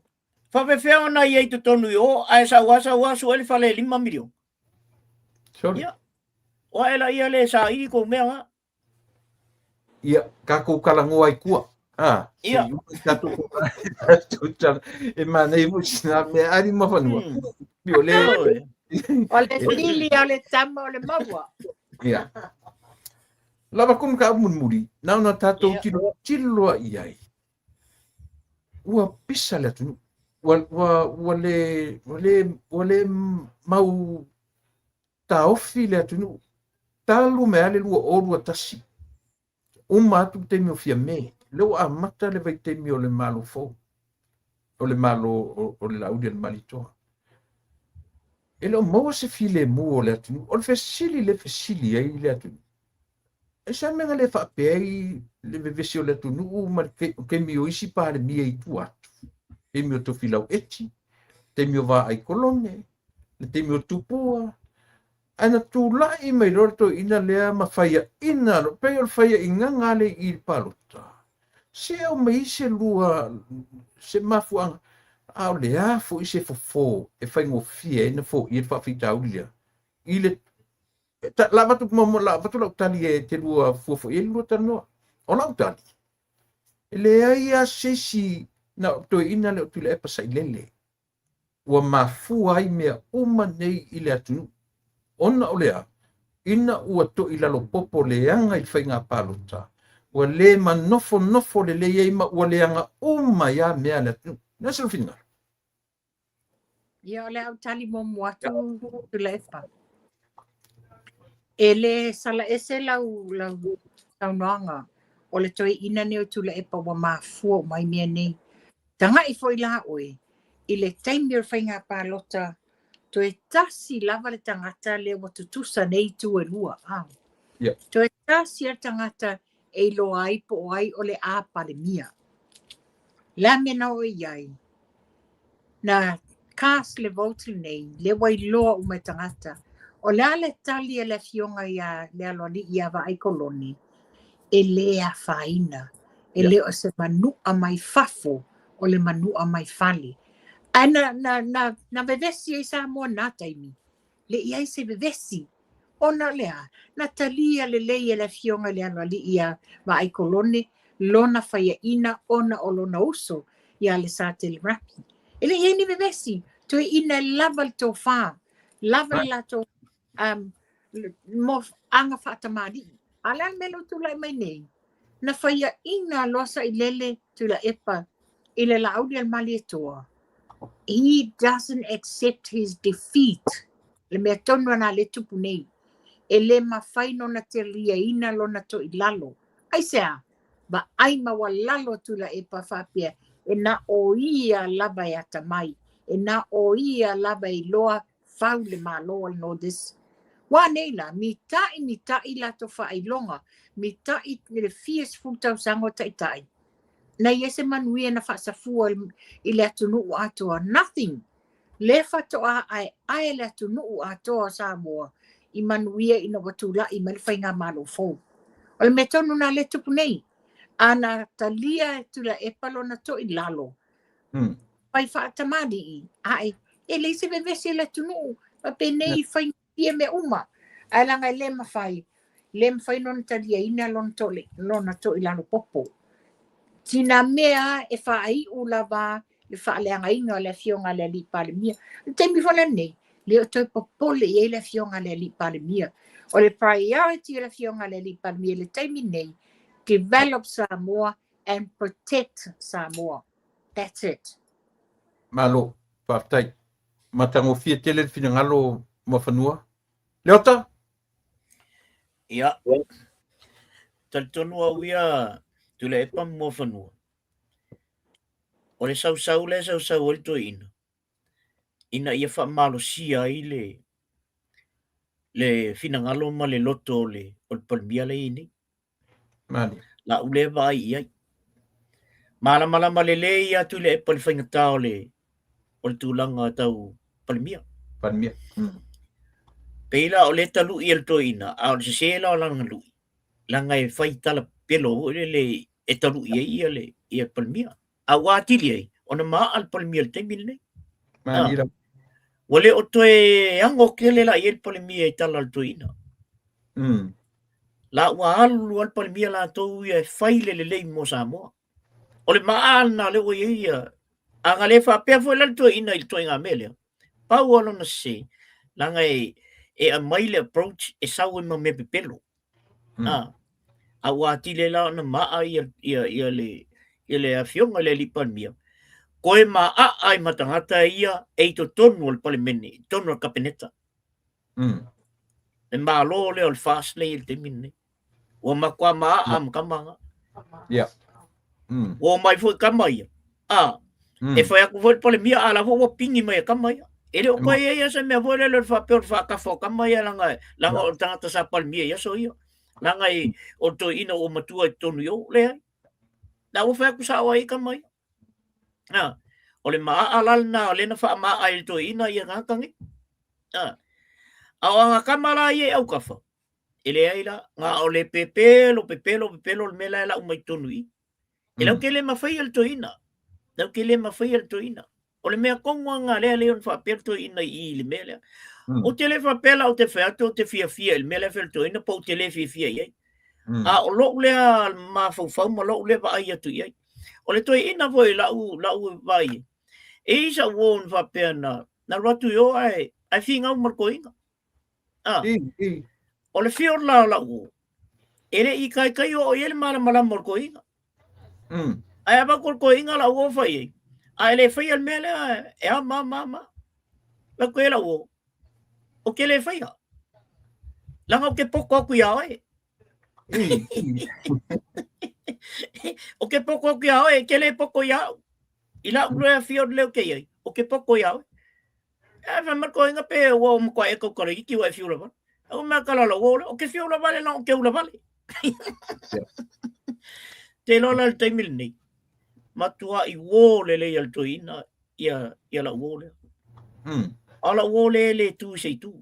S3: Whawewhea ona i te tonu i o, ai sa wasu ele whale 5 milion.
S1: Sorry.
S3: Ia. O ela ia le sa i ko mea nga.
S1: Ia, ka kou kalango ai kua.
S3: Ia.
S1: E mana i musi na me ari mawhanua. Pio le.
S2: O le fili o le tama o le maua.
S1: Ia. Lava kum ka munmuri. Nauna tatou tiloa i ai. Ua pisa le atunu. Wale mau taofi le atunu. Talu me ale lua orua tasi. Atu te mio fia me. Leo a mata le vai te mio le malo fo. O le malo o le laudi le malitoa. E leo maua se file mu o le atunu. O le fesili ai le atunu. e sa menga le whapei le vevesi o le tunu ma ke mi o isi pare mi e tu atu. Te mi o to filau eti, te mi o va ai kolone, te mi o tupua. Ana tu lai mai roto ina lea ma whaia ina, pe o whaia inga ngale i palota. Se au mai se lua, se mafuanga, au lea fo i se fofo, e whai ngofia ina fo i e whawhita ulia. I le la watu mo la watu la utali e te lua fuafo e lua tanoa. O la utali. E le ai sesi na to ina le utile e pasai lele. Ua mafua ai mea uma nei i le atunu. Ona o lea. Ina ua to i lalo popo leanga i whainga palota. Ua le nofo le eima ua leanga uma ya mea le atunu. Nasa whina.
S2: Ia o le au tali mo muatu tula epa. Ele sala ese lau noanga. O le toi ina neo tula epa wa mafua mai mea nei. Tanga i foi la oe. I le taimi o whainga palota. To e tasi lava le tangata le watutusa nei tu e lua.
S1: Yeah.
S2: To e tasi le tangata e lo ai po ai o le a pandemia. La mena o iai. Na kas le vote nei, le wai loa o me tangata. O le ale tali e le fionga ia le aloni ia wa ai koloni. E le a faina. E le o se manua mai fafo o le manua mai fali. Ana na vevesi e sa mo na taimi. Le iai se vevesi. Ona lea, na talia le lei e le fionga le aloni ia wa ai koloni. Lona faya ina ona o lona uso ia le sa tele rapi. Ele iai ni vevesi. To ina lava le tō whā. Lava la tō mo anga whātamari. Ala melo tula mai nei. Na whaia ina losa i lele tula epa i le laudi al mali toa. He doesn't accept his defeat. Le mea tonu ana le tupu nei. E le mawhaino na te lia ina lona to i lalo. Ai sea, ba ai mawa lalo tula epa whapia e na o ia lava e atamai. E na o ia lava i loa whau le malo al no this. Wa neila, mi tai la to whailonga. Mi tai le fies futau sango tai. Na yese manuia na whaasafua i le atunu atoa. Nothing. Le whatoa ai le atunu atoa Samoa. I manuia ina watula i malwhainga malo fau. O le metonu na le tupu nei. Ana talia tula epalo na to i lalo. Pai whaatamadi i. Ai, e le se vevesi le tunu. Pa pe nei whainga pia me uma. Ai langa le mawhai. Le mawhai non talia ina lona to i lalo popo. Tina mea e whaai ulava le whaaleanga inga le fionga le li palemia. Temi whala nei. Le o toi popole e le fionga le li palemia. O le priority le fionga le li palemia le temi nei. Develop Samoa and protect Samoa. That's it.
S1: Malo, partai. Matango fia tele fina ngalo mafanua. Leota?
S3: Ia. Taltonu au ia tula epa mafanua. O le sau o le toina. Ina ia wha sia i le fina ngalo ma le loto o le palmia le ini.
S1: Mani.
S3: La ule vai iai. Malama le ia tu le epa le whaingatao o le tūlanga tau palmia.
S1: Palmia.
S3: Peila o le talu i el toina, a o le sesela o langa lui. Langa e whai tala pelo le e talu i le palmia. A wātili ai, ona maa al palmia le teimile nei.
S1: Mani ra.
S3: Wale o toe ango kele la i el palmia i tala al toina. La ua alu al palmia la tau ia e whaile le lei mo Samoa. O le maa na le o ia. Anga le whapea fo le toina i toinga melea. Pau alo na se, langa e a maile approach e sau e mamepe pelo. A wātile la na maa ia le afionga le li palmia. Koe maa ai matangata ia e to tonu al palemene, tonu al kapeneta. Le maa lo le al fast le il temine. O makua maa am kamanga.
S1: Yeah.
S3: O mai fo kamaya. E foi aku foi palemia ala fo pingi mai kamaya. Ele o koe ia se me foi le fa pe fa ka fo kamaya langa o tangata sa palmia ia so ia. Langai o to ina o matua tonu yo le. Na o fa ku sa wa ka mai. Ole maaalal na ole na fa ma ai to ina ia ngakangi. Awa kamala ye au kafa. Ele aila nga ole pepelo mela la umai tonui. Ele ke le mafai al to ina. Lau ke le mafai al to ina. Ole mea kongo nga le leon fa perto ina I le mele. O te le fa pela o te fato te fia il mele fel to ina po te le fia ye. A o lo le ma fa ma lo le va ai tu ye. Ole to ina voi la u vai. E isa won fa pena. Na ratu yo ai finga mar ko ina. O le fio la u. Ele I kai o ele mala mar ko ina. Ai aba ko ina la u fa ye. Ai le fa il mele e mama. La ko la u. O ke le fai ha. Langa o ke poko aku ia e. O ke poko aku ia e, ke le poko ia. Ila ule fio leo ke ia. O ke poko ia e. E fa marko inga pe o mko e ko kore iki wa fio la vale. O ma kala la o ke fio la vale na o ke ula vale. Te lola le taimil nei. Matua I wo le le al toina ia la wo le. Ala wo le tu sei tu.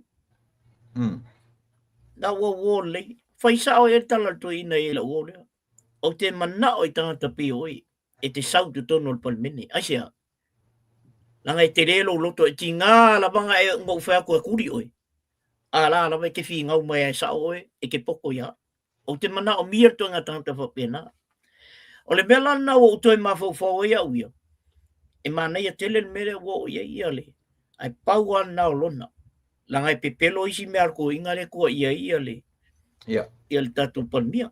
S3: Na wo le fai sa o e tala to ina e la wo le o te mana o I tangata pi oi e te sau tu tono al palmene asia langa e te relo loto e tinga la banga e ngau fa ko kuri oi ala la ke fi ngau mai sa oi e ke poko ya o te mana o mir to nga tangata fa pena o le bela na o to ma fo fo ia uia e mana ia tele mere wo ia le ai pau na lona langa e pepelo isi me arko inga le ko ia le ia le tatu palmia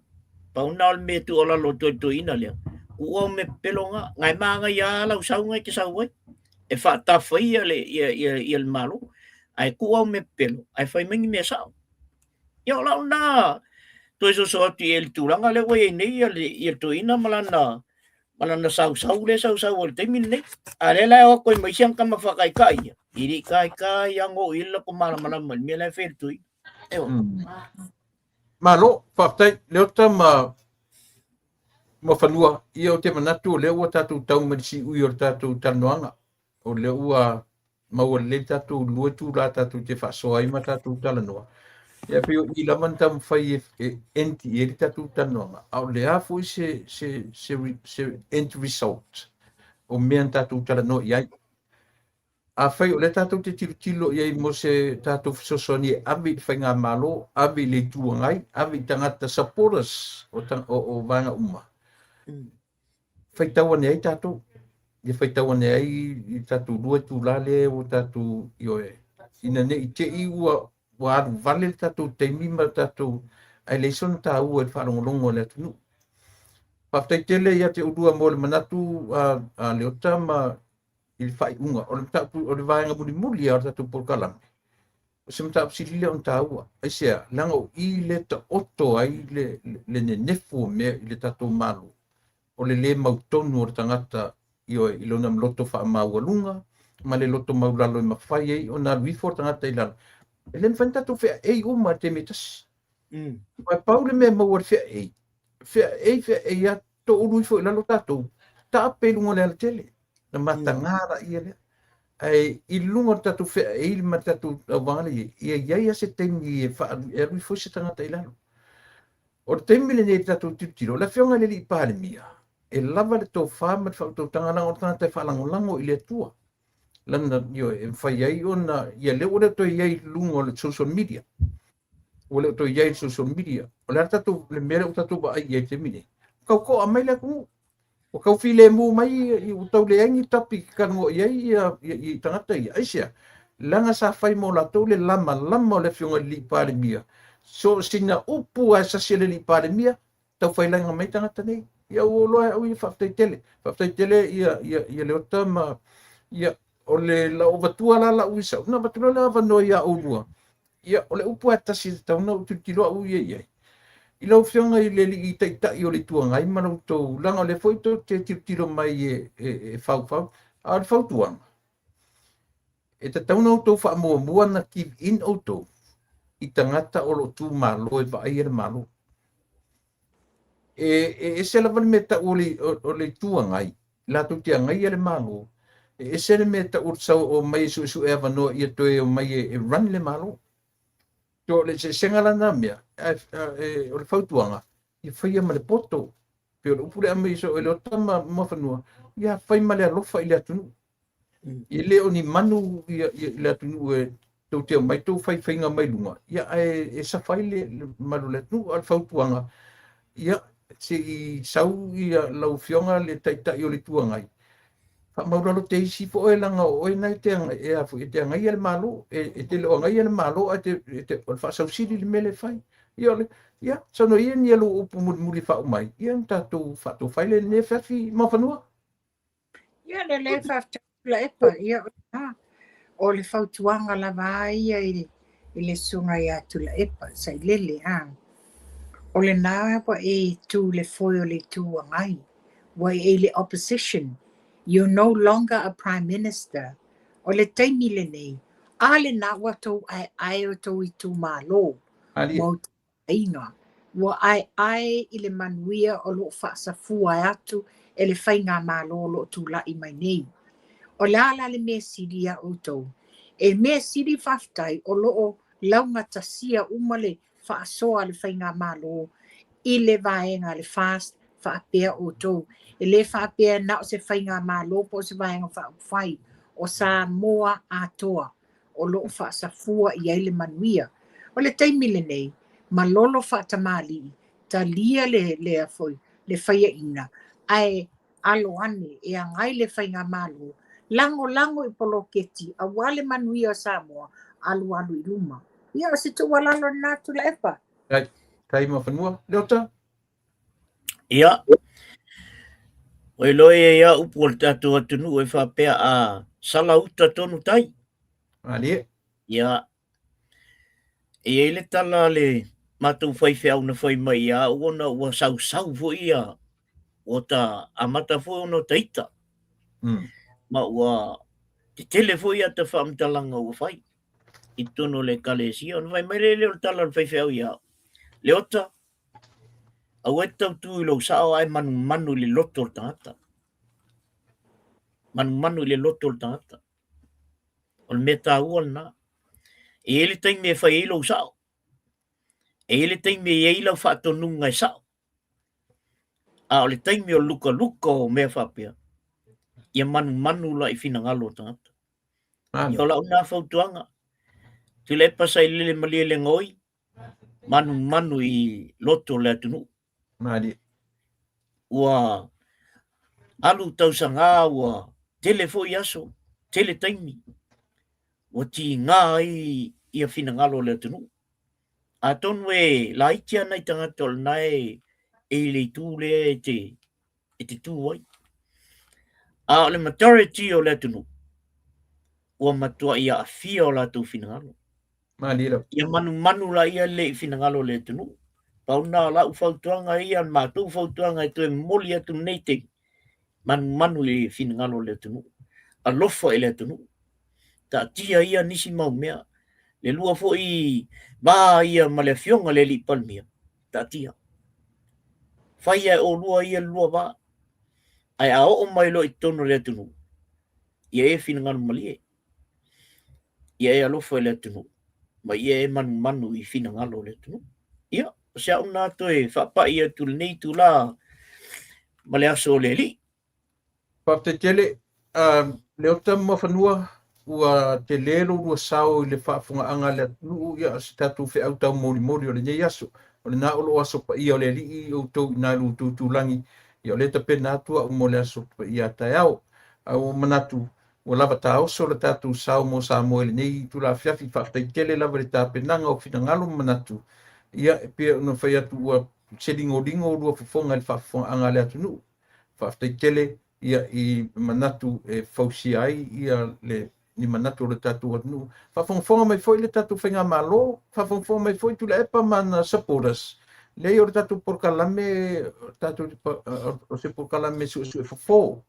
S3: pau na me tu ola lo to ina le o me pelonga ngai manga ia la usau ngai ke sau e fa ta foi ia le malo ai ku me pelo ai fai mingi me sau ia la na to so ti el turanga le we nei ia to ina malana sau le te minne ale la o ko mai siang kama fa kai iri kai yang o illa ko mala me la fer tu
S1: Malo, faktai, leo ta ma whanua, ia o te manatu, leo o tātou tau marisi ui o tātou tanoanga. O leo a maua le tātou lua tū la tātou te whasoa ima tātou talanoa. Ia peo I laman tam whai enti e tātou tanoanga. Au le hafo se end result. O mean tātou talanoa iai. A whai o le tātou te tilo iai mo se tātou whasosoni e awi whai ngā malo, awi le tuangai, awi tangata supporters o vanga uma. Whai taua ne ai tātou. Ia whai taua ne ai I tātou lua tūlale o tātou ioe. Ina ne I te iua wa aru vale tātou teimima tātou ai leison tā ua I wharongonongo le atunu. Paftai tele ia te udua mo le manatu a leota ma il fai unga o le tapu o le vaenga muli o tatu porkalang o se mta psilile on taua ai sia langa o I le ta oto ai le nefu me le tatu malu o le mautonu o tangata io ilona loto fa maualunga ma le loto maulalo I mawhai ai o na wifo tangata I lalo e le mwhanta tu fea ei uma te metas mai paule me mauar fea ei a to ului fo I lalo tatu ta apelunga le al tele na matangara ia le ai I lunga tatu fea ei ma tatu awali ia se tengi e fa e fo se tangata I lalo o temi le ne tatu titiro la feonga le I pale mia e lava le to fa ma fa to tangana o tangata fa lango I le tua lana io e fai ai ona ia le ora to ia lungo le social media o le to ia social media o le tatu le mere o tatu ba ai te mine ko a mai le ku o kau file mu mai I utau le angi tapi kango I tangata I aisia langa sa fai mo la to le lama o le fionga li pare mia so sina upu a sa sele li pare mia tau fai langa mai tangata nei ia o loa au I whaftai tele ia le otama ia o le la o vatua la uisa na vatua la vano ia o lua ia o le upu a tasi tau na ututilo au ia I lau whianga I le li I o le tuanga I mana tau langa le foito te tiro mai e whau a le whau tuanga e ta tau na tau wha mua na give in o tau I tangata o lo tu malo e wa ai e malo e se la me ta o le tuangai la tu te ngai le malo e se le me ta ursa o mai su eva no ia toe o mai e run le malo to le se sengala na mea o le fautuanga i fai ma le poto pe o pure mai so le tama ma fanua ia fai ma le alofa ile atu i le o ni manu ia le atu e to te mai to fai nga mai lunga ia e sa fai le malu le tu al fautuanga ia si sau ia lau fionga le taita i o le tuangai fa mauralo te isi fo e langa o e nai te e afu e te ngai le malo e te lo ngai le malo a te o fa sau siri le mele fai ia le ia sono ia ni lo upu muri fa mai ia tatu fa to fai le ne fafi ma fanua
S2: ia le fa la epa ia o le fautuanga la vai i le sunga ia tu la epa sai lele o le nā pa e tu le foi o le tuangai wa e le opposition. You're no longer a prime minister. O le taimi le nei. A le nā wato ai o tau i tu malo. Mo inga. Wa ai i le manuia o lo whaasafua atu e le whainga malo lo tu la i mai nei. O le ala le mea siri a utou. E mea siri whaftai o lo launga tasia umale whaasoa le whainga malo i le vaenga le fast whaapea o tau. E le whaapea na o se whainga malo po se vaenga whaafai o sa moa atoa o lo whaasafua i ai le manuia. O le taimi le nei, ma lolo whaatamali ta lia le afoi, le whaia ina. Ai alo ane e angai le whainga malo. Lango i polo keti, a wale manuia o Samoa, alu i luma. Ia, se tu walalo natu la epa.
S1: Kai ma fanua, leota?
S3: Ia. Oi loe ia upu o le tatu atunu e whapea a sala uta tonu tai.
S1: Ali.
S3: Ia. E ele tala le matou whai whiau na whai mai ia, uona ua sau fo ia. O ta amata fo ono taita. Ma ua te tele fo ia te whaamtalanga ua whai. I tono le kalesia, on vai mai le o tala whai whiau ia. Leota, au e tau tū ilo sao ai manu le loto o tangata. Manu le loto o tangata. O le meta ua na. E ele taimi e whai ilo sao. E ele taimi e ilo whaatonunga e sao. A o le taimi o luka o mea whapea. Ia manu la i whina ngalo o tangata. Ia o la una whautuanga. Tule pasai lele malie le ngoi. Manu i loto le atunu.
S1: Mali.
S3: Ua alu tausanga ua telefo i aso, tele taimi. Ua ti ngā ia whina ngalo le atunu. A tonu e la itia nei tangatol nai e le tūle e te tūwai. A le majority o le atunu. Ua matua ia a fia o la tū whina ngalo.
S1: Mali lo.
S3: Ia manu la ia le whina ngalo le atunu. Pauna la ufautuanga ia mātou ufautuanga e toe moli atu nei te manu i whina ngalo le atunu. A lofa i le atunu. Ta tia ia nisi mau mea. Le lua fo i bā ia ma le fionga le li palmia. Ta tia. Whai ai o lua ia lua bā. Ai a o mai lo i tono le atunu. Ia e whina ngalo mali e. Ia e a lofa i le atunu. Ma ia e manu i whina ngalo le atunu. Ia. Se au nā toi whapai atu nei tu la ma le aso le li.
S1: Pafte tele, leo tama whanua ua te lelo rua sao i le whaafunga anga le atunu ia se tatu whi au tau mori o le nei aso. O le nā olo aso pa ia o le li o tau nā lu tūlangi. Ia o le tape nātua o mo le aso pa ia tai au. Au manatu ua lava tā oso le tatu sao mo sa mo le nei tu la whiawhi whaftai tele lava le tape nanga o whina ngalo manatu. Ia pe no fai atu ua selingo rua fofonga le whaafonga anga le atunu. Whaftai tele ia i manatu e fausi ai ia le ni manatu le tatu atunu. Whaafonga mai foi le tatu whainga malo. Whaafonga mai foi tu le epa mana supporters. Lei o le tatu porkalame, tatu o se porkalame su e fofo.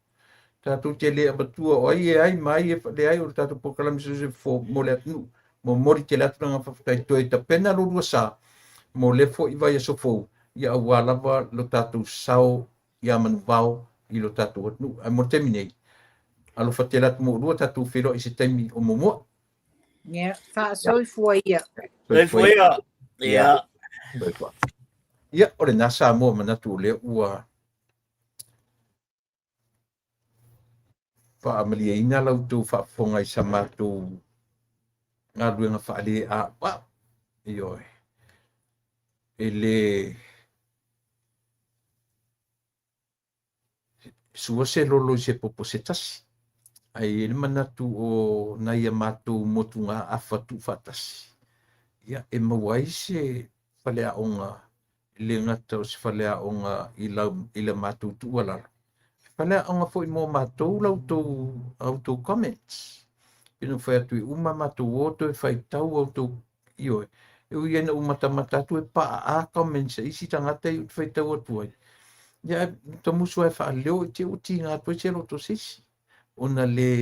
S1: Tatu tele abatua o ai e ai mai e le ai o le tatu porkalame su e fofo mo le atunu. Mo mori tele atunu nga whaftai toi ta pena lo rua sa. Mo le fo i vai aso fou. ia ua lava lo tatou sao ia manuvao i lo tatou atu ai mo temi nei alo fatela mo lua tatou filo i se temi o momo
S2: Ia, whaasoi ia.
S3: Foi a. Ia.
S1: ia o le nasa mo manatu le ua faamaliaina lautou faafofoga i sa matou galuega faalee a ioe ele sua se lolo i se popo se tasi ai ele manatu o na ia matou motuga afatu faatasi ia e mauai se faleaʻoga le gata o se faleaʻoga i le matou tuualala faleaʻoga foʻi mo matou lautou comments ina fai atu i uma matou oto e faitau outou ioe e ui ana uma tamata atu e pa'a comments isi tagata i faitau atu ai ia tamusu ai fa'aleo i te uti ngā toi se loto sisi ona le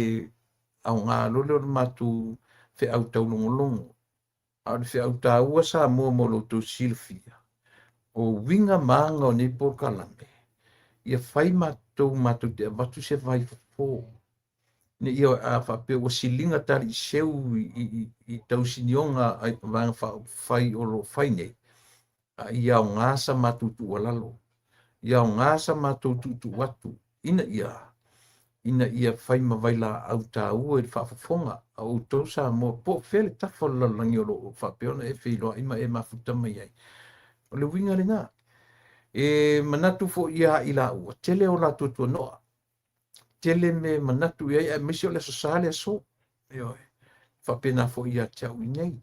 S1: au ngā lole o le matou fe au tau longolongo a le fe au tāua sa mua mo loto silfia o winga maanga o nei porkalame ia fai matou te abatu se vai fo ne ia a whape o silinga tari seu i tau sinionga ai vanga fai o lo fai nei a ia o ngasa matutu walalo ia o ngasa matutu watu ina ia fai mawaila au tāua i whaafafonga au tausa mo po fele tafala langi o lo whape ona e whiloa ima e mafuta mai ai o le winga le ngā e manatu fo ia ila ua tele o la tutua noa tele me manatu ia e misi o le sosale so ioe whapena fo ia tau i nei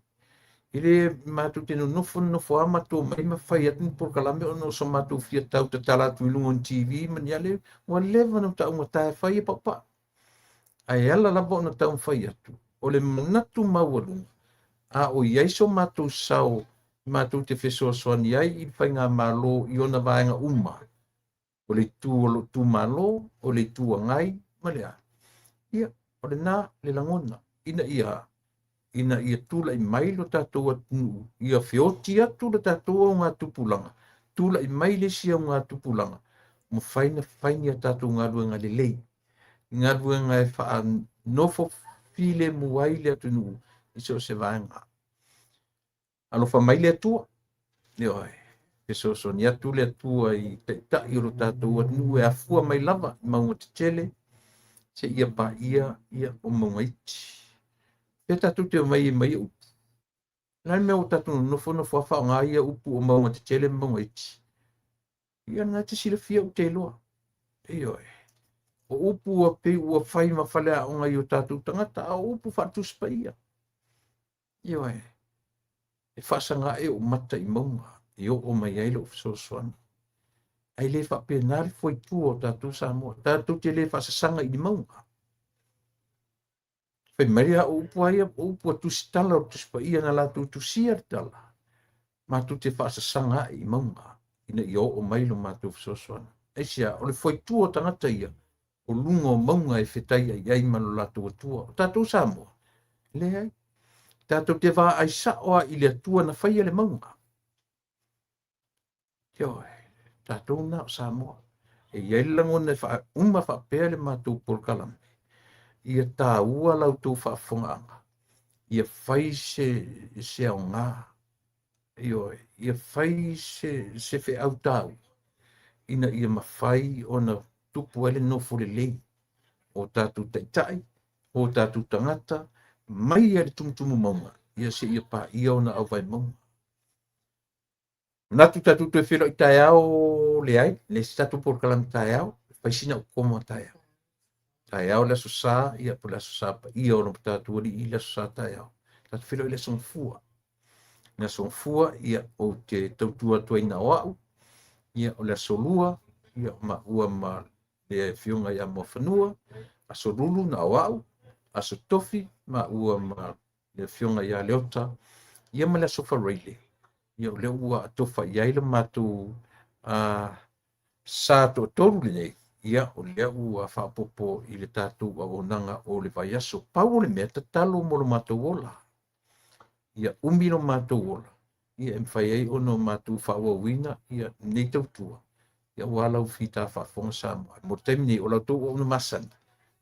S1: ile matu tenu nofo ama to mai mawhai atu por kalame ono so matu fia tau te tala tu ilungon TV maniale wa leva no tau ngata whai papa ai ala lava ono tau whai atu o le manatu mawalu a o iaiso matu sao matu te fesoa soani ai i whai ngā malo i ona vaenga uma o le tu malo o le tu ngai malea ia o le nā le langona ina ia tula i mai lo tātou atu ia whioti atu lo tātou o ngā tupulanga tula i mai le sia o ngā tupulanga mo whaini a tātou ngā ruenga le lei ngā ruenga e wha nofo file muai le atu nuu i so se vaenga alofa mai le atua ioe e so ni atu le atua i ta i lo tātou atu e afua mai lava i maunga te tele se ia pa ia o maunga iti e tatu te mai upu. Nai mea o tatu nofo afa o ngā ia upu o maunga te tele maunga iti. Ia ngā te sila fia u te loa. Ioe. O upu a pe ua whai ma whalea o ngai o tatu tangata a upu whatu spa ia. Ioe. E whasa ngā e o mata i maunga. I o mai aile o fisosoana. Ai le whape nari foi tu o tatu Samoa. Tatu te le whasasanga i maunga. Pe maria o upu a tusitala o tuspa ia na la tu sia tala. Ma tu te whaasa sanga i maunga. Ina i o mailo ma tu fisosoana. E sia, o le foi tu o tangata ia. O lunga o maunga e whetai ai ai mano la tu atua. O tātou Samoa. Le ai. Tātou te wā ai saoa i le atua na whaia le maunga. Ioe. Tātou na o Samoa. E iai langona uma whapea le mātou porkalame. Ia tā ua lau tō whaafonga. Ia whai se au ngā. Ia whai se whi au tāu. Ina ia mawhai o na tupu ele nofo le lei. O tātou taitai, o tātou tangata, mai ele tumutumu maunga. Ia se ia pā ia o na au vai maunga. Natu tātou te whiro i tai au le ai, le tātou por kalam tai au, whaisina o komo tai au. Tai au le sosa, ia po le sosa pa ia o no tātou ori i le sosa tai au. Tātou whiro i le sonfua. Na sonfua, ia o te tautua tuaina o au, ia o le solua, ia ma ua ma le fionga ia mo whanua, a sorulu na o au, a so tofi, ma ua ma le fionga ia leota, ia ma le sofa reile. Ia o le ua atofa ia ile matu sa to toru le nei. Ia o le ua whapopo i le tātou a onanga o le vaiaso. Pau le mea tatalo mo le mātou ola. Ia umino mātou ola. ia mwhai ei ono mātou whawawina ia nei tautua. Ia walau whita whafonga Samoa. Mo taimini o lau tō o no masana.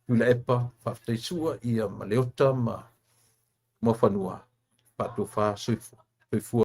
S1: Tula epa whaftaisua ia ma leota ma whanua. Pato wha soifua.